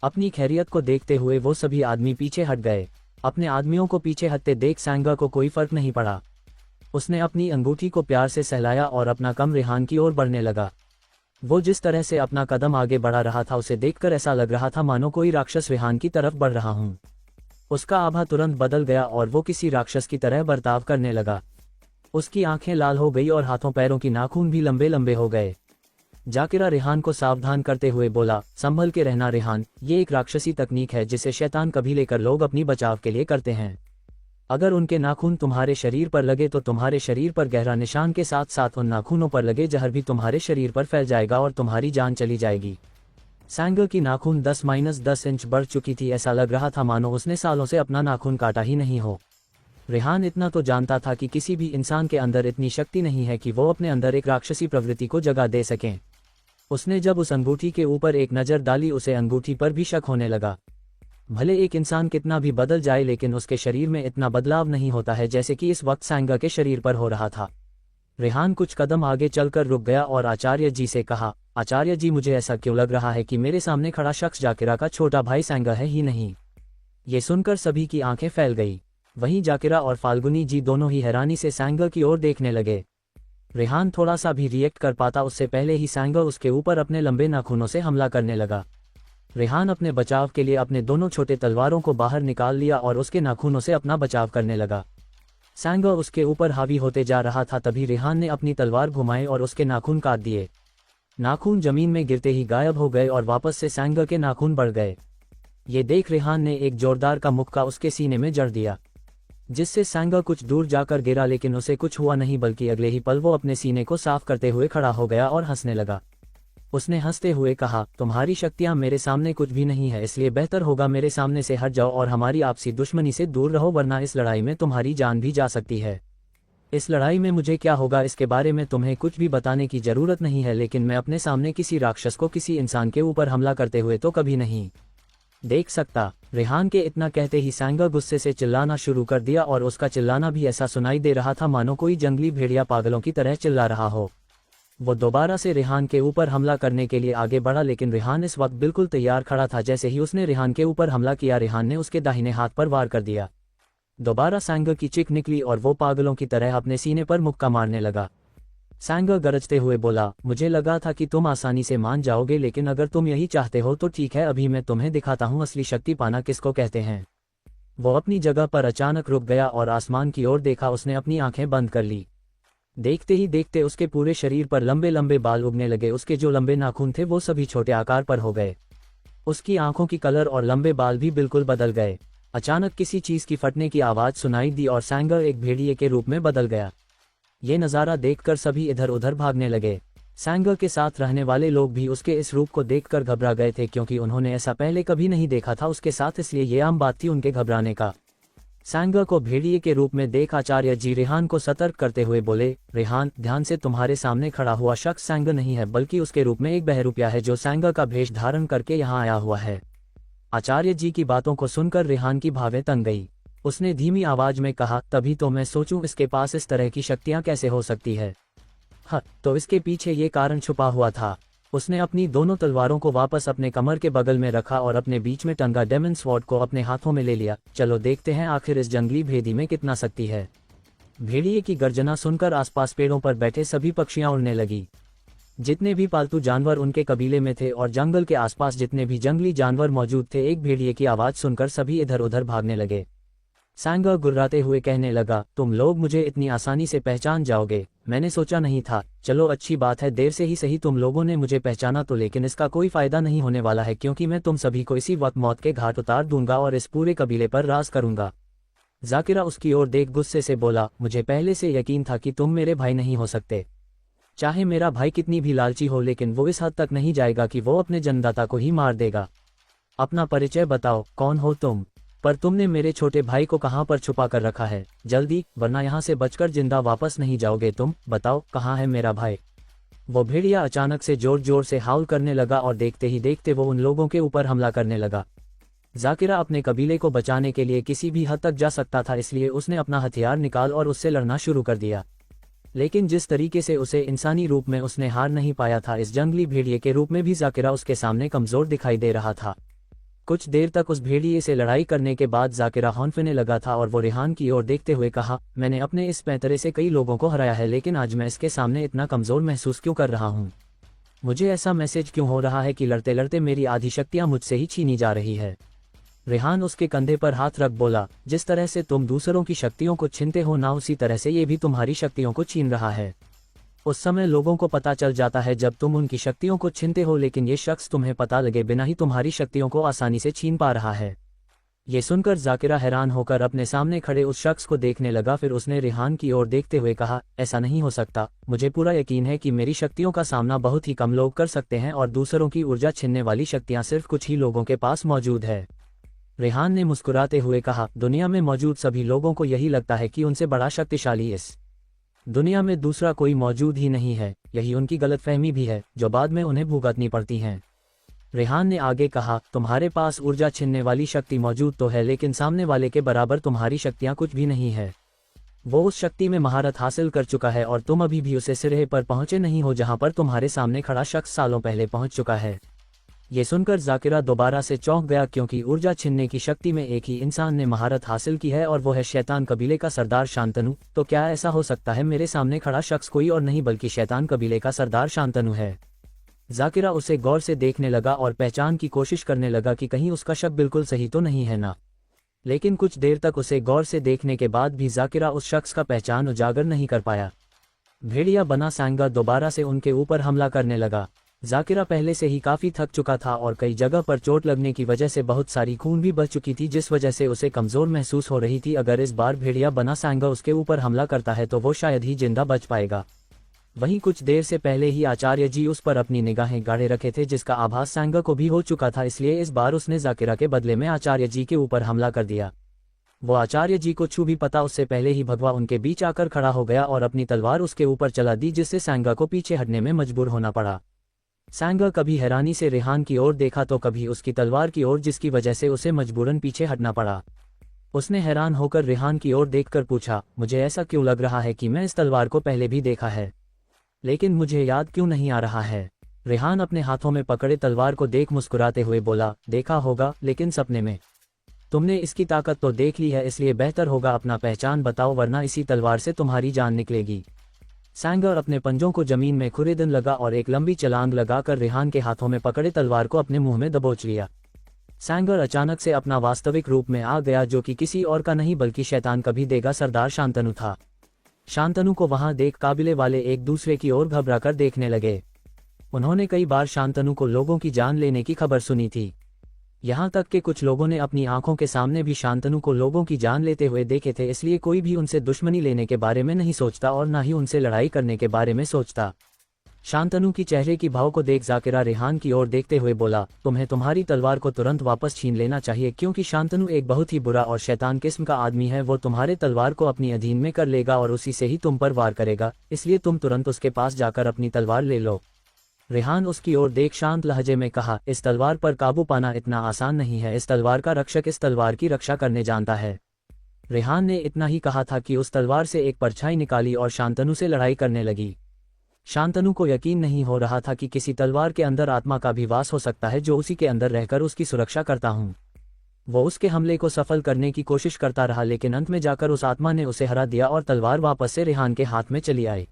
[SPEAKER 1] अपनी खैरियत को देखते हुए वो सभी आदमी पीछे हट गए। अपने आदमियों को पीछे हटते देख सैंगर को कोई फर्क नहीं पड़ा। उसने अपनी अंगूठी को प्यार से सहलाया और अपना कम रेहान की ओर बढ़ने लगा। वो जिस तरह से अपना कदम आगे बढ़ा रहा था उसे देखकर ऐसा लग रहा था मानो कोई राक्षस रेहान की तरफ बढ़ रहा हूं। उसका आभा तुरंत बदल गया और वो किसी राक्षस की तरह बर्ताव करने लगा। उसकी आंखें लाल हो गई और हाथों पैरों की नाखून भी लंबे लंबे हो गए। जाकिरा रेहान को सावधान करते हुए बोला, संभल के रहना रेहान, ये एक राक्षसी तकनीक है जिसे शैतान कबीले कर लोग अपनी बचाव के लिए करते हैं। अगर उनके नाखून तुम्हारे शरीर पर लगे तो तुम्हारे शरीर पर गहरा निशान के साथ साथ उन नाखूनों पर लगे जहर भी तुम्हारे शरीर पर फैल जाएगा और तुम्हारी जान चली जाएगी। सैंगर की नाखून 10-10 इंच बढ़ चुकी थी। ऐसा लग रहा था मानो उसने सालों से अपना नाखून काटा ही नहीं हो। रेहान इतना तो जानता था कि किसी भी इंसान के अंदर इतनी शक्ति नहीं है कि वो अपने अंदर एक राक्षसी प्रवृत्ति को जगह दे सकें। उसने जब उस अंगूठी के ऊपर एक नज़र डाली उसे अंगूठी पर भी शक होने लगा। भले एक इंसान कितना भी बदल जाए लेकिन उसके शरीर में इतना बदलाव नहीं होता है जैसे कि इस वक्त सैंगर के शरीर पर हो रहा था। रेहान कुछ कदम आगे चलकर रुक गया और आचार्य जी से कहा, आचार्य जी मुझे ऐसा क्यों लग रहा है कि मेरे सामने खड़ा शख्स जाकिरा का छोटा भाई सैंगर है ही नहीं। ये सुनकर सभी की आंखें फैल गई। वहीं जाकिरा और फाल्गुनी जी दोनों ही हैरानी से सैंगर की ओर देखने लगे। रेहान थोड़ा सा भी रिएक्ट कर पाता उससे पहले ही सैंगर उसके ऊपर अपने लंबे नाखूनों से हमला करने लगा। रेहान अपने बचाव के लिए अपने दोनों छोटे तलवारों को बाहर निकाल लिया और उसके नाखूनों से अपना बचाव करने लगा। सैंगर उसके ऊपर हावी होते जा रहा था तभी रेहान ने अपनी तलवार घुमाई और उसके नाखून काट दिए। नाखून जमीन में गिरते ही गायब हो गए और वापस से सैंगर के नाखून बढ़ गए। ये देख रेहान ने एक जोरदार का मुक्का उसके सीने में जड़ दिया, जिससे सैंगर कुछ दूर जाकर गिरा, लेकिन उसे कुछ हुआ नहीं बल्कि अगले ही पल वो अपने सीने को साफ करते हुए खड़ा हो गया और हंसने लगा। उसने हंसते हुए कहा, तुम्हारी शक्तियां मेरे सामने कुछ भी नहीं है, इसलिए बेहतर होगा मेरे सामने से हट जाओ और हमारी आपसी दुश्मनी से दूर रहो, वरना इस लड़ाई में तुम्हारी जान भी जा सकती है। इस लड़ाई में मुझे क्या होगा इसके बारे में तुम्हें कुछ भी बताने की जरूरत नहीं है, लेकिन मैं अपने सामने किसी राक्षस को किसी इंसान के ऊपर हमला करते हुए तो कभी नहीं देख सकता। रेहान के इतना कहते ही सैंगर गुस्से से चिल्लाना शुरू कर दिया और उसका चिल्लाना भी ऐसा सुनाई दे रहा था मानो कोई जंगली भेड़िया पागलों की तरह चिल्ला रहा हो। वो दोबारा से रेहान के ऊपर हमला करने के लिए आगे बढ़ा, लेकिन रेहान इस वक्त बिल्कुल तैयार खड़ा था। जैसे ही उसने रेहान के ऊपर हमला किया रेहान ने उसके दाहिने हाथ पर वार कर दिया। दोबारा सैंगर की चिक निकली और वो पागलों की तरह अपने सीने पर मुक्का मारने लगा। सैंगर गरजते हुए बोला, मुझे लगा था कि तुम आसानी से मान जाओगे, लेकिन अगर तुम यही चाहते हो तो ठीक है, अभी मैं तुम्हें दिखाता हूँ असली शक्ति पाना किसको कहते हैं। वो अपनी जगह पर अचानक रुक गया और आसमान की ओर देखा। उसने अपनी आंखें बंद कर ली। देखते ही देखते उसके पूरे शरीर पर लंबे लंबे बाल उगने लगे। उसके जो लंबे नाखून थे वो सभी छोटे आकार पर हो गए। उसकी आंखों की कलर और लंबे बाल भी बिल्कुल बदल गए। अचानक किसी चीज की फटने की आवाज सुनाई दी और सैंगर एक भेड़िए के रूप में बदल गया। ये नज़ारा देखकर सभी इधर उधर भागने लगे। सैंगर के साथ रहने वाले लोग भी उसके इस रूप को देखकर घबरा गए थे, क्योंकि उन्होंने ऐसा पहले कभी नहीं देखा था उसके साथ, इसलिए ये आम बात थी उनके घबराने का। सैंगा को भेड़िए के रूप में देख आचार्य जी रेहान को सतर्क करते हुए बोले, रेहान ध्यान से, तुम्हारे सामने खड़ा हुआ शख्स सैंगा नहीं है बल्कि उसके रूप में एक बहरूपिया है जो सैंगा का भेष धारण करके यहाँ आया हुआ है। आचार्य जी की बातों को सुनकर रेहान की भावें तंग गई। उसने धीमी आवाज में कहा, तभी तो मैं सोचूं इसके पास इस तरह की शक्तियां कैसे हो सकती है। तो इसके पीछे ये कारण छुपा हुआ था। उसने अपनी दोनों तलवारों को वापस अपने कमर के बगल में रखा और अपने बीच में टंगा डेमन स्वॉर्ड को अपने हाथों में ले लिया। चलो देखते हैं आखिर इस जंगली भेदी में कितना शक्ति है। भेड़िए की गर्जना सुनकर आसपास पेड़ों पर बैठे सभी पक्षियां उड़ने लगी। जितने भी पालतू जानवर उनके कबीले में थे और जंगल के आसपास जितने भी जंगली जानवर मौजूद थे, एक भेड़िए की आवाज सुनकर सभी इधर उधर भागने लगे। सैंगा गुर्राते हुए कहने लगा, तुम लोग मुझे इतनी आसानी से पहचान जाओगे, मैंने सोचा नहीं था। चलो अच्छी बात है, देर से ही सही तुम लोगों ने मुझे पहचाना तो, लेकिन इसका कोई फायदा नहीं होने वाला है क्योंकि मैं तुम सभी को इसी वक्त मौत के घाट उतार दूंगा और इस पूरे कबीले पर राज करूंगा। जाकिरा उसकी ओर देख गुस्से से बोला, मुझे पहले से यकीन था कि तुम मेरे भाई नहीं हो सकते। चाहे मेरा भाई कितनी भी लालची हो लेकिन वो इस हद तक नहीं जाएगा कि वो अपने जन्मदाता को ही मार देगा। अपना परिचय बताओ, कौन हो तुम? पर तुमने मेरे छोटे भाई को कहाँ पर छुपा कर रखा है? जल्दी, वरना यहाँ से बचकर जिंदा वापस नहीं जाओगे तुम। बताओ कहाँ है मेरा भाई? वो भेड़िया अचानक से जोर जोर से हाउल करने लगा और देखते ही देखते वो उन लोगों के ऊपर हमला करने लगा। जाकिरा अपने कबीले को बचाने के लिए किसी भी हद तक जा सकता था, इसलिए उसने अपना हथियार निकाल और उससे लड़ना शुरू कर दिया। लेकिन जिस तरीके से उसे इंसानी रूप में उसने हार नहीं पाया था, इस जंगली भेड़िए के रूप में भी जाकिरा उसके सामने कमजोर दिखाई दे रहा था। कुछ देर तक उस भेड़िए से लड़ाई करने के बाद जाकिरा हौंफने लगा था और वो रेहान की ओर देखते हुए कहा, मैंने अपने इस पैंतरे से कई लोगों को हराया है, लेकिन आज मैं इसके सामने इतना कमजोर महसूस क्यों कर रहा हूँ? मुझे ऐसा मैसेज क्यों हो रहा है कि लड़ते लड़ते मेरी आधी शक्तियाँ मुझसे ही छीनी जा रही है? रेहान उसके कंधे पर हाथ रख बोला, जिस तरह से तुम दूसरों की शक्तियों को छीनते हो ना, उसी तरह से ये भी तुम्हारी शक्तियों को छीन रहा है। उस समय लोगों को पता चल जाता है जब तुम उनकी शक्तियों को छीनते हो, लेकिन ये शख्स तुम्हें पता लगे बिना ही तुम्हारी शक्तियों को आसानी से छीन पा रहा है। ये सुनकर जाकिरा हैरान होकर अपने सामने खड़े उस शख्स को देखने लगा। फिर उसने रेहान की ओर देखते हुए कहा, ऐसा नहीं हो सकता, मुझे पूरा यकीन है कि मेरी शक्तियों का सामना बहुत ही कम लोग कर सकते हैं और दूसरों की ऊर्जा छीनने वाली शक्तियां सिर्फ कुछ ही लोगों के पास मौजूद है। रेहान ने मुस्कुराते हुए कहा, दुनिया में मौजूद सभी लोगों को यही लगता है कि उनसे बड़ा शक्तिशाली इस दुनिया में दूसरा कोई मौजूद ही नहीं है। यही उनकी गलतफहमी भी है जो बाद में उन्हें भुगतनी पड़ती हैं। रेहान ने आगे कहा, तुम्हारे पास ऊर्जा छीनने वाली शक्ति मौजूद तो है, लेकिन सामने वाले के बराबर तुम्हारी शक्तियां कुछ भी नहीं है। वो उस शक्ति में महारत हासिल कर चुका है और तुम अभी भी उसे सिरे पर पहुंचे नहीं हो जहां पर तुम्हारे सामने खड़ा शख्स सालों पहले पहुंच चुका है। ये सुनकर जाकिरा दोबारा से चौंक गया, क्योंकि ऊर्जा छीनने की शक्ति में एक ही इंसान ने महारत हासिल की है और वो है शैतान कबीले का सरदार शांतनु। तो क्या ऐसा हो सकता है मेरे सामने खड़ा शख्स कोई और नहीं बल्कि शैतान कबीले का सरदार शांतनु है? जाकिरा उसे गौर से देखने लगा और पहचान की कोशिश करने लगा कि कहीं उसका शक बिल्कुल सही तो नहीं है ना। लेकिन कुछ देर तक उसे गौर से देखने के बाद भी जाकिरा उस शख्स का पहचान उजागर नहीं कर पाया। भेड़िया बना सैंगा दोबारा से उनके ऊपर हमला करने लगा। जाकिरा पहले से ही काफी थक चुका था और कई जगह पर चोट लगने की वजह से बहुत सारी खून भी बच चुकी थी, जिस वजह से उसे कमजोर महसूस हो रही थी। अगर इस बार भेड़िया बना सैंगा उसके ऊपर हमला करता है तो वो शायद ही जिंदा बच पाएगा। वहीं कुछ देर से पहले ही आचार्य जी उस पर अपनी निगाहें गाड़े रखे थे, जिसका आभास सैंगा को भी हो चुका था, इसलिए इस बार उसने जाकिरा के बदले में आचार्य जी के ऊपर हमला कर दिया। वो आचार्य जी को छू भी पता उससे पहले ही भगवा उनके बीच आकर खड़ा हो गया और अपनी तलवार उसके ऊपर चला दी, जिससे सैंगा को पीछे हटने में मजबूर होना पड़ा। सैंगा कभी हैरानी से रेहान की ओर देखा तो कभी उसकी तलवार की ओर, जिसकी वजह से उसे मजबूरन पीछे हटना पड़ा। उसने हैरान होकर रेहान की ओर देखकर पूछा, मुझे ऐसा क्यों लग रहा है कि मैं इस तलवार को पहले भी देखा है, लेकिन मुझे याद क्यों नहीं आ रहा है? रेहान अपने हाथों में पकड़े तलवार को देख मुस्कुराते हुए बोला, देखा होगा लेकिन सपने में। तुमने इसकी ताकत तो देख ली है, इसलिए बेहतर होगा अपना पहचान बताओ, वरना इसी तलवार से तुम्हारी जान निकलेगी। सैंगा अपने पंजों को जमीन में खुरेदन लगा और एक लंबी छलांग लगाकर रेहान के हाथों में पकड़े तलवार को अपने मुंह में दबोच लिया। सैंगा अचानक से अपना वास्तविक रूप में आ गया, जो कि किसी और का नहीं बल्कि शैतान कभी देगा सरदार शांतनु था। शांतनु को वहां देख काबिले वाले एक दूसरे की ओर घबराकर देखने लगे। उन्होंने कई बार शांतनु को लोगों की जान लेने की खबर सुनी थी। यहाँ तक कि कुछ लोगों ने अपनी आंखों के सामने भी शांतनु को लोगों की जान लेते हुए देखे थे, इसलिए कोई भी उनसे दुश्मनी लेने के बारे में नहीं सोचता और ना ही उनसे लड़ाई करने के बारे में सोचता। शांतनु की चेहरे की भाव को देख जाकिरा रेहान की ओर देखते हुए बोला, तुम्हें तुम्हारी तलवार को तुरंत वापस छीन लेना चाहिए, क्योंकि शांतनु एक बहुत ही बुरा और शैतान किस्म का आदमी है। वो तुम्हारे तलवार को अपनी अधीन में कर लेगा और उसी से ही तुम पर वार करेगा, इसलिए तुम तुरंत उसके पास जाकर अपनी तलवार ले लो। रेहान उसकी ओर देख शांत लहजे में कहा, इस तलवार पर काबू पाना इतना आसान नहीं है। इस तलवार का रक्षक इस तलवार की रक्षा करने जानता है। रेहान ने इतना ही कहा था कि उस तलवार से एक परछाई निकाली और शांतनु से लड़ाई करने लगी। शांतनु को यकीन नहीं हो रहा था कि किसी तलवार के अंदर आत्मा का भी वास हो सकता है जो उसी के अंदर रहकर उसकी सुरक्षा करता हूँ। वो उसके हमले को सफल करने की कोशिश करता रहा, लेकिन अंत में जाकर उस आत्मा ने उसे हरा दिया और तलवार वापस से रेहान के हाथ में चली आई।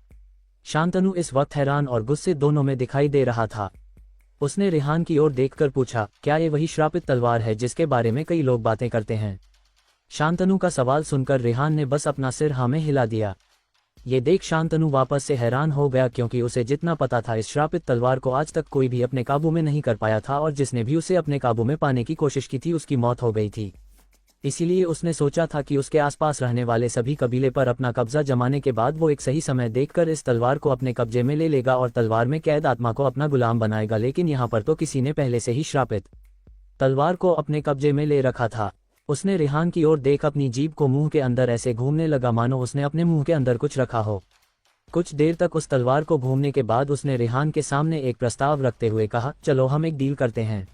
[SPEAKER 1] शांतनु इस वक्त हैरान और गुस्से दोनों में दिखाई दे रहा था। उसने रेहान की ओर देखकर पूछा, क्या ये वही श्रापित तलवार है जिसके बारे में कई लोग बातें करते हैं? शांतनु का सवाल सुनकर रेहान ने बस अपना सिर हाँ में हिला दिया। ये देख शांतनु वापस से हैरान हो गया, क्योंकि उसे जितना पता था इस श्रापित तलवार को आज तक कोई भी अपने काबू में नहीं कर पाया था, और जिसने भी उसे अपने काबू में पाने की कोशिश की थी उसकी मौत हो गई थी। इसीलिए उसने सोचा था कि उसके आसपास रहने वाले सभी कबीले पर अपना कब्जा जमाने के बाद वो एक सही समय देखकर इस तलवार को अपने कब्जे में ले लेगा और तलवार में कैद आत्मा को अपना गुलाम बनाएगा। लेकिन यहाँ पर तो किसी ने पहले से ही श्रापित तलवार को अपने कब्जे में ले रखा था। उसने रेहान की ओर देख अपनी जीभ को मुंह के अंदर ऐसे घूमने लगा मानो उसने अपने मुंह के अंदर कुछ रखा हो। कुछ देर तक उस तलवार को घूमने के बाद उसने रेहान के सामने एक प्रस्ताव रखते हुए कहा, चलो हम एक डील करते हैं।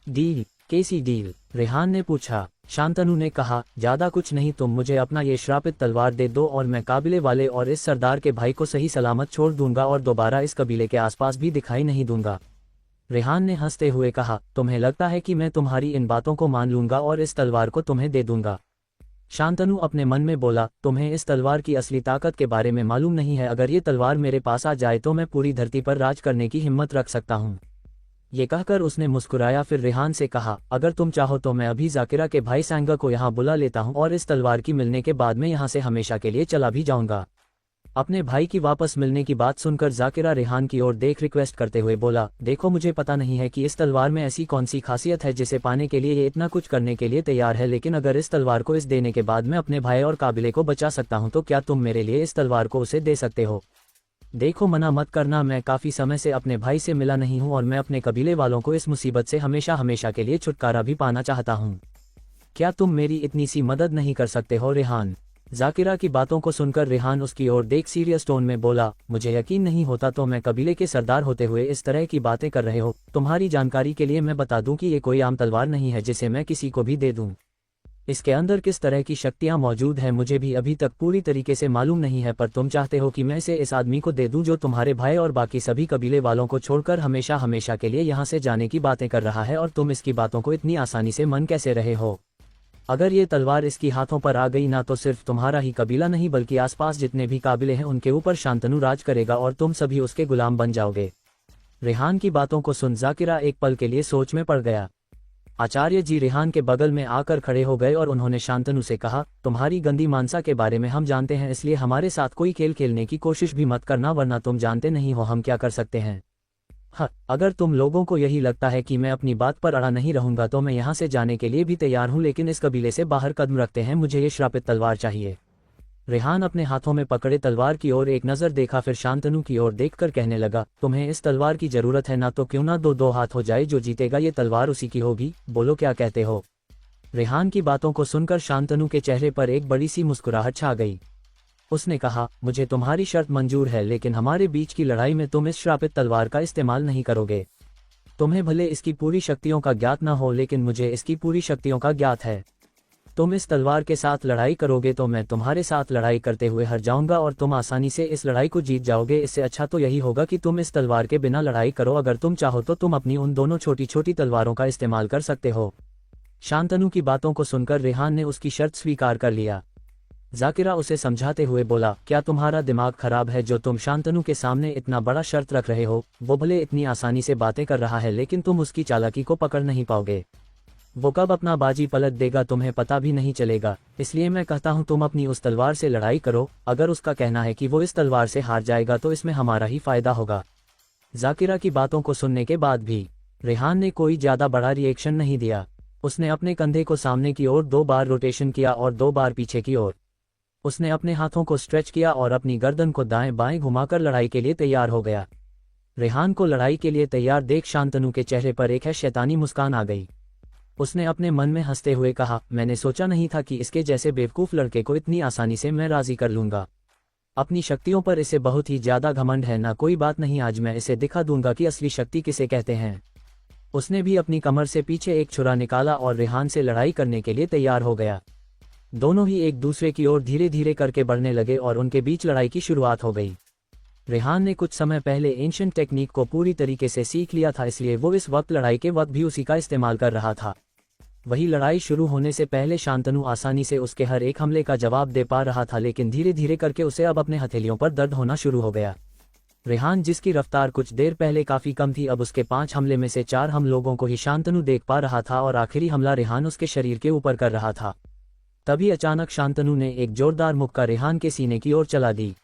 [SPEAKER 1] डील? कैसी डील? रेहान ने पूछा। शांतनु ने कहा, ज्यादा कुछ नहीं, तुम मुझे अपना ये श्रापित तलवार दे दो और मैं काबिले वाले और इस सरदार के भाई को सही सलामत छोड़ दूंगा और दोबारा इस कबीले के आसपास भी दिखाई नहीं दूंगा। रेहान ने हंसते हुए कहा, तुम्हें लगता है कि मैं तुम्हारी इन बातों को मान लूंगा और इस तलवार को तुम्हें दे दूंगा? शांतनु अपने मन में बोला, तुम्हें इस तलवार की असली ताकत के बारे में मालूम नहीं है। अगर ये तलवार मेरे पास आ जाए तो मैं पूरी धरती पर राज करने की हिम्मत रख सकता हूँ। ये कहकर उसने मुस्कुराया, फिर रेहान से कहा, अगर तुम चाहो तो मैं अभी जाकिरा के भाई सैंगा को यहाँ बुला लेता हूँ और इस तलवार की मिलने के बाद मैं यहाँ से हमेशा के लिए चला भी जाऊंगा। अपने भाई की वापस मिलने की बात सुनकर जाकिरा रेहान की ओर देख रिक्वेस्ट करते हुए बोला, देखो मुझे पता नहीं है कि इस तलवार में ऐसी कौन सी खासियत है जिसे पाने के लिए ये इतना कुछ करने के लिए तैयार है, लेकिन अगर इस तलवार को इस देने के बाद मैं अपने भाई और काबिले को बचा सकता हूँ तो क्या तुम मेरे लिए इस तलवार को उसे दे सकते हो? देखो मना मत करना, मैं काफी समय से अपने भाई से मिला नहीं हूँ और मैं अपने कबीले वालों को इस मुसीबत से हमेशा हमेशा के लिए छुटकारा भी पाना चाहता हूँ। क्या तुम मेरी इतनी सी मदद नहीं कर सकते हो रेहान? जाकिरा की बातों को सुनकर रेहान उसकी ओर देख सीरियस टोन में बोला, मुझे यकीन नहीं होता तो मैं कबीले के सरदार होते हुए इस तरह की बातें कर रहे हो। तुम्हारी जानकारी के लिए मैं बता दूं कि ये कोई आम तलवार नहीं है जिसे मैं किसी को भी दे दूं। इसके अंदर किस तरह की शक्तियां मौजूद हैं मुझे भी अभी तक पूरी तरीके से मालूम नहीं है, पर तुम चाहते हो कि मैं इसे इस आदमी को दे दूं जो तुम्हारे भाई और बाकी सभी कबीले वालों को छोड़कर हमेशा हमेशा के लिए यहाँ से जाने की बातें कर रहा है, और तुम इसकी बातों को इतनी आसानी से मान कैसे रहे हो? अगर ये तलवार इसकी हाथों पर आ गई ना तो सिर्फ तुम्हारा ही कबीला नहीं बल्कि आसपास जितने भी काबिले हैं उनके ऊपर शांतनु राज करेगा और तुम सभी उसके गुलाम बन जाओगे। रेहान की बातों को सुन जाकिरा एक पल के लिए सोच में पड़ गया। आचार्य जी रेहान के बगल में आकर खड़े हो गए और उन्होंने शांतनु से कहा, तुम्हारी गंदी मानसा के बारे में हम जानते हैं, इसलिए हमारे साथ कोई खेल खेलने की कोशिश भी मत करना, वरना तुम जानते नहीं हो हम क्या कर सकते हैं। हाँ, अगर तुम लोगों को यही लगता है कि मैं अपनी बात पर अड़ा नहीं रहूंगा तो मैं यहाँ से जाने के लिए भी तैयार हूँ, लेकिन इस कबीले से बाहर कदम रखते हैं मुझे ये श्रापित तलवार चाहिए। रेहान अपने हाथों में पकड़े तलवार की ओर एक नज़र देखा, फिर शांतनु की ओर देखकर कहने लगा, तुम्हें इस तलवार की जरूरत है ना, तो क्यों ना दो हाथ हो जाए, जो जीतेगा ये तलवार उसी की होगी। बोलो क्या कहते हो? रेहान की बातों को सुनकर शांतनु के चेहरे पर एक बड़ी सी मुस्कुराहट छा गई। उसने कहा, मुझे तुम्हारी शर्त मंजूर है, लेकिन हमारे बीच की लड़ाई में तुम इस श्रापित तलवार का इस्तेमाल नहीं करोगे। तुम्हें भले इसकी पूरी शक्तियों का ज्ञात न हो, लेकिन मुझे इसकी पूरी शक्तियों का ज्ञात है। तुम इस तलवार के साथ लड़ाई करोगे तो मैं तुम्हारे साथ लड़ाई करते हुए हार जाऊंगा और तुम आसानी से इस लड़ाई को जीत जाओगे। इससे अच्छा तो यही होगा कि तुम इस तलवार के बिना लड़ाई करो। अगर तुम चाहो तो तुम अपनी उन दोनों छोटी छोटी तलवारों का इस्तेमाल कर सकते हो। शांतनु की बातों को सुनकर रेहान ने उसकी शर्त स्वीकार कर लिया। जाकिरा उसे समझाते हुए बोला, क्या तुम्हारा दिमाग खराब है जो तुम शांतनु के सामने इतना बड़ा शर्त रख रहे हो? वो भले इतनी आसानी से बातें कर रहा है, लेकिन तुम उसकी चालाकी को पकड़ नहीं पाओगे। वो कब अपना बाजी पलट देगा तुम्हें पता भी नहीं चलेगा। इसलिए मैं कहता हूँ तुम अपनी उस तलवार से लड़ाई करो। अगर उसका कहना है कि वो इस तलवार से हार जाएगा तो इसमें हमारा ही फायदा होगा। जाकिरा की बातों को सुनने के बाद भी रेहान ने कोई ज्यादा बड़ा रिएक्शन नहीं दिया। उसने अपने कंधे को सामने की ओर 2 बार रोटेशन किया और 2 बार पीछे की ओर। उसने अपने हाथों को स्ट्रेच किया और अपनी गर्दन को दाएं बाएं घुमाकर लड़ाई के लिए तैयार हो गया। रेहान को लड़ाई के लिए तैयार देख शांतनु के चेहरे पर एक शैतानी मुस्कान आ गई। उसने अपने मन में हंसते हुए कहा, मैंने सोचा नहीं था कि इसके जैसे बेवकूफ़ लड़के को इतनी आसानी से मैं राजी कर लूँगा। अपनी शक्तियों पर इसे बहुत ही ज़्यादा घमंड है ना। कोई बात नहीं, आज मैं इसे दिखा दूंगा कि असली शक्ति किसे कहते हैं। उसने भी अपनी कमर से पीछे एक छुरा निकाला और रेहान से लड़ाई करने के लिए तैयार हो गया। दोनों ही एक दूसरे की ओर धीरे धीरे करके बढ़ने लगे और उनके बीच लड़ाई की शुरुआत हो गई। रेहान ने कुछ समय पहले एंशिएंट टेक्निक को पूरी तरीके से सीख लिया था, इसलिए वो इस वक्त लड़ाई के वक्त भी उसी का इस्तेमाल कर रहा था। वही लड़ाई शुरू होने से पहले शांतनु आसानी से उसके हर एक हमले का जवाब दे पा रहा था, लेकिन धीरे धीरे करके उसे अब अपने हथेलियों पर दर्द होना शुरू हो गया। रेहान, जिसकी रफ्तार कुछ देर पहले काफ़ी कम थी, अब उसके 5 हमले में से 4 हम लोगों को ही शांतनु देख पा रहा था और आखिरी हमला रेहान उसके शरीर के ऊपर कर रहा था। तभी अचानक शांतनु ने एक जोरदार मुक्का रेहान के सीने की ओर चला दी।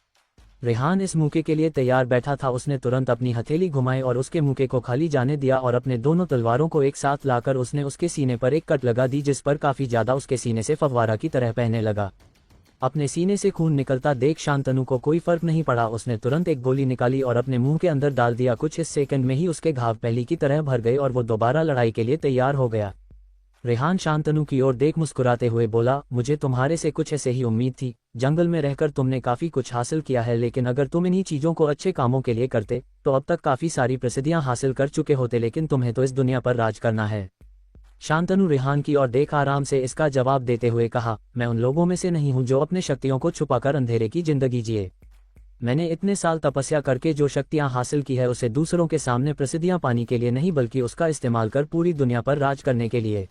[SPEAKER 1] रेहान इस मुक्के के लिए तैयार बैठा था। उसने तुरंत अपनी हथेली घुमाई और उसके मुक्के को खाली जाने दिया और अपने दोनों तलवारों को एक साथ लाकर उसने उसके सीने पर एक कट लगा दी, जिस पर काफ़ी ज़्यादा उसके सीने से फव्वारा की तरह बहने लगा। अपने सीने से खून निकलता देख शांतनु को कोई फर्क नहीं पड़ा। उसने तुरंत एक गोली निकाली और अपने मुंह के अंदर डाल दिया। कुछ इस सेकंड में ही उसके घाव पहली की तरह भर गए और वो दोबारा लड़ाई के लिए तैयार हो गया। रेहान शांतनु की ओर देख मुस्कुराते हुए बोला, मुझे तुम्हारे से कुछ ऐसे ही उम्मीद थी। जंगल में रहकर तुमने काफ़ी कुछ हासिल किया है, लेकिन अगर तुम इन्हीं चीज़ों को अच्छे कामों के लिए करते तो अब तक काफ़ी सारी प्रसिद्धियां हासिल कर चुके होते, लेकिन तुम्हें तो इस दुनिया पर राज करना है। शांतनु रेहान की ओर देख आराम से इसका जवाब देते हुए कहा, मैं उन लोगों में से नहीं हूं जो अपने शक्तियों को छुपाकर अंधेरे की जिंदगी जिए। मैंने इतने साल तपस्या करके जो शक्तियां हासिल की है उसे दूसरों के सामने प्रसिद्धियां पाने के लिए नहीं, बल्कि उसका इस्तेमाल कर पूरी दुनिया पर राज करने के लिए।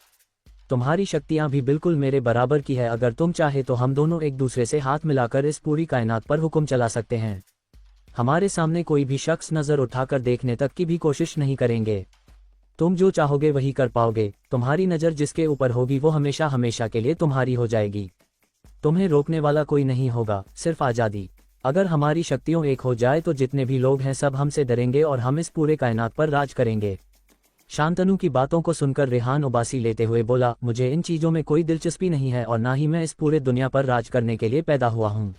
[SPEAKER 1] तुम्हारी शक्तियां भी बिल्कुल मेरे बराबर की है। अगर तुम चाहे तो हम दोनों एक दूसरे से हाथ मिलाकर इस पूरी कायनात पर हुक्म चला सकते हैं। हमारे सामने कोई भी शख्स नज़र उठाकर देखने तक की भी कोशिश नहीं करेंगे। तुम जो चाहोगे वही कर पाओगे। तुम्हारी नज़र जिसके ऊपर होगी वो हमेशा हमेशा के लिए तुम्हारी हो जाएगी। तुम्हें रोकने वाला कोई नहीं होगा, सिर्फ आज़ादी। अगर हमारी शक्तियों एक हो जाए तो जितने भी लोग हैं सब हमसे डरेंगे और हम इस पूरे कायनात पर राज करेंगे। शांतनु की बातों को सुनकर रेहान उबासी लेते हुए बोला, मुझे इन चीज़ों में कोई दिलचस्पी नहीं है और ना ही मैं इस पूरे दुनिया पर राज करने के लिए पैदा हुआ हूँ।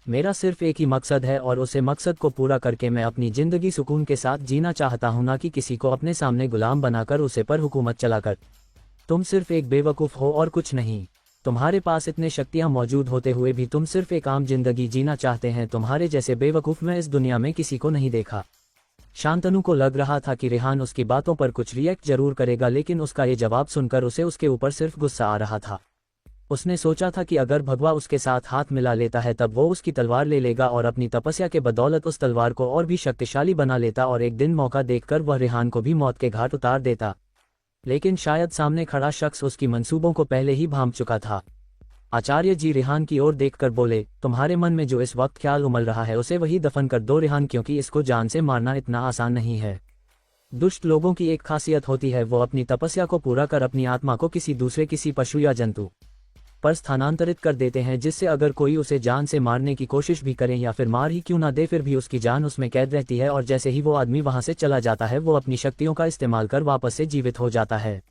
[SPEAKER 1] मेरा सिर्फ एक ही मकसद है और उसे मकसद को पूरा करके मैं अपनी ज़िंदगी सुकून के साथ जीना चाहता हूँ, ना कि किसी को अपने सामने गुलाम बनाकर उसे पर हुकूमत चलाकर। तुम सिर्फ एक बेवकूफ़ हो और कुछ नहीं। तुम्हारे पास इतने शक्तियाँ मौजूद होते हुए भी तुम सिर्फ एक आम जिंदगी जीना चाहते हैं। तुम्हारे जैसे बेवकूफ़ मैं इस दुनिया में किसी को नहीं देखा। शांतनु को लग रहा था कि रेहान उसकी बातों पर कुछ रिएक्ट जरूर करेगा, लेकिन उसका ये जवाब सुनकर उसे उसके ऊपर सिर्फ गुस्सा आ रहा था। उसने सोचा था कि अगर भगवा उसके साथ हाथ मिला लेता है तब वो उसकी तलवार ले लेगा और अपनी तपस्या के बदौलत उस तलवार को और भी शक्तिशाली बना लेता और एक दिन मौका देखकर वह रेहान को भी मौत के घाट उतार देता। लेकिन शायद सामने खड़ा शख्स उसकी मंसूबों को पहले ही भांप चुका था। आचार्य जी रेहान की ओर देखकर बोले, तुम्हारे मन में जो इस वक्त ख्याल उमल रहा है उसे वही दफन कर दो रेहान, क्योंकि इसको जान से मारना इतना आसान नहीं है। दुष्ट लोगों की एक खासियत होती है, वो अपनी तपस्या को पूरा कर अपनी आत्मा को किसी पशु या जंतु पर स्थानांतरित कर देते हैं, जिससे अगर कोई उसे जान से मारने की कोशिश भी करे या फिर मार ही क्यों ना दे फिर भी उसकी जान उसमें कैद रहती है और जैसे ही वो आदमी वहां से चला जाता है वो अपनी शक्तियों का इस्तेमाल कर वापस से जीवित हो जाता है।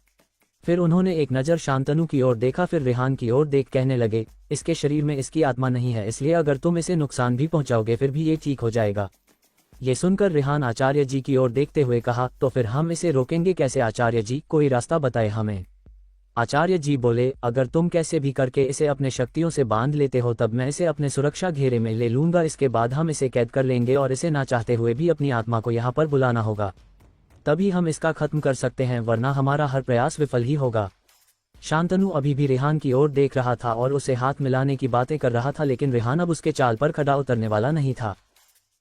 [SPEAKER 1] फिर उन्होंने एक नज़र शांतनु की ओर देखा, फिर रेहान की ओर देख कहने लगे, इसके शरीर में इसकी आत्मा नहीं है, इसलिए अगर तुम इसे नुकसान भी पहुंचाओगे फिर भी ये ठीक हो जाएगा। ये सुनकर रेहान आचार्य जी की ओर देखते हुए कहा, तो फिर हम इसे रोकेंगे कैसे आचार्य जी, कोई रास्ता बताए हमें। आचार्य जी बोले, अगर तुम कैसे भी करके इसे अपने शक्तियों से बांध लेते हो तब मैं इसे अपने सुरक्षा घेरे में ले लूंगा। इसके बाद हम इसे कैद कर लेंगे और इसे ना चाहते हुए भी अपनी आत्मा को यहाँ पर बुलाना होगा, तभी हम इसका खत्म कर सकते हैं, वरना हमारा हर प्रयास विफल ही होगा। शांतनु अभी भी रेहान की ओर देख रहा था और उसे हाथ मिलाने की बातें कर रहा था, लेकिन रेहान अब उसके चाल पर खड़ा उतरने वाला नहीं था।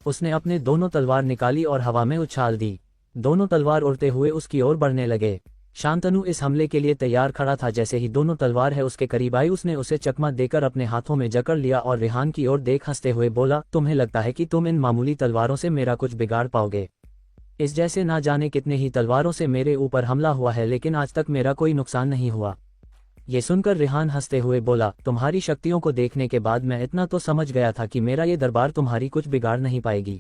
[SPEAKER 1] उसने अपने दोनों तलवार निकाली और हवा में उछाल दी। दोनों तलवार उड़ते हुए उसकी ओर बढ़ने लगे। शांतनु इस हमले के लिए तैयार खड़ा था। जैसे ही दोनों तलवार है उसके करीब आई, उसने उसे चकमा देकर अपने हाथों में जकड़ लिया और रेहान की ओर देख हंसते हुए बोला, तुम्हें लगता है कि तुम इन मामूली तलवारों से मेरा कुछ बिगाड़ पाओगे? इस जैसे ना जाने कितने ही तलवारों से मेरे ऊपर हमला हुआ है, लेकिन आज तक मेरा कोई नुकसान नहीं हुआ। ये सुनकर रेहान हंसते हुए बोला, तुम्हारी शक्तियों को देखने के बाद मैं इतना तो समझ गया था कि मेरा ये दरबार तुम्हारी कुछ बिगाड़ नहीं पाएगी।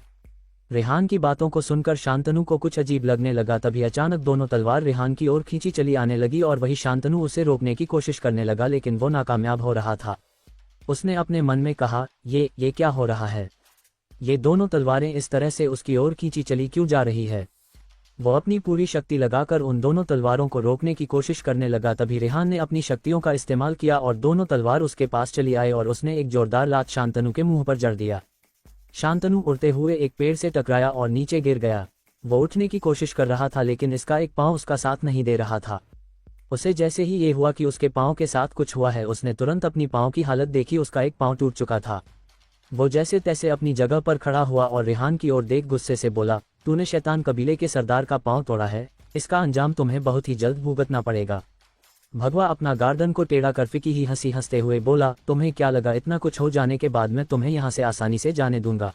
[SPEAKER 1] रेहान की बातों को सुनकर शांतनु को कुछ अजीब लगने लगा। तभी अचानक दोनों तलवार रेहान की ओर खींची चली आने लगी और वही शांतनु उसे रोकने की कोशिश करने लगा, लेकिन वो नाकामयाब हो रहा था। उसने अपने मन में कहा, ये क्या हो रहा है? ये दोनों तलवारें इस तरह से उसकी ओर खींची चली क्यों जा रही है? वो अपनी पूरी शक्ति लगाकर उन दोनों तलवारों को रोकने की कोशिश करने लगा। तभी रेहान ने अपनी शक्तियों का इस्तेमाल किया और दोनों तलवार उसके पास चली आए और उसने एक जोरदार लात शांतनु के मुंह पर जड़ दिया। शांतनु उड़ते हुए एक पेड़ से टकराया और नीचे गिर गया। वो उठने की कोशिश कर रहा था लेकिन इसका एक पांव उसका साथ नहीं दे रहा था। उसे जैसे ही ये हुआ कि उसके पांव के साथ कुछ हुआ है, उसने तुरंत अपनी पांव की हालत देखी। उसका एक पांव टूट चुका था। वो जैसे तैसे अपनी जगह पर खड़ा हुआ और रेहान की ओर देख गुस्से से बोला, तूने शैतान कबीले के सरदार का पांव तोड़ा है, इसका अंजाम तुम्हें बहुत ही जल्द भुगतना पड़ेगा। भगवा अपना गर्दन को टेढ़ा कर फीकी ही हंसी हंसते हुए बोला, तुम्हें क्या लगा इतना कुछ हो जाने के बाद मैं तुम्हें यहाँ से आसानी से जाने दूंगा?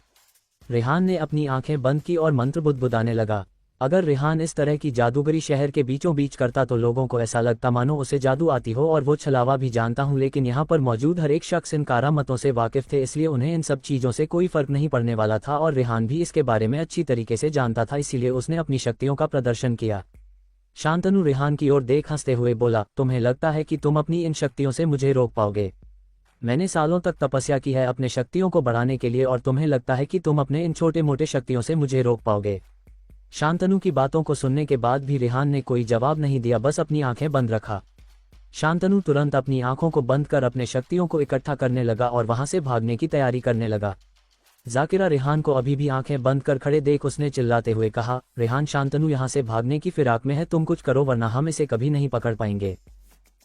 [SPEAKER 1] रेहान ने अपनी आंखें बंद की और मंत्र बुदबुदाने लगा। अगर रेहान इस तरह की जादूगरी शहर के बीचों बीच करता तो लोगों को ऐसा लगता मानो उसे जादू आती हो और वो छलावा भी जानता हूँ, लेकिन यहाँ पर मौजूद हर एक शख्स इन करामतों से वाकिफ थे, इसलिए उन्हें इन सब चीज़ों से कोई फर्क नहीं पड़ने वाला था और रेहान भी इसके बारे में अच्छी तरीके से जानता था, इसीलिए उसने अपनी शक्तियों का प्रदर्शन किया। शांतनु रेहान की ओर देख हंसते हुए बोला, तुम्हें लगता है कि तुम अपनी इन शक्तियों से मुझे रोक पाओगे? मैंने सालों तक तपस्या की है अपने शक्तियों को बढ़ाने के लिए और तुम्हें लगता है कि तुम अपने इन छोटे मोटे शक्तियों से मुझे रोक पाओगे? शांतनु की बातों को सुनने के बाद भी रेहान ने कोई जवाब नहीं दिया, बस अपनी आंखें बंद रखा। शांतनु तुरंत अपनी आंखों को बंद कर अपने शक्तियों को इकट्ठा करने लगा और वहां से भागने की तैयारी करने लगा। जाकिरा रेहान को अभी भी आंखें बंद कर खड़े देख उसने चिल्लाते हुए कहा, रेहान, शांतनु यहाँ से भागने की फिराक में है, तुम कुछ करो वरना हम इसे कभी नहीं पकड़ पाएंगे।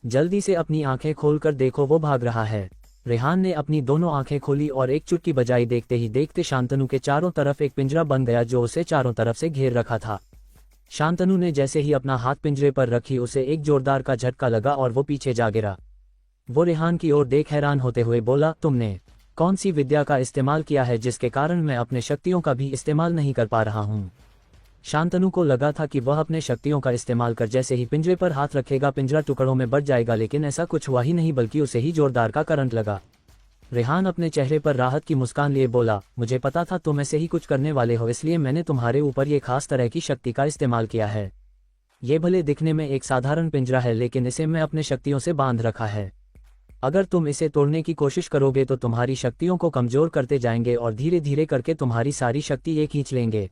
[SPEAKER 1] जल्दी से अपनी आंखें खोलकर देखो, वो भाग रहा है। रेहान ने अपनी दोनों आंखें खोली और एक चुटकी बजाई। देखते ही देखते शांतनु के चारों तरफ एक पिंजरा बन गया जो उसे चारों तरफ से घेर रखा था। शांतनु ने जैसे ही अपना हाथ पिंजरे पर रखी, उसे एक जोरदार का झटका लगा और वो पीछे जा गिरा। वो रेहान की ओर देख हैरान होते हुए बोला, तुमने कौन सी विद्या का इस्तेमाल किया है जिसके कारण मैं अपने शक्तियों का भी इस्तेमाल नहीं कर पा रहा हूँ? शांतनु को लगा था कि वह अपने शक्तियों का इस्तेमाल कर जैसे ही पिंजरे पर हाथ रखेगा पिंजरा टुकड़ों में बट जाएगा, लेकिन ऐसा कुछ हुआ ही नहीं बल्कि उसे ही जोरदार का करंट लगा। रेहान अपने चेहरे पर राहत की मुस्कान लिए बोला, मुझे पता था तुम ऐसे ही कुछ करने वाले हो, इसलिए मैंने तुम्हारे ऊपर ये खास तरह की शक्ति का इस्तेमाल किया है। ये भले दिखने में एक साधारण पिंजरा है लेकिन इसे मैं अपने शक्तियों से बांध रखा है। अगर तुम इसे तोड़ने की कोशिश करोगे तो तुम्हारी शक्तियों को कमजोर करते जाएंगे और धीरे धीरे करके तुम्हारी सारी शक्ति ये खींच लेंगे।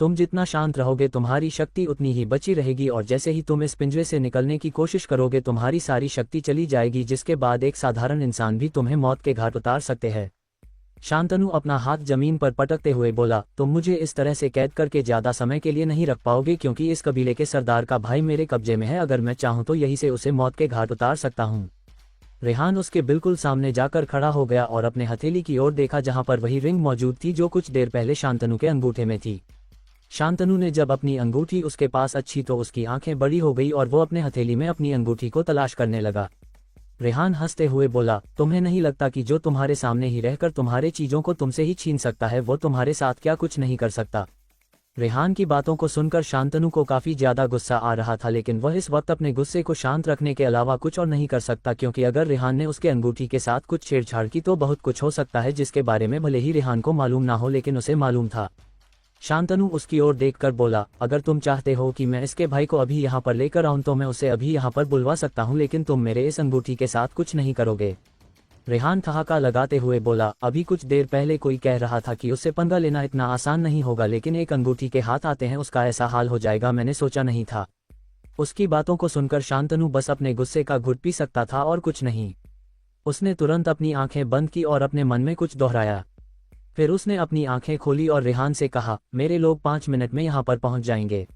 [SPEAKER 1] तुम जितना शांत रहोगे तुम्हारी शक्ति उतनी ही बची रहेगी और जैसे ही तुम इस पिंजरे से निकलने की कोशिश करोगे तुम्हारी सारी शक्ति चली जाएगी, जिसके बाद एक साधारण इंसान भी तुम्हें मौत के घाट उतार सकते हैं। शांतनु अपना हाथ जमीन पर पटकते हुए बोला, तुम मुझे इस तरह से कैद करके ज्यादा समय के लिए नहीं रख पाओगे क्योंकि इस कबीले के सरदार का भाई मेरे कब्जे में है। अगर मैं चाहूँ तो यहीं से उसे मौत के घाट उतार सकता हूँ। रेहान उसके बिल्कुल सामने जाकर खड़ा हो गया और अपने हथेली की ओर देखा जहां पर वही रिंग मौजूद थी जो कुछ देर पहले शांतनु के अंगूठे में थी। शांतनु ने जब अपनी अंगूठी उसके पास अच्छी तो उसकी आंखें बड़ी हो गई और वो अपने हथेली में अपनी अंगूठी को तलाश करने लगा। रेहान हंसते हुए बोला, तुम्हें नहीं लगता कि जो तुम्हारे सामने ही रहकर तुम्हारे चीजों को तुमसे ही छीन सकता है वो तुम्हारे साथ क्या कुछ नहीं कर सकता? रेहान की बातों को सुनकर शांतनु को काफी ज्यादा गुस्सा आ रहा था, लेकिन वह इस वक्त अपने गुस्से को शांत रखने के अलावा कुछ और नहीं कर सकता क्योंकि अगर रेहान ने उसके अंगूठी के साथ कुछ छेड़छाड़ की तो बहुत कुछ हो सकता है जिसके बारे में भले ही रेहान को मालूम ना हो लेकिन उसे मालूम था। शांतनु उसकी ओर देखकर बोला, अगर तुम चाहते हो कि मैं इसके भाई को अभी यहाँ पर लेकर आऊं तो मैं उसे अभी यहाँ पर बुलवा सकता हूँ, लेकिन तुम मेरे इस अंगूठी के साथ कुछ नहीं करोगे। रेहान ठहाका लगाते हुए बोला, अभी कुछ देर पहले कोई कह रहा था कि उससे पंगा लेना इतना आसान नहीं होगा, लेकिन एक अंगूठी के हाथ आते हैं उसका ऐसा हाल हो जाएगा मैंने सोचा नहीं था। उसकी बातों को सुनकर शांतनु बस अपने गुस्से का घुट पी सकता था और कुछ नहीं। उसने तुरंत अपनी आंखें बंद की और अपने मन में कुछ दोहराया। फिर उसने अपनी आंखें खोली और रेहान से कहा, मेरे लोग 5 मिनट में यहाँ पर पहुँच जाएंगे।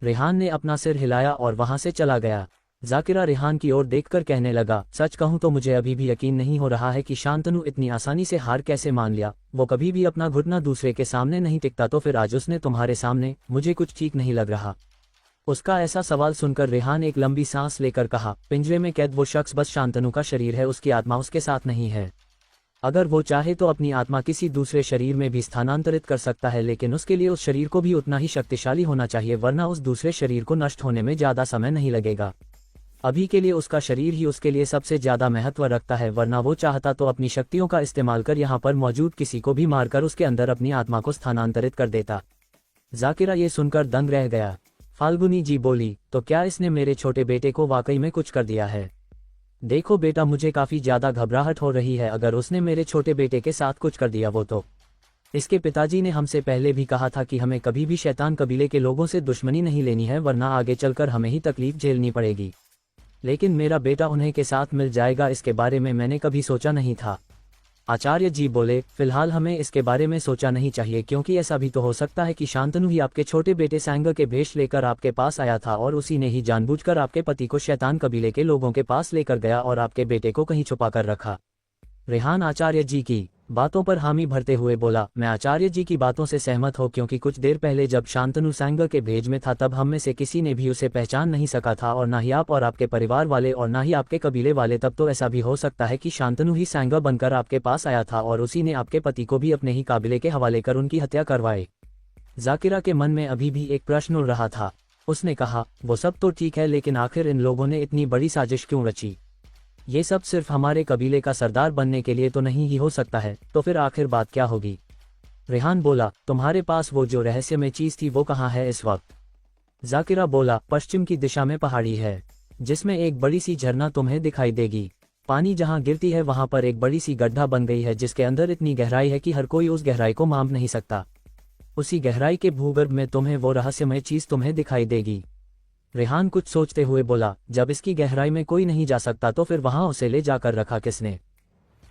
[SPEAKER 1] रेहान ने अपना सिर हिलाया और वहां से चला गया। जाकिरा रेहान की ओर देखकर कहने लगा, सच कहूं तो मुझे अभी भी यकीन नहीं हो रहा है कि शांतनु इतनी आसानी से हार कैसे मान लिया। वो कभी भी अपना घुटना दूसरे के सामने नहीं टिकता तो फिर आज उसने तुम्हारे सामने, मुझे कुछ ठीक नहीं लग रहा। उसका ऐसा सवाल सुनकर रेहान एक लंबी सांस लेकर कहा, पिंजरे में कैद वो शख्स बस शांतनु का शरीर है, उसकी आत्मा उसके साथ नहीं है। अगर वो चाहे तो अपनी आत्मा किसी दूसरे शरीर में भी स्थानांतरित कर सकता है, लेकिन उसके लिए उस शरीर को भी उतना ही शक्तिशाली होना चाहिए, वरना उस दूसरे शरीर को नष्ट होने में ज्यादा समय नहीं लगेगा। अभी के लिए उसका शरीर ही उसके लिए सबसे ज्यादा महत्व रखता है, वरना वो चाहता तो अपनी शक्तियों का इस्तेमाल कर यहाँ पर मौजूद किसी को भी मारकर उसके अंदर अपनी आत्मा को स्थानांतरित कर देता। जाकिरा ये सुनकर दंग रह गया। फाल्गुनी जी बोली, तो क्या इसने मेरे छोटे बेटे को वाकई में कुछ कर दिया है? देखो बेटा, मुझे काफी ज्यादा घबराहट हो रही है, अगर उसने मेरे छोटे बेटे के साथ कुछ कर दिया वो तो इसके पिताजी ने हमसे पहले भी कहा था कि हमें कभी भी शैतान कबीले के लोगों से दुश्मनी नहीं लेनी है, वरना आगे चलकर हमें ही तकलीफ झेलनी पड़ेगी। लेकिन मेरा बेटा उन्हें के साथ मिल जाएगा, इसके बारे में मैंने कभी सोचा नहीं था। आचार्य जी बोले, फिलहाल हमें इसके बारे में सोचा नहीं चाहिए, क्योंकि ऐसा भी तो हो सकता है कि शांतनु ही आपके छोटे बेटे सैंग के भेष लेकर आपके पास आया था और उसी ने ही जानबूझकर आपके पति को शैतान कबीले के लोगों के पास लेकर गया और आपके बेटे को कहीं छुपा कर रखा। रेहान आचार्य जी की बातों पर हामी भरते हुए बोला, मैं आचार्य जी की बातों से सहमत हूँ, क्योंकि कुछ देर पहले जब शांतनु सैंग के भेज में था तब हम में से किसी ने भी उसे पहचान नहीं सका था, और ना ही आप और आपके परिवार वाले और ना ही आपके कबीले वाले। तब तो ऐसा भी हो सकता है कि शांतनु ही सैंग बनकर आपके पास आया था और उसी ने आपके पति को भी अपने ही काबिले के हवाले कर उनकी हत्या करवाई। जाकिरा के मन में अभी भी एक प्रश्न उड़ रहा था। उसने कहा, वो सब तो ठीक है, लेकिन आखिर इन लोगों ने इतनी बड़ी साजिश क्यों रची? ये सब सिर्फ हमारे कबीले का सरदार बनने के लिए तो नहीं ही हो सकता है, तो फिर आखिर बात क्या होगी? रेहान बोला, तुम्हारे पास वो जो रहस्यमय चीज थी वो कहाँ है इस वक्त? जाकिरा बोला, पश्चिम की दिशा में पहाड़ी है, जिसमें एक बड़ी सी झरना तुम्हें दिखाई देगी। पानी जहाँ गिरती है वहां पर एक बड़ी सी गड्ढा बन गई है, जिसके अंदर इतनी गहराई है कि हर कोई उस गहराई को माप नहीं सकता। उसी गहराई के भूगर्भ में तुम्हें वो रहस्यमय चीज तुम्हें दिखाई देगी। रेहान कुछ सोचते हुए बोला, जब इसकी गहराई में कोई नहीं जा सकता तो फिर वहां उसे ले जाकर रखा किसने?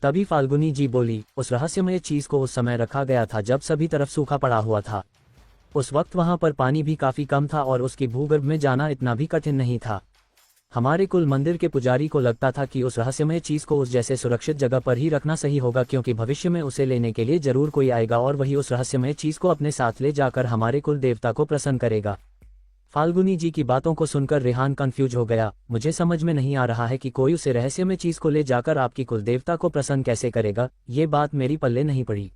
[SPEAKER 1] तभी फाल्गुनी जी बोली, उस रहस्यमय चीज को उस समय रखा गया था जब सभी तरफ सूखा पड़ा हुआ था। उस वक्त वहां पर पानी भी काफी कम था और उसकी भूगर्भ में जाना इतना भी कठिन नहीं था। हमारे कुल मंदिर के पुजारी को लगता था कि उस रहस्यमय चीज को उस जैसे सुरक्षित जगह पर ही रखना सही होगा, क्योंकि भविष्य में उसे लेने के लिए जरूर कोई आएगा और वही उस रहस्यमय चीज को अपने साथ ले जाकर हमारे कुल देवता को प्रसन्न करेगा। फाल्गुनी जी की बातों को सुनकर रेहान कंफ्यूज हो गया। मुझे समझ में नहीं आ रहा है कि कोई उसे रहस्यमय चीज को ले जाकर आपकी कुल देवता को प्रसन्न कैसे करेगा। ये बात मेरी पल्ले नहीं पड़ी।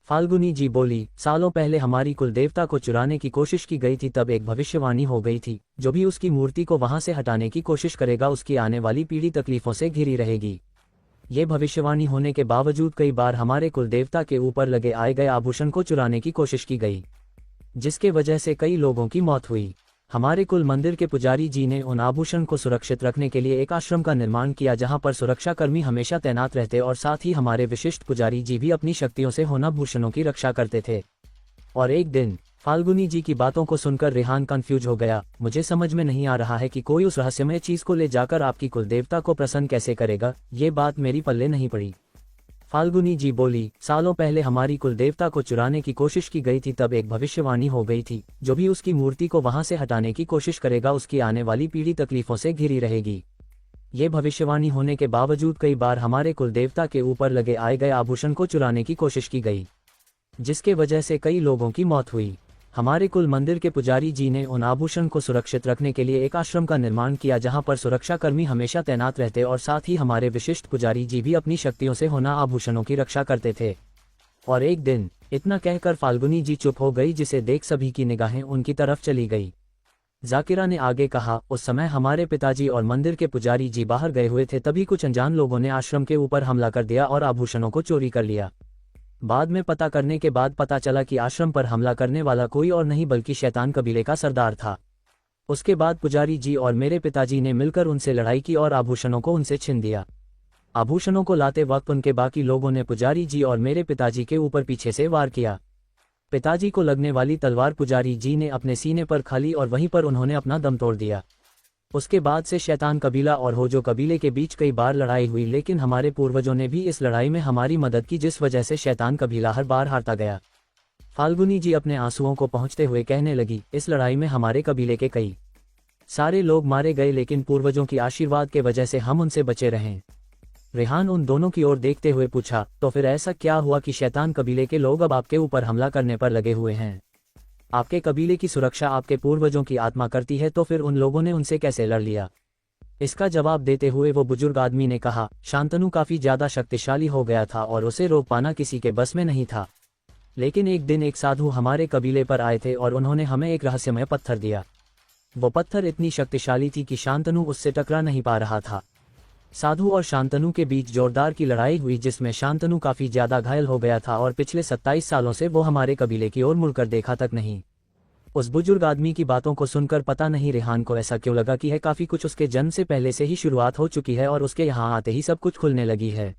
[SPEAKER 1] फाल्गुनी जी बोली, सालों पहले हमारी कुल देवता को चुराने की कोशिश की गई थी, तब एक भविष्यवाणी हो गई थी, जो भी उसकी मूर्ति को वहां से हटाने की कोशिश करेगा उसकी आने वाली पीढ़ी तकलीफों से घिरी रहेगी। ये भविष्यवाणी होने के बावजूद कई बार हमारे कुल देवता के ऊपर लगे आए गए आभूषण को चुराने की कोशिश की गई, जिसके वजह से कई लोगों की मौत हुई। हमारे कुल मंदिर के पुजारी जी ने उन आभूषण को सुरक्षित रखने के लिए एक आश्रम का निर्माण किया, जहां पर सुरक्षाकर्मी हमेशा तैनात रहते और साथ ही हमारे विशिष्ट पुजारी जी भी अपनी शक्तियों से होना आभूषणों की रक्षा करते थे। और एक दिन फाल्गुनी जी की बातों को सुनकर रेहान कंफ्यूज हो गया। मुझे समझ में नहीं आ रहा है कि कोई उस रहस्यमय चीज को ले जाकर आपकी कुल देवता को प्रसन्न कैसे करेगा। ये बात मेरी पल्ले नहीं पड़ी। फाल्गुनी जी बोली, सालों पहले हमारी कुल देवता को चुराने की कोशिश की गई थी, तब एक भविष्यवाणी हो गई थी, जो भी उसकी मूर्ति को वहां से हटाने की कोशिश करेगा उसकी आने वाली पीढ़ी तकलीफों से घिरी रहेगी। ये भविष्यवाणी होने के बावजूद कई बार हमारे कुल देवता के ऊपर लगे आए गए आभूषण को चुराने की कोशिश की गई, जिसके वजह से कई लोगों की मौत हुई। हमारे कुल मंदिर के पुजारी जी ने उन आभूषण को सुरक्षित रखने के लिए एक आश्रम का निर्माण किया, जहां पर सुरक्षाकर्मी हमेशा तैनात रहते और साथ ही हमारे विशिष्ट पुजारी जी भी अपनी शक्तियों से होना आभूषणों की रक्षा करते थे। और एक दिन इतना कहकर फाल्गुनी जी चुप हो गई, जिसे देख सभी की निगाहें उनकी तरफ चली गई। जाकिरा ने आगे कहा, उस समय हमारे पिताजी और मंदिर के पुजारी जी बाहर गए हुए थे, तभी कुछ अनजान लोगों ने आश्रम के ऊपर हमला कर दिया और आभूषणों को चोरी कर लिया। बाद में पता करने के बाद पता चला कि आश्रम पर हमला करने वाला कोई और नहीं बल्कि शैतान कबीले का सरदार था। उसके बाद पुजारी जी और मेरे पिताजी ने मिलकर उनसे लड़ाई की और आभूषणों को उनसे छीन दिया। आभूषणों को लाते वक्त उनके बाकी लोगों ने पुजारी जी और मेरे पिताजी के ऊपर पीछे से वार किया। पिताजी को लगने वाली तलवार पुजारी जी ने अपने सीने पर खाली और वहीं पर उन्होंने अपना दम तोड़ दिया। उसके बाद से शैतान कबीला और होजो कबीले के बीच कई बार लड़ाई हुई, लेकिन हमारे पूर्वजों ने भी इस लड़ाई में हमारी मदद की, जिस वजह से शैतान कबीला हर बार हारता गया। फाल्गुनी जी अपने आंसुओं को पहुंचते हुए कहने लगी, इस लड़ाई में हमारे कबीले के कई सारे लोग मारे गए, लेकिन पूर्वजों की आशीर्वाद के वजह से हम उनसे बचे रहें। रेहान उन दोनों की ओर देखते हुए पूछा, तो फिर ऐसा क्या हुआ कि शैतान कबीले के लोग अब आपके ऊपर हमला करने पर लगे हुए हैं? आपके कबीले की सुरक्षा आपके पूर्वजों की आत्मा करती है, तो फिर उन लोगों ने उनसे कैसे लड़ लिया? इसका जवाब देते हुए वो बुजुर्ग आदमी ने कहा, शांतनु काफी ज्यादा शक्तिशाली हो गया था और उसे रोक पाना किसी के बस में नहीं था। लेकिन एक दिन एक साधु हमारे कबीले पर आए थे और उन्होंने हमें एक रहस्यमय पत्थर दिया। वो पत्थर इतनी शक्तिशाली थी कि शांतनु उससे टकरा नहीं पा रहा था। साधु और शांतनु के बीच जोरदार की लड़ाई हुई, जिसमें शांतनु काफी ज्यादा घायल हो गया था और पिछले 27 सालों से वो हमारे कबीले की ओर मुड़कर देखा तक नहीं। उस बुजुर्ग आदमी की बातों को सुनकर पता नहीं रेहान को ऐसा क्यों लगा कि है काफी कुछ उसके जन्म से पहले से ही शुरुआत हो चुकी है और उसके यहाँ आते ही सब कुछ खुलने लगी है।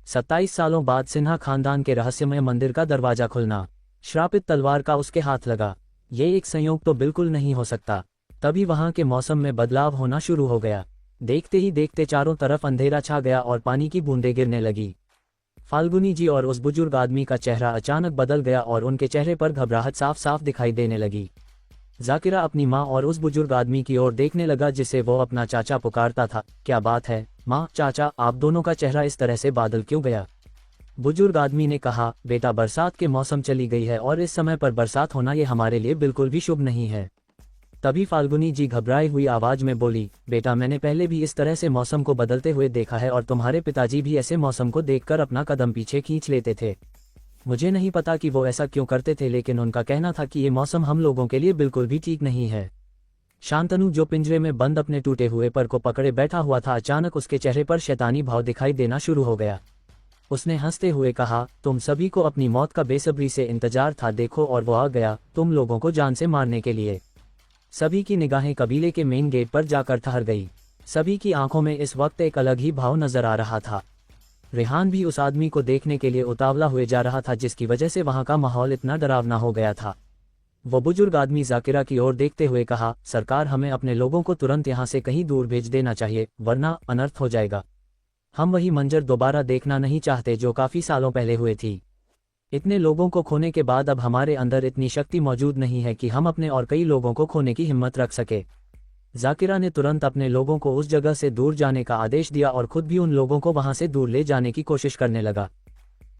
[SPEAKER 1] 27 सालों बाद सिन्हा खानदान के रहस्यमय मंदिर का दरवाजा खुलना, श्रापित तलवार का उसके हाथ लगा। ये एक संयोग तो बिल्कुल नहीं हो सकता। तभी वहां के मौसम में बदलाव होना शुरू हो गया। देखते ही देखते चारों तरफ अंधेरा छा गया और पानी की बूंदें गिरने लगी। फाल्गुनी जी और उस बुजुर्ग आदमी का चेहरा अचानक बदल गया और उनके चेहरे पर घबराहट साफ साफ दिखाई देने लगी। जाकिरा अपनी माँ और उस बुजुर्ग आदमी की ओर देखने लगा जिसे वो अपना चाचा पुकारता था। क्या बात है माँ, चाचा, आप दोनों का चेहरा इस तरह से बादल क्यों गया? बुजुर्ग आदमी ने कहा, बेटा, बरसात के मौसम चली गई है और इस समय पर बरसात होना ये हमारे लिए बिल्कुल भी शुभ नहीं है। तभी फाल्गुनी जी घबराई हुई आवाज में बोली, बेटा, मैंने पहले भी इस तरह से मौसम को बदलते हुए देखा है और तुम्हारे पिताजी भी ऐसे मौसम को देखकर अपना कदम पीछे खींच लेते थे। मुझे नहीं पता कि वो ऐसा क्यों करते थे, लेकिन उनका कहना था कि ये मौसम हम लोगों के लिए बिल्कुल भी ठीक नहीं है। शांतनु, जो पिंजरे में बंद अपने टूटे हुए पर को पकड़े बैठा हुआ था, अचानक उसके चेहरे पर शैतानी भाव दिखाई देना शुरू हो गया। उसने हंसते हुए कहा, तुम सभी को अपनी मौत का बेसब्री से इंतजार था, देखो, और वो आ गया तुम लोगों को जान से मारने के लिए। सभी की निगाहें कबीले के मेन गेट पर जाकर ठहर गई। सभी की आंखों में इस वक्त एक अलग ही भाव नजर आ रहा था। रेहान भी उस आदमी को देखने के लिए उतावला हुए जा रहा था, जिसकी वजह से वहां का माहौल इतना डरावना हो गया था। वो बुजुर्ग आदमी जाकिरा की ओर देखते हुए कहा, सरकार, हमें अपने लोगों को तुरंत यहाँ से कहीं दूर भेज देना चाहिए, वरना अनर्थ हो जाएगा। हम वही मंजर दोबारा देखना नहीं चाहते जो काफी सालों पहले हुए थी। इतने लोगों को खोने के बाद अब हमारे अंदर इतनी शक्ति मौजूद नहीं है कि हम अपने और कई लोगों को खोने की हिम्मत रख सके। जाकिरा ने तुरंत अपने लोगों को उस जगह से दूर जाने का आदेश दिया और खुद भी उन लोगों को वहां से दूर ले जाने की कोशिश करने लगा।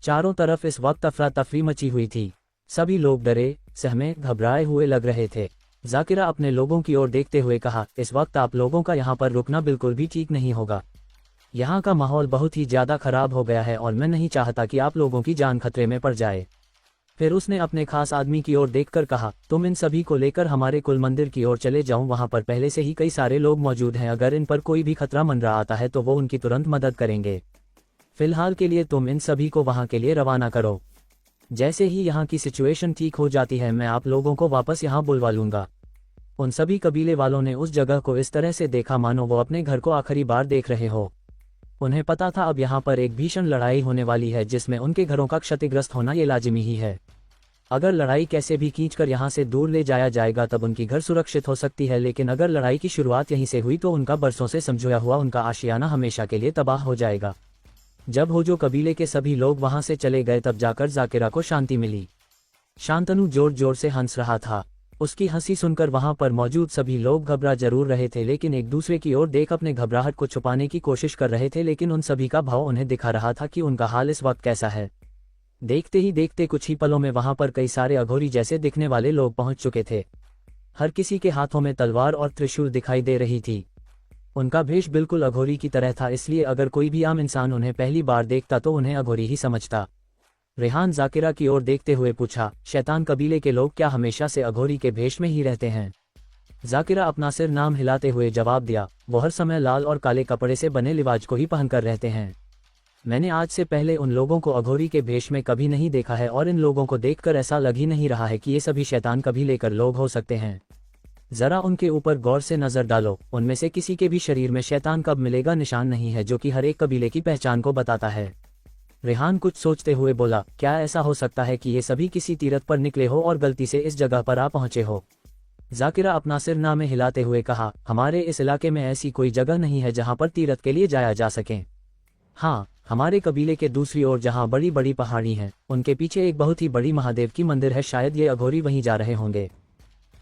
[SPEAKER 1] चारों तरफ इस वक्त अफरा तफरी मची हुई थी। सभी लोग डरे, सहमे, घबराए हुए लग रहे थे। जाकिरा अपने लोगों की ओर देखते हुए कहा, इस वक्त आप लोगों का यहाँ पर रुकना बिल्कुल भी ठीक नहीं होगा। यहाँ का माहौल बहुत ही ज्यादा खराब हो गया है और मैं नहीं चाहता कि आप लोगों की जान खतरे में पड़ जाए। फिर उसने अपने खास आदमी की ओर देखकर कहा, तुम इन सभी को लेकर हमारे कुल मंदिर की ओर चले जाओ, वहां पर पहले से ही कई सारे लोग मौजूद हैं, अगर इन पर कोई भी खतरा मंडरा आता है तो वो उनकी तुरंत मदद करेंगे। फिलहाल के लिए तुम इन सभी को वहां के लिए रवाना करो। जैसे ही यहाँ की सिचुएशन ठीक हो जाती है मैं आप लोगों को वापस यहाँ बुलवा लूंगा। उन सभी कबीले वालों ने उस जगह को इस तरह से देखा मानो वो अपने घर को आखिरी बार देख रहे हो। उन्हें पता था अब यहाँ पर एक भीषण लड़ाई होने वाली है जिसमें उनके घरों का क्षतिग्रस्त होना ये लाजिमी ही है। अगर लड़ाई कैसे भी खींचकर यहाँ से दूर ले जाया जाएगा तब उनकी घर सुरक्षित हो सकती है, लेकिन अगर लड़ाई की शुरुआत यहीं से हुई तो उनका बरसों से समझोया हुआ उनका आशियाना हमेशा के लिए तबाह हो जाएगा। जब होजो कबीले के सभी लोग वहां से चले गए तब जाकर जाकिरा को शांति मिली। शांतनु जोर जोर से हंस रहा था। उसकी हंसी सुनकर वहां पर मौजूद सभी लोग घबरा जरूर रहे थे, लेकिन एक दूसरे की ओर देख अपने घबराहट को छुपाने की कोशिश कर रहे थे, लेकिन उन सभी का भाव उन्हें दिखा रहा था कि उनका हाल इस वक्त कैसा है। देखते ही देखते कुछ ही पलों में वहां पर कई सारे अघोरी जैसे दिखने वाले लोग पहुंच चुके थे। हर किसी के हाथों में तलवार और त्रिशूल दिखाई दे रही थी। उनका भेष बिल्कुल अघोरी की तरह था, इसलिए अगर कोई भी आम इंसान उन्हें पहली बार देखता तो उन्हें अघोरी ही समझता। रेहान जाकिरा की ओर देखते हुए पूछा, शैतान कबीले के लोग क्या हमेशा से अघोरी के भेष में ही रहते हैं? जाकिरा अपना सिर नाम हिलाते हुए जवाब दिया, वो हर समय लाल और काले कपड़े से बने लिबाज को ही पहनकर रहते हैं। मैंने आज से पहले उन लोगों को अघोरी के भेष में कभी नहीं देखा है और इन लोगों को देखकर ऐसा लग ही नहीं रहा है कि ये सभी शैतान कबीले कर लोग हो सकते हैं। जरा उनके ऊपर गौर से नजर डालो, उनमें से किसी के भी शरीर में शैतान कब मिलेगा निशान नहीं है, जो कि हर एक कबीले की पहचान को बताता है। रेहान कुछ सोचते हुए बोला, क्या ऐसा हो सकता है कि ये सभी किसी तीरथ पर निकले हो और गलती से इस जगह पर आ पहुंचे हो? जाकिरा अपना सिर नामे हिलाते हुए कहा, हमारे इस इलाके में ऐसी कोई जगह नहीं है जहां पर तीरथ के लिए जाया जा सके। हाँ, हमारे कबीले के दूसरी ओर जहां बड़ी बड़ी पहाड़ी हैं, उनके पीछे एक बहुत ही बड़ी महादेव की मंदिर है, शायद ये अघोरी वहीं जा रहे होंगे।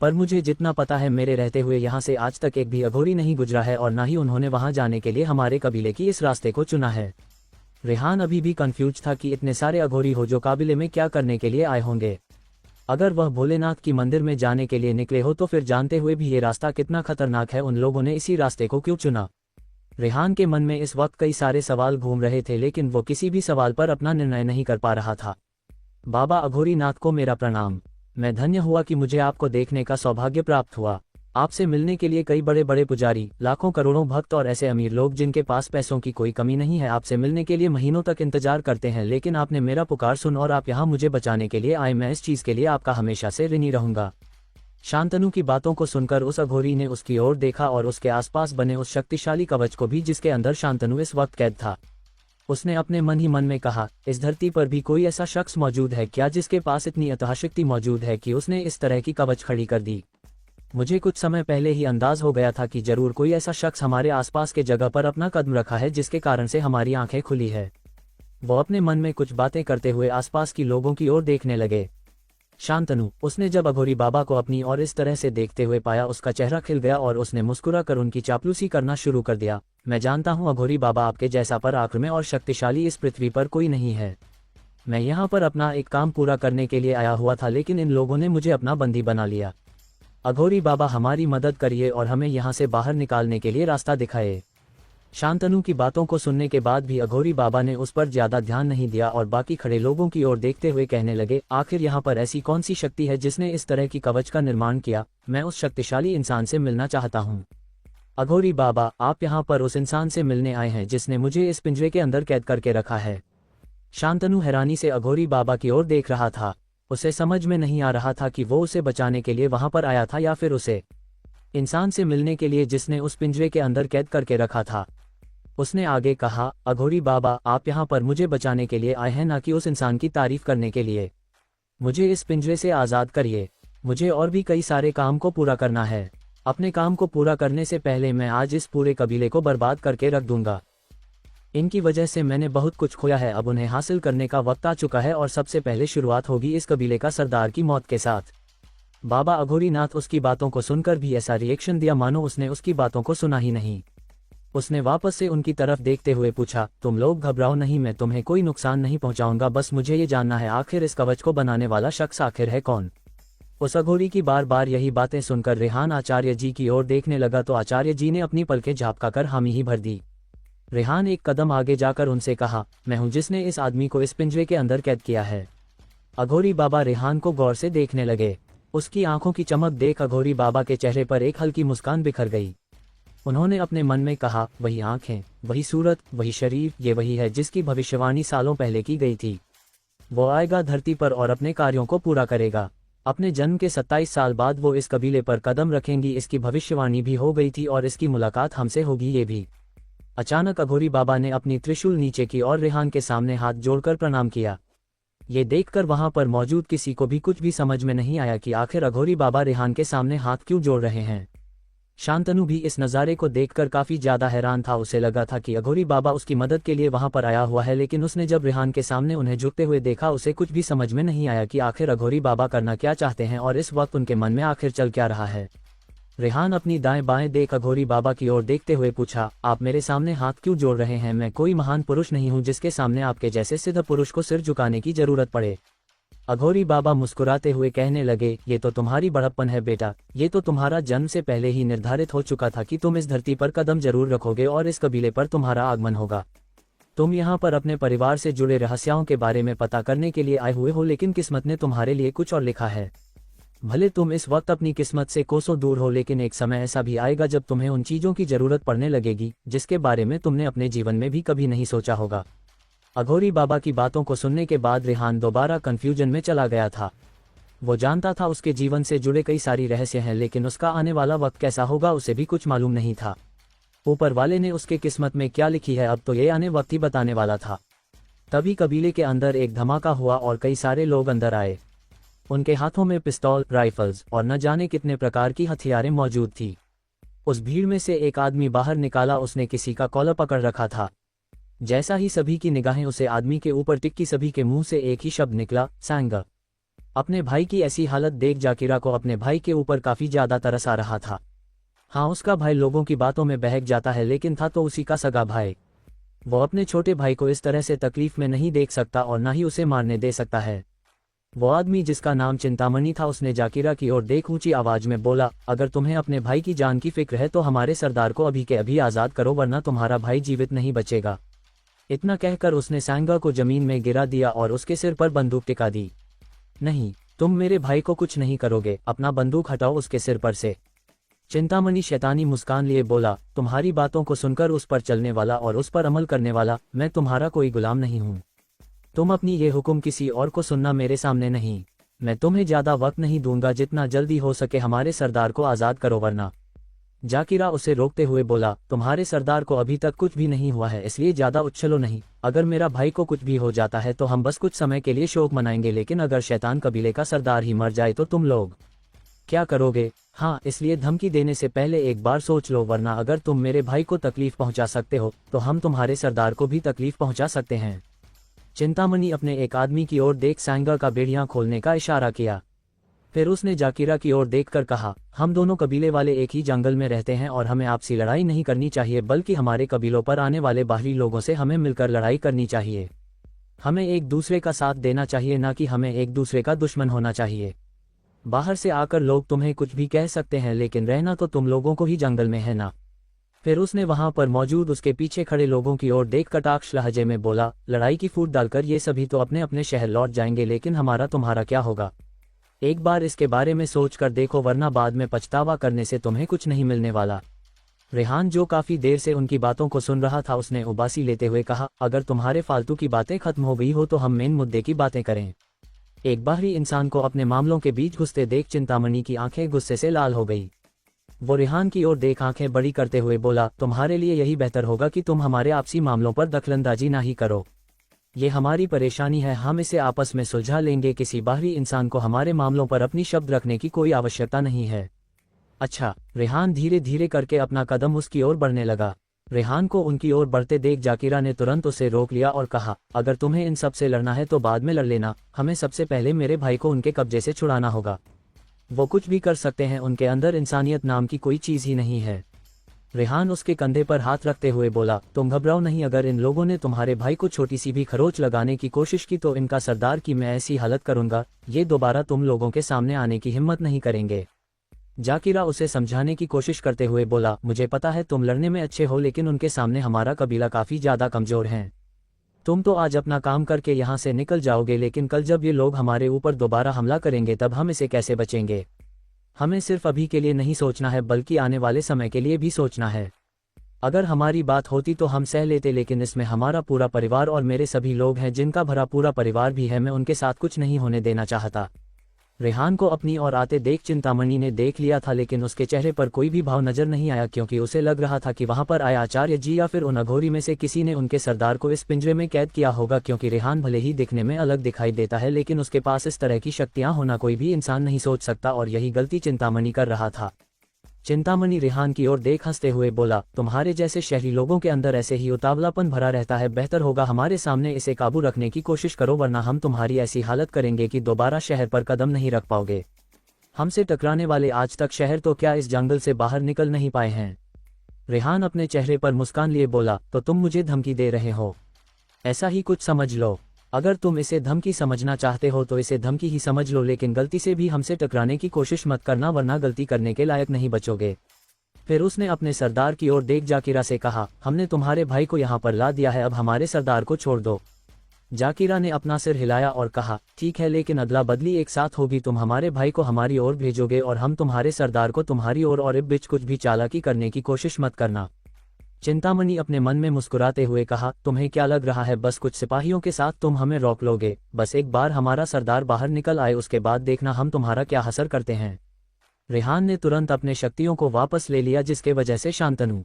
[SPEAKER 1] पर मुझे जितना पता है मेरे रहते हुए यहाँ से आज तक एक भी अघोरी नहीं गुजरा है और ना ही उन्होंने वहां जाने के लिए हमारे कबीले की इस रास्ते को चुना है। रेहान अभी भी कंफ्यूज था कि इतने सारे अघोरी हो जो काबिले में क्या करने के लिए आए होंगे। अगर वह भोलेनाथ की मंदिर में जाने के लिए निकले हो तो फिर जानते हुए भी ये रास्ता कितना खतरनाक है, उन लोगों ने इसी रास्ते को क्यों चुना? रेहान के मन में इस वक्त कई सारे सवाल घूम रहे थे, लेकिन वो किसी भी सवाल पर अपना निर्णय नहीं कर पा रहा था। बाबा अघोरी नाथ को मेरा प्रणाम। मैं धन्य हुआ कि मुझे आपको देखने का सौभाग्य प्राप्त हुआ। आपसे मिलने के लिए कई बड़े बड़े पुजारी, लाखों करोड़ों भक्त और ऐसे अमीर लोग जिनके पास पैसों की कोई कमी नहीं है आपसे मिलने के लिए महीनों तक इंतजार करते हैं, लेकिन आपने मेरा पुकार सुन और आप यहाँ मुझे बचाने के लिए आए। मैं इस चीज के लिए आपका हमेशा से ऋणी रहूंगा। शांतनु की बातों को सुनकर उस अघोरी ने उसकी ओर देखा और उसके आसपास बने उस शक्तिशाली कवच को भी जिसके अंदर शांतनु इस वक्त कैद था। उसने अपने मन ही मन में कहा, इस धरती पर भी कोई ऐसा शख्स मौजूद है क्या जिसके पास इतनी अतःशक्ति मौजूद है कि उसने इस तरह की कवच खड़ी कर दी। मुझे कुछ समय पहले ही अंदाज हो गया था कि जरूर कोई ऐसा शख्स हमारे आसपास के जगह पर अपना कदम रखा है जिसके कारण से हमारी आंखें खुली है। वो अपने मन में कुछ बातें करते हुए आसपास की लोगों की ओर देखने लगे। शांतनु, उसने जब अघोरी बाबा को अपनी ओर इस तरह से देखते हुए पाया, उसका चेहरा खिल गया और उसने मुस्कुरा कर उनकी चापलूसी करना शुरू कर दिया। मैं जानता हूँ अघोरी बाबा, आपके जैसा पराक्रमी और शक्तिशाली इस पृथ्वी पर कोई नहीं है। मैं यहाँ पर अपना एक काम पूरा करने के लिए आया हुआ था, लेकिन इन लोगों ने मुझे अपना बंदी बना लिया। अघोरी बाबा, हमारी मदद करिए और हमें यहाँ से बाहर निकालने के लिए रास्ता दिखाए। शांतनु की बातों को सुनने के बाद भी अघोरी बाबा ने उस पर ज्यादा ध्यान नहीं दिया और बाकी खड़े लोगों की ओर देखते हुए कहने लगे, आखिर यहाँ पर ऐसी कौन सी शक्ति है जिसने इस तरह की कवच का निर्माण किया। मैं उस शक्तिशाली इंसान से मिलना चाहता हूँ। अघोरी बाबा, आप यहाँ पर उस इंसान से मिलने आए हैं जिसने मुझे इस पिंजरे के अंदर कैद करके रखा है। शांतनु हैरानी से अघोरी बाबा की ओर देख रहा था। उसे समझ में नहीं आ रहा था कि वो उसे बचाने के लिए वहां पर आया था या फिर उसे इंसान से मिलने के लिए जिसने उस पिंजरे के अंदर कैद करके रखा था। उसने आगे कहा, अघोरी बाबा, आप यहाँ पर मुझे बचाने के लिए आए हैं, ना कि उस इंसान की तारीफ करने के लिए। मुझे इस पिंजरे से आज़ाद करिए। मुझे और भी कई सारे काम को पूरा करना है। अपने काम को पूरा करने से पहले मैं आज इस पूरे कबीले को बर्बाद करके रख दूंगा। इनकी वजह से मैंने बहुत कुछ खोया है, अब उन्हें हासिल करने का वक्त आ चुका है और सबसे पहले शुरुआत होगी इस कबीले का सरदार की मौत के साथ। बाबा अघोरी नाथ उसकी बातों को सुनकर भी ऐसा रिएक्शन दिया मानो उसने उसकी बातों को सुना ही नहीं। उसने वापस से उनकी तरफ देखते हुए पूछा, तुम लोग घबराओ नहीं, मैं तुम्हें कोई नुकसान नहीं पहुंचाऊंगा, बस मुझे ये जानना है आखिर इस कवच को बनाने वाला शख्स आखिर है कौन। उस अघोरी की बार बार यही बातें सुनकर रेहान आचार्य जी की ओर देखने लगा तो आचार्य जी ने अपनी पलकें झपकाकर हामी ही भर दी। रेहान एक कदम आगे जाकर उनसे कहा, मैं हूं जिसने इस आदमी को इस पिंजरे के अंदर कैद किया है। अघोरी बाबा रेहान को गौर से देखने लगे। उसकी आंखों की चमक देख अघोरी बाबा के चेहरे पर एक हल्की मुस्कान बिखर गई। उन्होंने अपने मन में कहा, वही आंखें, वही सूरत, वही शरीर, ये वही है जिसकी भविष्यवाणी सालों पहले की गई थी। वो आएगा धरती पर और अपने कार्यों को पूरा करेगा। अपने जन्म के 27 साल बाद वो इस कबीले पर कदम रखेंगी। इसकी भविष्यवाणी भी हो गई थी और इसकी मुलाकात हमसे होगी ये भी। अचानक अघोरी बाबा ने अपनी त्रिशूल नीचे की और रेहान के सामने हाथ जोड़कर प्रणाम किया। ये देखकर वहां पर मौजूद किसी को भी कुछ भी समझ में नहीं आया कि आखिर अघोरी बाबा रेहान के सामने हाथ क्यों जोड़ रहे हैं। शांतनु भी इस नज़ारे को देखकर काफी ज्यादा हैरान था। उसे लगा था कि अघोरी बाबा उसकी मदद के लिए वहां पर आया हुआ है, लेकिन उसने जब रेहान के सामने उन्हें झुकते हुए देखा उसे कुछ भी समझ में नहीं आया कि आखिर अघोरी बाबा करना क्या चाहते हैं और इस वक्त उनके मन में आखिर चल क्या रहा है। रेहान अपनी दाएं बाएं देख अघोरी बाबा की ओर देखते हुए पूछा, आप मेरे सामने हाथ क्यों जोड़ रहे हैं। मैं कोई महान पुरुष नहीं हूं जिसके सामने आपके जैसे सिद्ध पुरुष को सिर झुकाने की जरूरत पड़े। अघोरी बाबा मुस्कुराते हुए कहने लगे, ये तो तुम्हारी बड़प्पन है बेटा। ये तो तुम्हारा जन्म से पहले ही निर्धारित हो चुका था कि तुम इस धरती पर कदम जरूर रखोगे और इस कबीले पर तुम्हारा आगमन होगा। तुम यहाँ पर अपने परिवार से जुड़े रहस्यों के बारे में पता करने के लिए आए हुए हो, लेकिन किस्मत ने तुम्हारे लिए कुछ और लिखा है। भले तुम इस वक्त अपनी किस्मत से कोसों दूर हो, लेकिन एक समय ऐसा भी आएगा जब तुम्हें उन चीजों की जरूरत पड़ने लगेगी जिसके बारे में तुमने अपने जीवन में भी कभी नहीं सोचा होगा। अघोरी बाबा की बातों को सुनने के बाद रेहान दोबारा कंफ्यूजन में चला गया था। वो जानता था उसके जीवन से जुड़े कई सारी रहस्य हैं, लेकिन उसका आने वाला वक्त कैसा होगा उसे भी कुछ मालूम नहीं था। ऊपर वाले ने उसके किस्मत में क्या लिखी है अब तो ये आने वक्त ही बताने वाला था। तभी कबीले के अंदर एक धमाका हुआ और कई सारे लोग अंदर आए। उनके हाथों में पिस्तौल, राइफल्स और न जाने कितने प्रकार की हथियारें मौजूद थी। उस भीड़ में से एक आदमी बाहर निकाला। उसने किसी का कॉलर पकड़ रखा था। जैसा ही सभी की निगाहें उसे आदमी के ऊपर टिक्की, सभी के मुंह से एक ही शब्द निकला, सैंग। अपने भाई की ऐसी हालत देख जाकिरा को अपने भाई के ऊपर काफी ज्यादा तरस आ रहा था। हाँ, उसका भाई लोगों की बातों में बहक जाता है, लेकिन था तो उसी का सगा भाई। वो अपने छोटे भाई को इस तरह से तकलीफ में नहीं देख सकता और ना ही उसे मारने दे सकता है। वो आदमी जिसका नाम चिंतामणि था, उसने जाकिरा की ओर देख ऊंची आवाज में बोला, अगर तुम्हें अपने भाई की जान की फिक्र है तो हमारे सरदार को अभी के अभी आजाद करो, वरना तुम्हारा भाई जीवित नहीं बचेगा। इतना कहकर उसने सैंगा को जमीन में गिरा दिया और उसके सिर पर बंदूक टिका दी। नहीं, तुम मेरे भाई को कुछ नहीं करोगे, अपना बंदूक हटाओ उसके सिर पर से। चिंतामणि शैतानी मुस्कान लिए बोला, तुम्हारी बातों को सुनकर उस पर चलने वाला और उस पर अमल करने वाला, मैं तुम्हारा कोई गुलाम नहीं हूँ। तुम अपनी ये हुक्म किसी और को सुनना, मेरे सामने नहीं। मैं तुम्हें ज्यादा वक्त नहीं दूंगा, जितना जल्दी हो सके हमारे सरदार को आजाद करो, वरना जाकिरा उसे रोकते हुए बोला, तुम्हारे सरदार को अभी तक कुछ भी नहीं हुआ है, इसलिए ज्यादा उछलो नहीं। अगर मेरा भाई को कुछ भी हो जाता है तो हम बस कुछ समय के लिए शोक मनाएंगे, लेकिन अगर शैतान कबीले का सरदार ही मर जाए तो तुम लोग क्या करोगे? हाँ, इसलिए धमकी देने से पहले एक बार सोच लो, वरना अगर तुम मेरे भाई को तकलीफ पहुंचा सकते हो तो हम तुम्हारे सरदार को भी तकलीफ पहुंचा सकते हैं। चिंतामणि अपने एक आदमी की ओर देख सांगा का बेड़ियां खोलने का इशारा किया। फिर उसने जाकिरा की ओर देखकर कहा, हम दोनों कबीले वाले एक ही जंगल में रहते हैं और हमें आपसी लड़ाई नहीं करनी चाहिए, बल्कि हमारे कबीलों पर आने वाले बाहरी लोगों से हमें मिलकर लड़ाई करनी चाहिए। हमें एक दूसरे का साथ देना चाहिए, ना कि हमें एक दूसरे का दुश्मन होना चाहिए। बाहर से आकर लोग तुम्हें कुछ भी कह सकते हैं, लेकिन रहना तो तुम लोगों को ही जंगल में है ना। फिर उसने वहां पर मौजूद उसके पीछे खड़े लोगों की ओर देख कटाक्ष लहजे में बोला, लड़ाई की फूट डालकर ये सभी तो अपने अपने शहर लौट जाएंगे, लेकिन हमारा तुम्हारा क्या होगा? एक बार इसके बारे में सोच कर देखो, वरना बाद में पछतावा करने से तुम्हें कुछ नहीं मिलने वाला। रेहान, जो काफी देर से उनकी बातों को सुन रहा था, उसने उबासी लेते हुए कहा, अगर तुम्हारे फालतू की बातें खत्म हो गई हो तो हम मेन मुद्दे की बातें करें। एक बाहरी इंसान को अपने मामलों के बीच घुसते देख चिंतामणि की आंखें गुस्से से लाल हो गई। वो रेहान की ओर देख आंखें बड़ी करते हुए बोला, तुम्हारे लिए यही बेहतर होगा कि तुम हमारे आपसी मामलों पर दखलंदाजी ना ही करो। ये हमारी परेशानी है, हम इसे आपस में सुलझा लेंगे। किसी बाहरी इंसान को हमारे मामलों पर अपनी शब्द रखने की कोई आवश्यकता नहीं है। अच्छा। रेहान धीरे धीरे करके अपना कदम उसकी ओर बढ़ने लगा। रेहान को उनकी ओर बढ़ते देख जाकिरा ने तुरंत उसे रोक लिया और कहा, अगर तुम्हें इन सब से लड़ना है तो बाद में लड़ लेना, हमें सबसे पहले मेरे भाई को उनके कब्जे से छुड़ाना होगा। वो कुछ भी कर सकते हैं, उनके अंदर इंसानियत नाम की कोई चीज ही नहीं है। रेहान उसके कंधे पर हाथ रखते हुए बोला, तुम घबराओ नहीं, अगर इन लोगों ने तुम्हारे भाई को छोटी सी भी खरोच लगाने की कोशिश की तो इनका सरदार की मैं ऐसी हालत करूंगा, ये दोबारा तुम लोगों के सामने आने की हिम्मत नहीं करेंगे। जाकिरा उसे समझाने की कोशिश करते हुए बोला, मुझे पता है तुम लड़ने में अच्छे हो, लेकिन उनके सामने हमारा कबीला काफी ज्यादा कमजोर है। तुम तो आज अपना काम करके यहाँ से निकल जाओगे, लेकिन कल जब ये लोग हमारे ऊपर दोबारा हमला करेंगे तब हम इसे कैसे बचेंगे? हमें सिर्फ अभी के लिए नहीं सोचना है, बल्कि आने वाले समय के लिए भी सोचना है। अगर हमारी बात होती तो हम सह लेते, लेकिन इसमें हमारा पूरा परिवार और मेरे सभी लोग हैं जिनका भरा पूरा परिवार भी है, मैं उनके साथ कुछ नहीं होने देना चाहता। रेहान को अपनी ओर आते देख चिंतामणि ने देख लिया था, लेकिन उसके चेहरे पर कोई भी भाव नजर नहीं आया, क्योंकि उसे लग रहा था कि वहां पर आए आचार्य जी या फिर उन अघोरी में से किसी ने उनके सरदार को इस पिंजरे में कैद किया होगा। क्योंकि रेहान भले ही दिखने में अलग दिखाई देता है, लेकिन उसके पास इस तरह की शक्तियां होना कोई भी इंसान नहीं सोच सकता, और यही गलती चिंतामणि कर रहा था। चिंतामणि रेहान की ओर देख हंसते हुए बोला, तुम्हारे जैसे शहरी लोगों के अंदर ऐसे ही उतावलापन भरा रहता है, बेहतर होगा हमारे सामने इसे काबू रखने की कोशिश करो, वरना हम तुम्हारी ऐसी हालत करेंगे कि दोबारा शहर पर कदम नहीं रख पाओगे। हमसे टकराने वाले आज तक शहर तो क्या इस जंगल से बाहर निकल नहीं पाए हैं। रेहान अपने चेहरे पर मुस्कान लिए बोला, तो तुम मुझे धमकी दे रहे हो? ऐसा ही कुछ समझ लो। अगर तुम इसे धमकी समझना चाहते हो तो इसे धमकी ही समझ लो, लेकिन गलती से भी हमसे टकराने की कोशिश मत करना, वरना गलती करने के लायक नहीं बचोगे। फिर उसने अपने सरदार की ओर देख जाकिरा से कहा, हमने तुम्हारे भाई को यहाँ पर ला दिया है, अब हमारे सरदार को छोड़ दो। जाकिरा ने अपना सिर हिलाया और कहा, ठीक है, लेकिन अदला बदली एक साथ होगी, तुम हमारे भाई को हमारी ओर भेजोगे और हम तुम्हारे सरदार को तुम्हारी ओर, और इस बीच कुछ भी चालाकी करने की कोशिश मत करना। चिंतामणि अपने मन में मुस्कुराते हुए कहा, तुम्हें क्या लग रहा है बस कुछ सिपाहियों के साथ तुम हमें रोक लोगे? बस एक बार हमारा सरदार बाहर निकल आए, उसके बाद देखना हम तुम्हारा क्या हसर करते हैं। रेहान ने तुरंत अपने शक्तियों को वापस ले लिया, जिसके वजह से शांतनु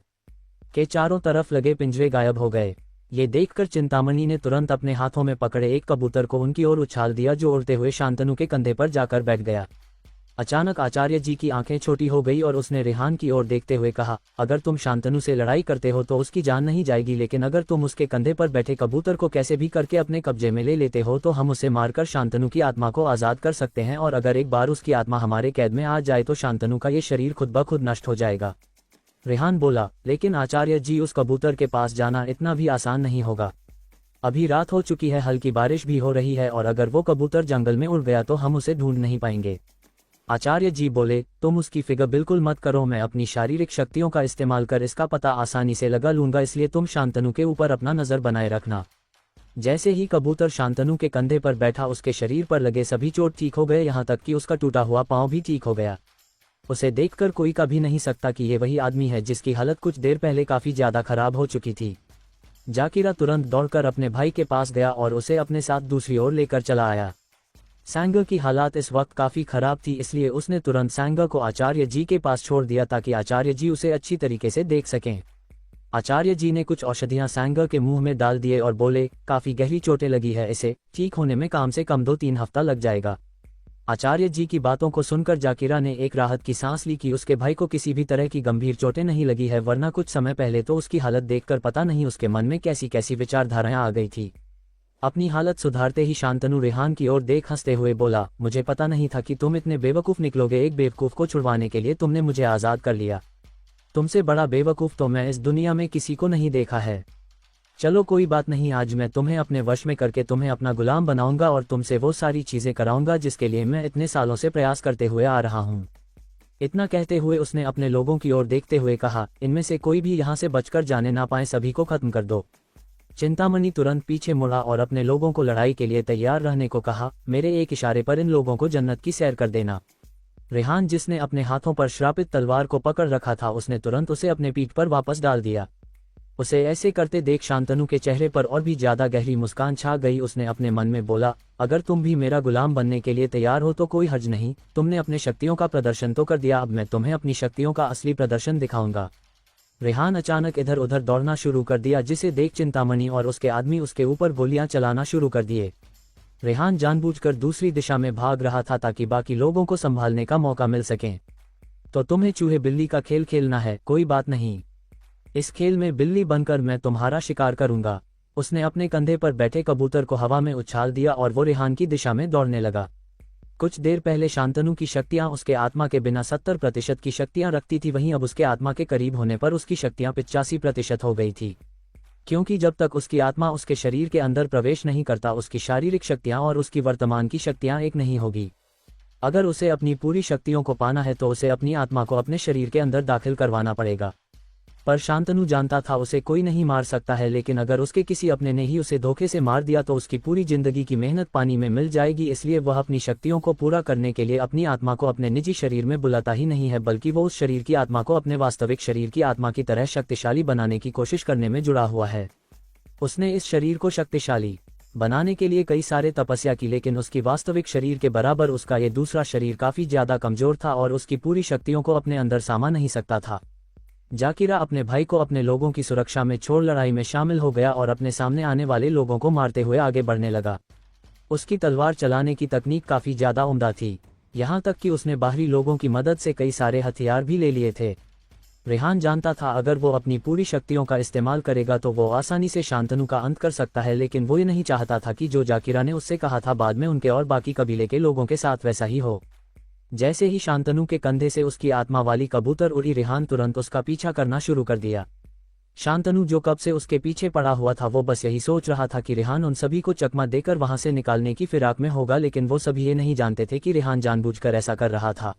[SPEAKER 1] के चारों तरफ लगे पिंजरे गायब हो गए। ये देखकर चिंतामणि ने तुरंत अपने हाथों में पकड़े एक कबूतर को उनकी ओर उछाल दिया, जो उड़ते हुए शांतनु के कंधे पर जाकर बैठ गया। अचानक आचार्य जी की आंखें छोटी हो गई और उसने रेहान की ओर देखते हुए कहा, अगर तुम शांतनु से लड़ाई करते हो तो उसकी जान नहीं जाएगी, लेकिन अगर तुम उसके कंधे पर बैठे कबूतर को कैसे भी करके अपने कब्जे में ले लेते हो तो हम उसे मारकर शांतनु की आत्मा को आजाद कर सकते हैं, और अगर एक बार उसकी आत्मा हमारे कैद में आ जाए तो शांतनु का ये शरीर खुद ब खुद नष्ट हो जाएगा। रेहान बोला, लेकिन आचार्य जी, उस कबूतर के पास जाना इतना भी आसान नहीं होगा। अभी रात हो चुकी है, हल्की बारिश भी हो रही है, और अगर वो कबूतर जंगल में उड़ गया तो हम उसे ढूंढ नहीं पाएंगे। आचार्य जी बोले, तुम उसकी फिक्र बिल्कुल मत करो, मैं अपनी शारीरिक शक्तियों का इस्तेमाल कर इसका पता आसानी से लगा लूंगा, इसलिए तुम शांतनु के ऊपर अपना नजर बनाए रखना। जैसे ही कबूतर शांतनु के कंधे पर बैठा, उसके शरीर पर लगे सभी चोट ठीक हो गए, यहाँ तक कि उसका टूटा हुआ पांव भी ठीक हो गया। उसे देखकर कोई कभी नहीं सकता कि ये वही आदमी है जिसकी हालत कुछ देर पहले काफी ज्यादा खराब हो चुकी थी। जाकिरा तुरंत दौड़कर अपने भाई के पास गया और उसे अपने साथ दूसरी ओर लेकर चला आया। सांगा की हालात इस वक्त काफ़ी ख़राब थी, इसलिए उसने तुरंत सांगा को आचार्य जी के पास छोड़ दिया ताकि आचार्य जी उसे अच्छी तरीके से देख सकें। आचार्य जी ने कुछ औषधियां सांगा के मुंह में डाल दिए और बोले, काफ़ी गहरी चोटें लगी है, इसे ठीक होने में कम से कम 2-3 हफ्ता लग जाएगा। आचार्य जी की बातों को सुनकर जाकिरा ने एक राहत की सांस ली कि उसके भाई को किसी भी तरह की गंभीर चोटें नहीं लगी है, वरना कुछ समय पहले तो उसकी हालत देखकर पता नहीं उसके मन में कैसी कैसी विचारधाराएं आ गई थी। अपनी हालत सुधारते ही शांतनु रेहान की ओर देख हंसते हुए बोला, मुझे पता नहीं था कि तुम इतने बेवकूफ़ निकलोगे। एक बेवकूफ़ को छुड़वाने के लिए तुमने मुझे आज़ाद कर लिया। तुमसे बड़ा बेवकूफ़ तो मैं इस दुनिया में किसी को नहीं देखा है। चलो कोई बात नहीं, आज मैं तुम्हें अपने वश में करके तुम्हें अपना गुलाम बनाऊंगा और तुमसे वो सारी चीज़ें कराऊंगा जिसके लिए मैं इतने सालों से प्रयास करते हुए आ रहा हूँ। इतना कहते हुए उसने अपने लोगों की ओर देखते हुए कहा, इनमें से कोई भी यहाँ से बचकर जाने ना पाए, सभी को खत्म कर दो। चिंतामणि तुरंत पीछे मुड़ा और अपने लोगों को लड़ाई के लिए तैयार रहने को कहा, मेरे एक इशारे पर इन लोगों को जन्नत की सैर कर देना। रेहान, जिसने अपने हाथों पर श्रापित तलवार को पकड़ रखा था, उसने तुरंत उसे अपने पीठ पर वापस डाल दिया। उसे ऐसे करते देख शांतनु के चेहरे पर और भी ज्यादा गहरी मुस्कान छा गई। उसने अपने मन में बोला, अगर तुम भी मेरा गुलाम बनने के लिए तैयार हो तो कोई हर्ज नहीं। तुमने अपने शक्तियों का प्रदर्शन तो कर दिया, अब मैं तुम्हें अपनी शक्तियों का असली प्रदर्शन दिखाऊंगा। रेहान अचानक इधर उधर दौड़ना शुरू कर दिया, जिसे देख चिंतामणि और उसके आदमी उसके ऊपर गोलियां चलाना शुरू कर दिए। रेहान जानबूझकर दूसरी दिशा में भाग रहा था ताकि बाकी लोगों को संभालने का मौका मिल सके। तो तुम्हें चूहे बिल्ली का खेल खेलना है, कोई बात नहीं, इस खेल में बिल्ली बनकर मैं तुम्हारा शिकार करूंगा। उसने अपने कंधे पर बैठे कबूतर को हवा में उछाल दिया और वो रेहान की दिशा में दौड़ने लगा। कुछ देर पहले शांतनु की शक्तियां उसके आत्मा के बिना 70% की शक्तियां रखती थी, वहीं अब उसके आत्मा के करीब होने पर उसकी शक्तियां 85% हो गई थी, क्योंकि जब तक उसकी आत्मा उसके शरीर के अंदर प्रवेश नहीं करता, उसकी शारीरिक शक्तियां और उसकी वर्तमान की शक्तियां एक नहीं होगी। अगर उसे अपनी पूरी शक्तियों को पाना है तो उसे अपनी आत्मा को अपने शरीर के अंदर दाखिल करवाना पड़ेगा। पर शांतनु जानता था उसे कोई नहीं मार सकता है, लेकिन अगर उसके किसी अपने ने ही उसे धोखे से मार दिया तो उसकी पूरी जिंदगी की मेहनत पानी में मिल जाएगी। इसलिए वह अपनी शक्तियों को पूरा करने के लिए अपनी आत्मा को अपने निजी शरीर में बुलाता ही नहीं है, बल्कि वो उस शरीर की आत्मा को अपने वास्तविक शरीर की आत्मा की तरह शक्तिशाली बनाने की कोशिश करने में जुड़ा हुआ है। उसने इस शरीर को शक्तिशाली बनाने के लिए कई सारे तपस्या की, लेकिन उसकी वास्तविक शरीर के बराबर उसका ये दूसरा शरीर काफी ज्यादा कमजोर था और उसकी पूरी शक्तियों को अपने अंदर सामा नहीं सकता था। जाकिरा अपने भाई को अपने लोगों की सुरक्षा में छोड़ लड़ाई में शामिल हो गया और अपने सामने आने वाले लोगों को मारते हुए आगे बढ़ने लगा। उसकी तलवार चलाने की तकनीक काफी ज्यादा उम्दा थी, यहाँ तक कि उसने बाहरी लोगों की मदद से कई सारे हथियार भी ले लिए थे। रेहान जानता था अगर वो अपनी पूरी शक्तियों का इस्तेमाल करेगा तो वो आसानी से शांतनु का अंत कर सकता है, लेकिन वो ये नहीं चाहता था कि जो जाकिरा ने उससे कहा था बाद में उनके और बाकी कबीले के लोगों के साथ वैसा ही हो। जैसे ही शांतनु के कंधे से उसकी आत्मा वाली कबूतर उड़ी, रेहान तुरंत उसका पीछा करना शुरू कर दिया। शांतनु जो कब से उसके पीछे पड़ा हुआ था वो बस यही सोच रहा था कि रेहान उन सभी को चकमा देकर वहां से निकालने की फिराक में होगा, लेकिन वो सभी ये नहीं जानते थे कि रेहान जानबूझकर ऐसा कर रहा था।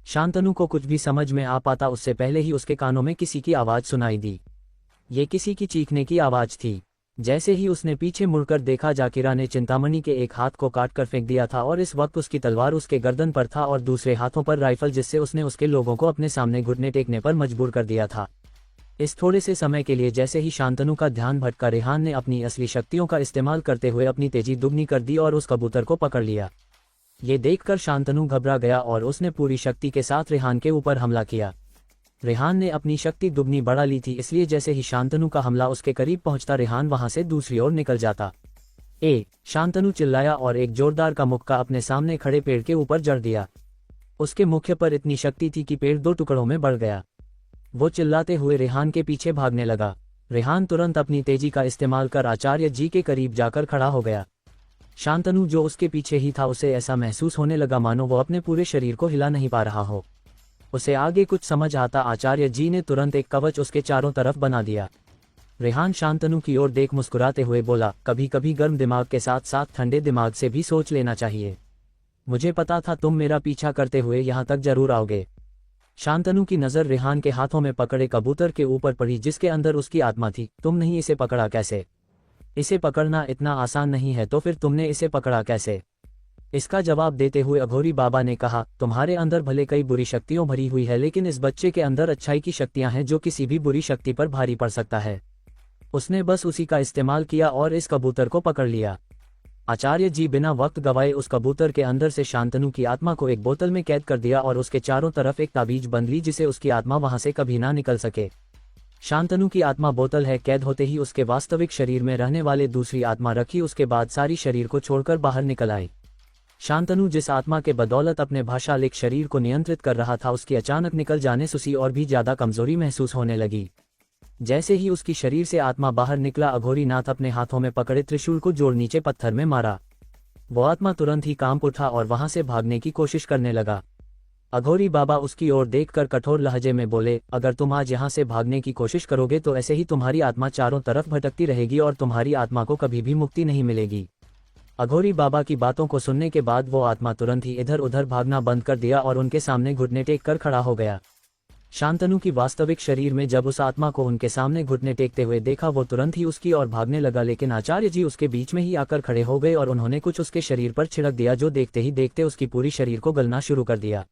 [SPEAKER 1] शांतनु को कुछ भी समझ में आ पाता उससे पहले ही उसके कानों में किसी की आवाज सुनाई दी। ये किसी की चीखने की आवाज थी। जैसे ही उसने पीछे मुड़कर देखा, जाकिरा ने चिंतामणि के एक हाथ को काट कर फेंक दिया था और इस वक्त उसकी तलवार उसके गर्दन पर था और दूसरे हाथों पर राइफल, जिससे उसने उसके लोगों को अपने सामने घुटने टेकने पर मजबूर कर दिया था। इस थोड़े से समय के लिए जैसे ही शांतनु का ध्यान भटका, रेहान ने अपनी असली शक्तियों का इस्तेमाल करते हुए अपनी तेजी दुगनी कर दी और उस कबूतर को पकड़ लिया। ये देखकर शांतनु घबरा गया और उसने पूरी शक्ति के साथ रेहान के ऊपर हमला किया। रेहान ने अपनी शक्ति दुगनी बढ़ा ली थी, इसलिए जैसे ही शांतनु का हमला उसके करीब पहुंचता, रेहान वहां से दूसरी ओर निकल जाता। शांतनु चिल्लाया और एक जोरदार का मुक्का अपने सामने खड़े पेड़ के ऊपर जड़ दिया। उसके मुख्य पर इतनी शक्ति थी कि पेड़ 2 टुकड़ों में बढ़ गया। वो चिल्लाते हुए रेहान के पीछे भागने लगा। रेहान तुरंत अपनी तेजी का इस्तेमाल कर आचार्य जी के करीब जाकर खड़ा हो गया। शांतनु जो उसके पीछे ही था, उसे ऐसा महसूस होने लगा मानो वो अपने पूरे शरीर को हिला नहीं पा रहा हो। उसे आगे कुछ समझ आता आचार्य जी ने तुरंत एक कवच उसके चारों तरफ बना दिया। रेहान शांतनु की ओर देख मुस्कुराते हुए बोला, कभी कभी गर्म दिमाग के साथ साथ ठंडे दिमाग से भी सोच लेना चाहिए। मुझे पता था तुम मेरा पीछा करते हुए यहाँ तक जरूर आओगे। शांतनु की नज़र रेहान के हाथों में पकड़े कबूतर के ऊपर पड़ी जिसके अंदर उसकी आत्मा थी। तुम नहीं इसे पकड़ा कैसे? इसे पकड़ना इतना आसान नहीं है, तो फिर तुमने इसे पकड़ा कैसे? इसका जवाब देते हुए अघोरी बाबा ने कहा, तुम्हारे अंदर भले कई बुरी शक्तियों भरी हुई है, लेकिन इस बच्चे के अंदर अच्छाई की शक्तियां हैं जो किसी भी बुरी शक्ति पर भारी पड़ सकता है। उसने बस उसी का इस्तेमाल किया और इस कबूतर को पकड़ लिया। आचार्य जी बिना वक्त गवाए उस कबूतर के अंदर से शांतनु की आत्मा को एक बोतल में कैद कर दिया और उसके चारों तरफ एक ताबीज बंध ली जिसे उसकी आत्मा वहां से कभी ना निकल सके। शांतनु की आत्मा बोतल है कैद होते ही उसके वास्तविक शरीर में रहने वाले दूसरी आत्मा रखी, उसके बाद सारी शरीर को छोड़कर बाहर निकल आई। शांतनु जिस आत्मा के बदौलत अपने भाषालिक शरीर को नियंत्रित कर रहा था, उसकी अचानक निकल जाने से उसी और भी ज्यादा कमजोरी महसूस होने लगी। जैसे ही उसकी शरीर से आत्मा बाहर निकला, अघोरी नाथ अपने हाथों में पकड़े त्रिशूल को जोड़ नीचे पत्थर में मारा। वो आत्मा तुरंत ही कांप उठा और वहां से भागने की कोशिश करने लगा। अघोरी बाबा उसकी ओर देखकर कठोर लहजे में बोले, अगर तुम आज यहाँ से भागने की कोशिश करोगे तो ऐसे ही तुम्हारी आत्मा चारों तरफ भटकती रहेगी और तुम्हारी आत्मा को कभी भी मुक्ति नहीं मिलेगी। अघोरी बाबा की बातों को सुनने के बाद वो आत्मा तुरंत ही इधर उधर भागना बंद कर दिया और उनके सामने घुटने टेक कर खड़ा हो गया। शांतनु की वास्तविक शरीर में जब उस आत्मा को उनके सामने घुटने टेकते हुए देखा, वो तुरंत ही उसकी ओर भागने लगा, लेकिन आचार्य जी उसके बीच में ही आकर खड़े हो गए और उन्होंने कुछ उसके शरीर पर छिड़क दिया, जो देखते ही देखते उसकी पूरी शरीर को गलना शुरू कर दिया।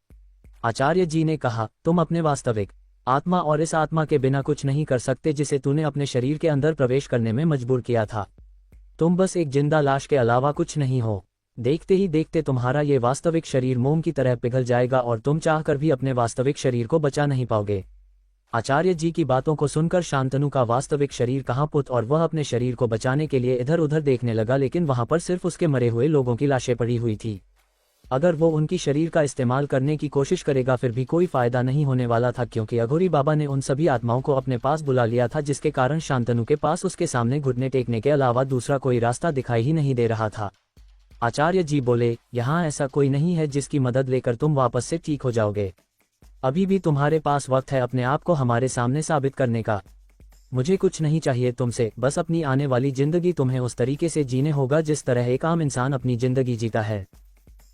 [SPEAKER 1] आचार्य जी ने कहा, तुम अपने वास्तविक आत्मा और इस आत्मा के बिना कुछ नहीं कर सकते जिसे तूने अपने शरीर के अंदर प्रवेश करने में मजबूर किया था। तुम बस एक जिंदा लाश के अलावा कुछ नहीं हो। देखते ही देखते तुम्हारा ये वास्तविक शरीर मोम की तरह पिघल जाएगा और तुम चाहकर भी अपने वास्तविक शरीर को बचा नहीं पाओगे। आचार्य जी की बातों को सुनकर शांतनु का वास्तविक शरीर कहाँ पुत और वह अपने शरीर को बचाने के लिए इधर उधर देखने लगा, लेकिन वहां पर सिर्फ उसके मरे हुए लोगों की लाशें पड़ी हुई थी। अगर वो उनकी शरीर का इस्तेमाल करने की कोशिश करेगा फिर भी कोई फायदा नहीं होने वाला था, क्योंकि अघोरी बाबा ने उन सभी आत्माओं को अपने पास बुला लिया था, जिसके कारण शांतनु के पास उसके सामने घुटने टेकने के अलावा दूसरा कोई रास्ता दिखाई ही नहीं दे रहा था। आचार्य जी बोले, यहाँ ऐसा कोई नहीं है जिसकी मदद लेकर तुम वापस से ठीक हो जाओगे। अभी भी तुम्हारे पास वक्त है अपने आप को हमारे सामने साबित करने का। मुझे कुछ नहीं चाहिए तुमसे, बस अपनी आने वाली जिंदगी तुम्हें उस तरीके से जीने होगा जिस तरह एक आम इंसान अपनी जिंदगी जीता है।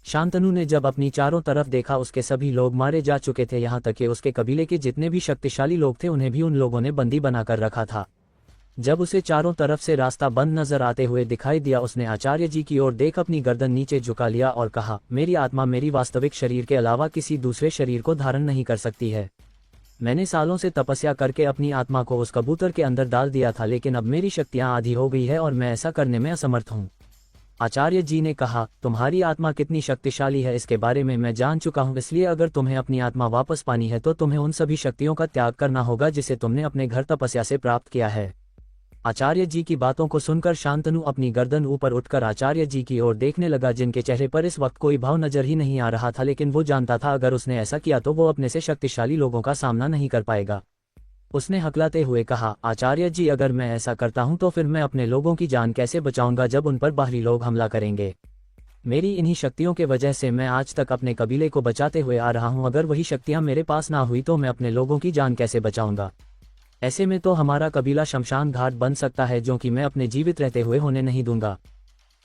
[SPEAKER 1] शांतनु ने जब अपनी चारों तरफ देखा, उसके सभी लोग मारे जा चुके थे, यहाँ तक कि उसके कबीले के जितने भी शक्तिशाली लोग थे उन्हें भी उन लोगों ने बंदी बनाकर रखा था। जब उसे चारों तरफ से रास्ता बंद नजर आते हुए दिखाई दिया, उसने आचार्य जी की ओर देख अपनी गर्दन नीचे झुका लिया और कहा, मेरी आत्मा मेरी वास्तविक शरीर के अलावा किसी दूसरे शरीर को धारण नहीं कर सकती है। मैंने सालों से तपस्या करके अपनी आत्मा को उस कबूतर के अंदर डाल दिया था, लेकिन अब मेरी शक्तियां आधी हो गई है और मैं ऐसा करने में असमर्थ हूँ। आचार्य जी ने कहा, तुम्हारी आत्मा कितनी शक्तिशाली है इसके बारे में मैं जान चुका हूँ, इसलिए अगर तुम्हें अपनी आत्मा वापस पानी है तो तुम्हें उन सभी शक्तियों का त्याग करना होगा जिसे तुमने अपने घर तपस्या से प्राप्त किया है। आचार्य जी की बातों को सुनकर शांतनु अपनी गर्दन ऊपर उठकर आचार्य जी की ओर देखने लगा, जिनके चेहरे पर इस वक्त कोई भाव नजर ही नहीं आ रहा था, लेकिन वो जानता था अगर उसने ऐसा किया तो वो अपने से शक्तिशाली लोगों का सामना नहीं कर पाएगा। उसने हकलाते हुए कहा, आचार्य जी अगर मैं ऐसा करता हूं तो फिर मैं अपने लोगों की जान कैसे बचाऊंगा जब उन पर बाहरी लोग हमला करेंगे। मेरी इन्हीं शक्तियों के वजह से मैं आज तक अपने कबीले को बचाते हुए आ रहा हूं, अगर वही शक्तियां मेरे पास ना हुई तो मैं अपने लोगों की जान कैसे बचाऊंगा। ऐसे में तो हमारा कबीला शमशान घाट बन सकता है, जो कि मैं अपने जीवित रहते हुए होने नहीं दूंगा।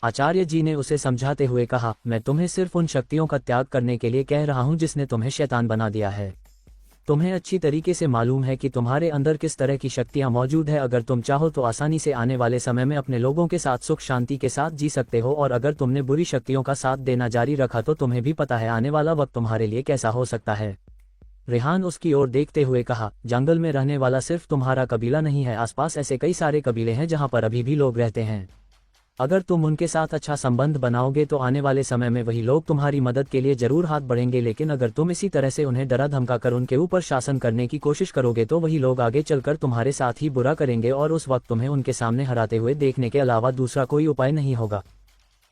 [SPEAKER 1] आचार्य जी ने उसे समझाते हुए कहा, मैं तुम्हें सिर्फ उन शक्तियों का त्याग करने के लिए कह रहा हूं जिसने तुम्हें शैतान बना दिया है। तुम्हें अच्छी तरीके से मालूम है कि तुम्हारे अंदर किस तरह की शक्तियां मौजूद है। अगर तुम चाहो तो आसानी से आने वाले समय में अपने लोगों के साथ सुख शांति के साथ जी सकते हो, और अगर तुमने बुरी शक्तियों का साथ देना जारी रखा तो तुम्हें भी पता है आने वाला वक्त तुम्हारे लिए कैसा हो सकता है। रेहान उसकी ओर देखते हुए कहा, जंगल में रहने वाला सिर्फ तुम्हारा कबीला नहीं है, आसपास ऐसे कई सारे कबीले हैं जहां पर अभी भी लोग रहते हैं। अगर तुम उनके साथ अच्छा संबंध बनाओगे तो आने वाले समय में वही लोग तुम्हारी मदद के लिए जरूर हाथ बढ़ेंगे, लेकिन अगर तुम इसी तरह से उन्हें डरा धमका कर उनके ऊपर शासन करने की कोशिश करोगे तो वही लोग आगे चलकर तुम्हारे साथ ही बुरा करेंगे और उस वक्त तुम्हें उनके सामने हराते हुए देखने के अलावा दूसरा कोई उपाय नहीं होगा।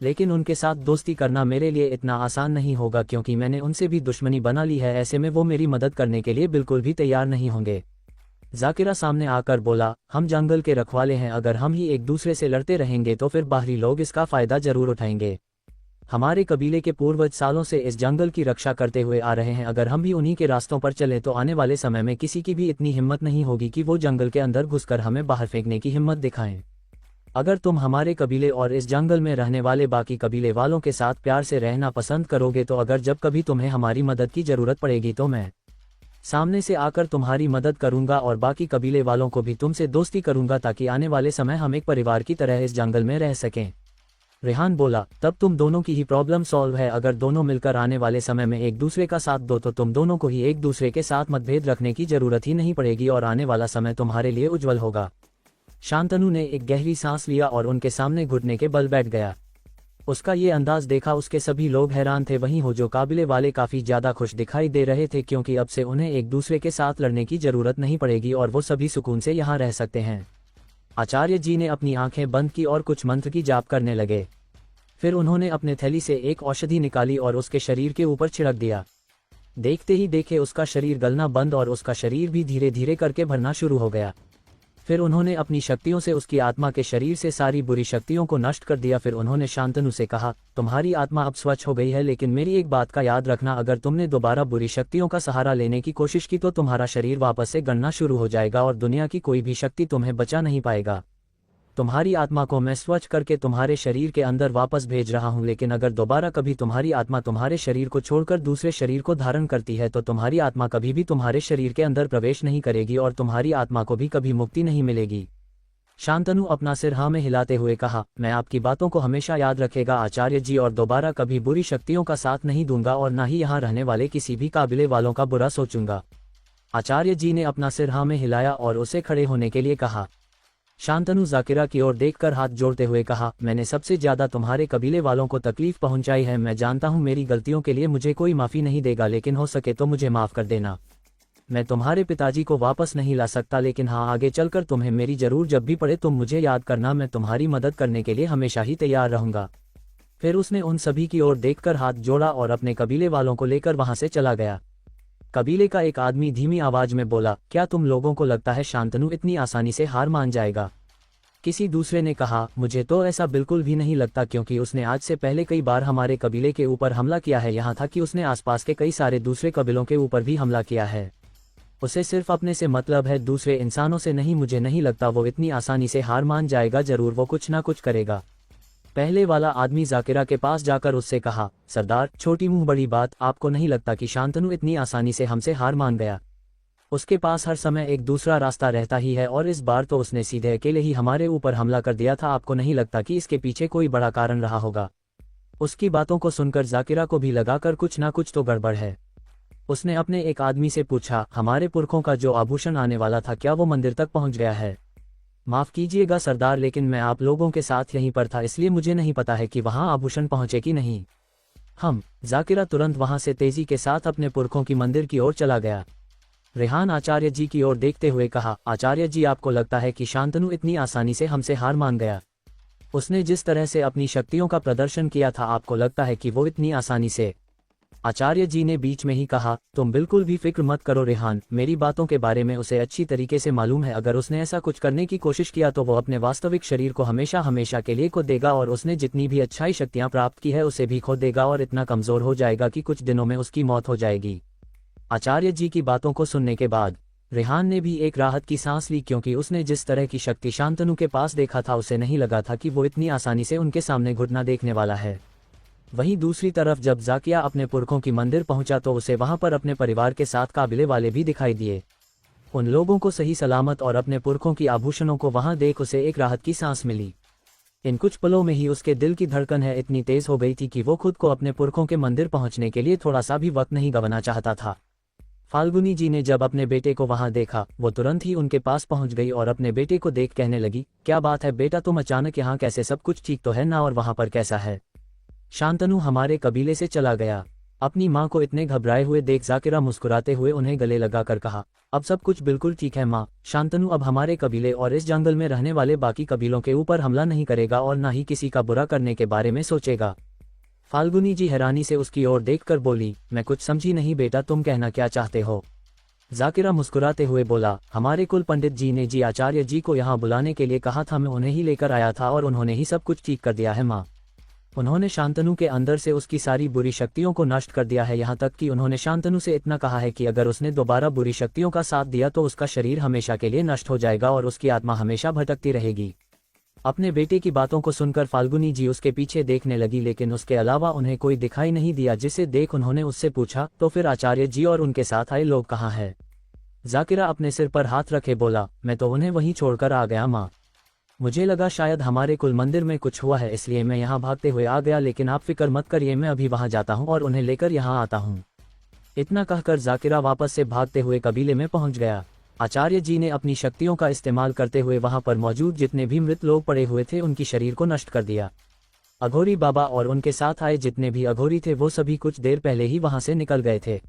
[SPEAKER 1] लेकिन उनके साथ दोस्ती करना मेरे लिए इतना आसान नहीं होगा, क्योंकि मैंने उनसे भी दुश्मनी बना ली है। ऐसे में वो मेरी मदद करने के लिए बिल्कुल भी तैयार नहीं होंगे। जाकिरा सामने आकर बोला, हम जंगल के रखवाले हैं, अगर हम ही एक दूसरे से लड़ते रहेंगे तो फिर बाहरी लोग इसका फायदा जरूर उठाएंगे। हमारे कबीले के पूर्वज सालों से इस जंगल की रक्षा करते हुए आ रहे हैं, अगर हम भी उन्हीं के रास्तों पर चले तो आने वाले समय में किसी की भी इतनी हिम्मत नहीं होगी कि वो जंगल के अंदर घुसकर हमें बाहर फेंकने की हिम्मत दिखाएं। अगर तुम हमारे कबीले और इस जंगल में रहने वाले बाकी कबीले वालों के साथ प्यार से रहना पसंद करोगे तो अगर जब कभी तुम्हें हमारी मदद की जरूरत पड़ेगी तो मैं सामने से आकर तुम्हारी मदद करूंगा और बाकी कबीले वालों को भी तुमसे दोस्ती करूंगा, ताकि आने वाले समय हम एक परिवार की तरह इस जंगल में रह सकें। रेहान बोला, तब तुम दोनों की ही प्रॉब्लम सॉल्व है। अगर दोनों मिलकर आने वाले समय में एक दूसरे का साथ दो तो तुम दोनों को ही एक दूसरे के साथ मतभेद रखने की जरूरत ही नहीं पड़ेगी और आने वाला समय तुम्हारे लिए उज्जवल होगा। शांतनु ने एक गहरी सांस लिया और उनके सामने घुटने के बल बैठ गया। उसका ये अंदाज देखा उसके सभी लोग हैरान थे। वहीं हो जो काबिले वाले काफ़ी ज़्यादा खुश दिखाई दे रहे थे, क्योंकि अब से उन्हें एक दूसरे के साथ लड़ने की ज़रूरत नहीं पड़ेगी और वो सभी सुकून से यहाँ रह सकते हैं। आचार्य जी ने अपनी आंखें बंद की और कुछ मंत्र की जाप करने लगे। फिर उन्होंने अपने थैली से एक औषधि निकाली और उसके शरीर के ऊपर छिड़क दिया। देखते ही देखे उसका शरीर गलना बंद और उसका शरीर भी धीरे धीरे करके भरना शुरू हो गया। फिर उन्होंने अपनी शक्तियों से उसकी आत्मा के शरीर से सारी बुरी शक्तियों को नष्ट कर दिया। फिर उन्होंने शांतनु से कहा, तुम्हारी आत्मा अब स्वच्छ हो गई है, लेकिन मेरी एक बात का याद रखना, अगर तुमने दोबारा बुरी शक्तियों का सहारा लेने की कोशिश की तो तुम्हारा शरीर वापस से गलना शुरू हो जाएगा और दुनिया की कोई भी शक्ति तुम्हें बचा नहीं पाएगा। तुम्हारी आत्मा को मैं स्वच्छ करके तुम्हारे शरीर के अंदर वापस भेज रहा हूं, लेकिन अगर दोबारा कभी तुम्हारी आत्मा तुम्हारे शरीर को छोड़कर दूसरे शरीर को धारण करती है तो तुम्हारी आत्मा कभी भी तुम्हारे शरीर के अंदर प्रवेश नहीं करेगी और तुम्हारी आत्मा को भी कभी मुक्ति नहीं मिलेगी। शांतनु अपना सिर हाँ में हिलाते हुए कहा, मैं आपकी बातों को हमेशा याद रखेगा आचार्य जी, और दोबारा कभी बुरी शक्तियों का साथ नहीं दूंगा और न ही यहाँ रहने वाले किसी भी काबिले वालों का बुरा सोचूंगा। आचार्य जी ने अपना सिर हाँ में हिलाया और उसे खड़े होने के लिए कहा। शांतनु जाकिरा की ओर देखकर हाथ जोड़ते हुए कहा, मैंने सबसे ज्यादा तुम्हारे कबीले वालों को तकलीफ पहुंचाई है। मैं जानता हूं मेरी गलतियों के लिए मुझे कोई माफी नहीं देगा, लेकिन हो सके तो मुझे माफ कर देना। मैं तुम्हारे पिताजी को वापस नहीं ला सकता, लेकिन हाँ आगे चलकर तुम्हें मेरी जरूर जब भी पड़े तुम मुझे याद करना, मैं तुम्हारी मदद करने के लिए हमेशा ही तैयार रहूंगा। फिर उसने उन सभी की ओर देखकर हाथ जोड़ा और अपने कबीले वालों को लेकर वहां से चला गया। कबीले का एक आदमी धीमी आवाज में बोला, क्या तुम लोगों को लगता है शांतनु इतनी आसानी से हार मान जाएगा? किसी दूसरे ने कहा, मुझे तो ऐसा बिल्कुल भी नहीं लगता, क्योंकि उसने आज से पहले कई बार हमारे कबीले के ऊपर हमला किया है। यहाँ था कि उसने आसपास के कई सारे दूसरे कबीलों के ऊपर भी हमला किया है। उसे सिर्फ अपने से मतलब है, दूसरे इंसानों से नहीं। मुझे नहीं लगता वो इतनी आसानी से हार मान जाएगा, जरूर वो कुछ ना कुछ करेगा। पहले वाला आदमी जाकिरा के पास जाकर उससे कहा, सरदार, छोटी मुंह बड़ी बात, आपको नहीं लगता कि शांतनु इतनी आसानी से हमसे हार मान गया? उसके पास हर समय एक दूसरा रास्ता रहता ही है और इस बार तो उसने सीधे अकेले ही हमारे ऊपर हमला कर दिया था। आपको नहीं लगता कि इसके पीछे कोई बड़ा कारण रहा होगा? उसकी बातों को सुनकर जाकिरा को भी लगा कर कुछ ना कुछ तो गड़बड़ है। उसने अपने एक आदमी से पूछा, हमारे पुरखों का जो आभूषण आने वाला था, क्या वो मंदिर तक पहुंच गया है? माफ कीजिएगा सरदार, लेकिन मैं आप लोगों के साथ यहीं पर था, इसलिए मुझे नहीं पता है कि वहां आभूषण पहुंचे कि नहीं। जाकिरा तुरंत वहां से तेजी के साथ अपने पुरखों की मंदिर की ओर चला गया। रेहान आचार्य जी की ओर देखते हुए कहा, आचार्य जी, आपको लगता है कि शांतनु इतनी आसानी से हमसे हार मान गया? उसने जिस तरह से अपनी शक्तियों का प्रदर्शन किया था, आपको लगता है कि वो इतनी आसानी से? आचार्य जी ने बीच में ही कहा, तुम बिल्कुल भी फिक्र मत करो रेहान, मेरी बातों के बारे में उसे अच्छी तरीके से मालूम है। अगर उसने ऐसा कुछ करने की कोशिश किया तो वो अपने वास्तविक शरीर को हमेशा हमेशा के लिए खो देगा और उसने जितनी भी अच्छाई शक्तियां प्राप्त की है उसे भी खो देगा और इतना कमजोर हो जाएगा कि कुछ दिनों में उसकी मौत हो जाएगी। आचार्य जी की बातों को सुनने के बाद रेहान ने भी एक राहत की सांस ली, क्योंकि उसने जिस तरह की शक्ति शांतनु के पास देखा था उसे नहीं लगा था कि वो इतनी आसानी से उनके सामने घुटना देखने वाला है। वहीं दूसरी तरफ जब जाकिया अपने पुरखों की मंदिर पहुंचा तो उसे वहां पर अपने परिवार के साथ काबिले वाले भी दिखाई दिए। उन लोगों को सही सलामत और अपने पुरखों की आभूषणों को वहां देख उसे एक राहत की सांस मिली। इन कुछ पलों में ही उसके दिल की धड़कन है इतनी तेज हो गई थी कि वो खुद को अपने पुरखों के मंदिर पहुंचने के लिए थोड़ा सा भी वक्त नहीं गंवाना चाहता था। फाल्गुनी जी ने जब अपने बेटे को वहां देखा, वो तुरंत ही उनके पास पहुंच गई और अपने बेटे को देख कहने लगी, क्या बात है बेटा, तुम अचानक यहाँ कैसे? सब कुछ ठीक तो है ना? और वहां पर कैसा है? शांतनु हमारे कबीले से चला गया। अपनी माँ को इतने घबराए हुए देख जाकिरा मुस्कुराते हुए उन्हें गले लगाकर कहा, अब सब कुछ बिल्कुल ठीक है माँ। शांतनु अब हमारे कबीले और इस जंगल में रहने वाले बाकी कबीलों के ऊपर हमला नहीं करेगा और न ही किसी का बुरा करने के बारे में सोचेगा। फाल्गुनी जी हैरानी से उसकी ओर देखकर बोली, मैं कुछ समझी नहीं बेटा, तुम कहना क्या चाहते हो? जाकिरा मुस्कुराते हुए बोला, हमारे कुल पंडित जी ने जी आचार्य जी को यहाँ बुलाने के लिए कहा था, मैं उन्हें ही लेकर आया था और उन्होंने ही सब कुछ ठीक कर दिया है माँ। उन्होंने शांतनु के अंदर से उसकी सारी बुरी शक्तियों को नष्ट कर दिया है। यहाँ तक कि उन्होंने शांतनु से इतना कहा है कि अगर उसने दोबारा बुरी शक्तियों का साथ दिया तो उसका शरीर हमेशा के लिए नष्ट हो जाएगा और उसकी आत्मा हमेशा भटकती रहेगी। अपने बेटे की बातों को सुनकर फाल्गुनी जी उसके पीछे देखने लगी, लेकिन उसके अलावा उन्हें कोई दिखाई नहीं दिया, जिसे देख उन्होंने उससे पूछा, तो फिर आचार्य जी और उनके साथ आए लोग कहाँ हैं? जाकिरा अपने सिर पर हाथ रखे बोला, मैं तो उन्हें वहीं छोड़कर आ गया माँ। मुझे लगा शायद हमारे कुल मंदिर में कुछ हुआ है, इसलिए मैं यहाँ भागते हुए आ गया, लेकिन आप फिक्र मत करिए, मैं अभी वहाँ जाता हूँ और उन्हें लेकर यहाँ आता हूँ। इतना कहकर जाकिरा वापस से भागते हुए कबीले में पहुँच गया। आचार्य जी ने अपनी शक्तियों का इस्तेमाल करते हुए वहां पर मौजूद जितने भी मृत लोग पड़े हुए थे उनकी शरीर को नष्ट कर दिया। अघोरी बाबा और उनके साथ आए जितने भी अघोरी थे वो सभी कुछ देर पहले ही वहां से निकल गए थे।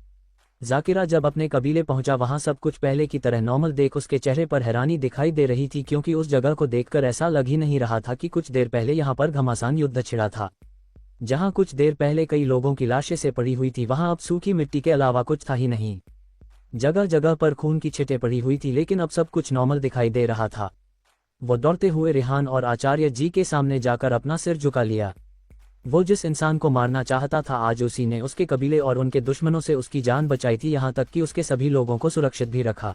[SPEAKER 1] जाकिरा जब अपने कबीले पहुंचा वहां सब कुछ पहले की तरह नॉर्मल देख उसके चेहरे पर हैरानी दिखाई दे रही थी, क्योंकि उस जगह को देखकर ऐसा लग ही नहीं रहा था कि कुछ देर पहले यहाँ पर घमासान युद्ध छिड़ा था। जहां कुछ देर पहले कई लोगों की लाशें से पड़ी हुई थी वहां अब सूखी मिट्टी के अलावा कुछ था ही नहीं। जगह जगह पर खून की छिटें पड़ी हुई थी, लेकिन अब सब कुछ नॉर्मल दिखाई दे रहा था। वो दौड़ते हुए रेहान और आचार्य जी के सामने जाकर अपना सिर झुका लिया। वो जिस इंसान को मारना चाहता था आज उसी ने उसके कबीले और उनके दुश्मनों से उसकी जान बचाई थी, यहाँ तक कि उसके सभी लोगों को सुरक्षित भी रखा।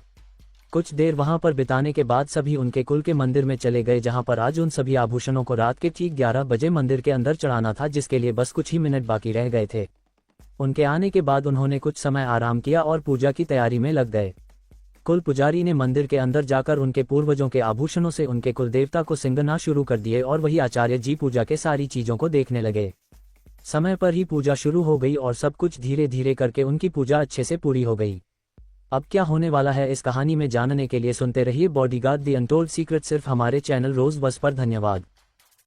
[SPEAKER 1] कुछ देर वहां पर बिताने के बाद सभी उनके कुल के मंदिर में चले गए, जहां पर आज उन सभी आभूषणों को रात के ठीक 11 बजे मंदिर के अंदर चढ़ाना था, जिसके लिए बस कुछ ही मिनट बाकी रह गए थे। उनके आने के बाद उन्होंने कुछ समय आराम किया और पूजा की तैयारी में लग गए। कुल पुजारी ने मंदिर के अंदर जाकर उनके पूर्वजों के आभूषणों से उनके कुल देवता को सिंगना शुरू कर दिए और वही आचार्य जी पूजा के सारी चीजों को देखने लगे। समय पर ही पूजा शुरू हो गई और सब कुछ धीरे धीरे करके उनकी पूजा अच्छे से पूरी हो गई। अब क्या होने वाला है इस कहानी में जानने के लिए सुनते रहिए बॉडीगार्ड द अनटोल्ड सीक्रेट सिर्फ हमारे चैनल रोज बस पर। धन्यवाद।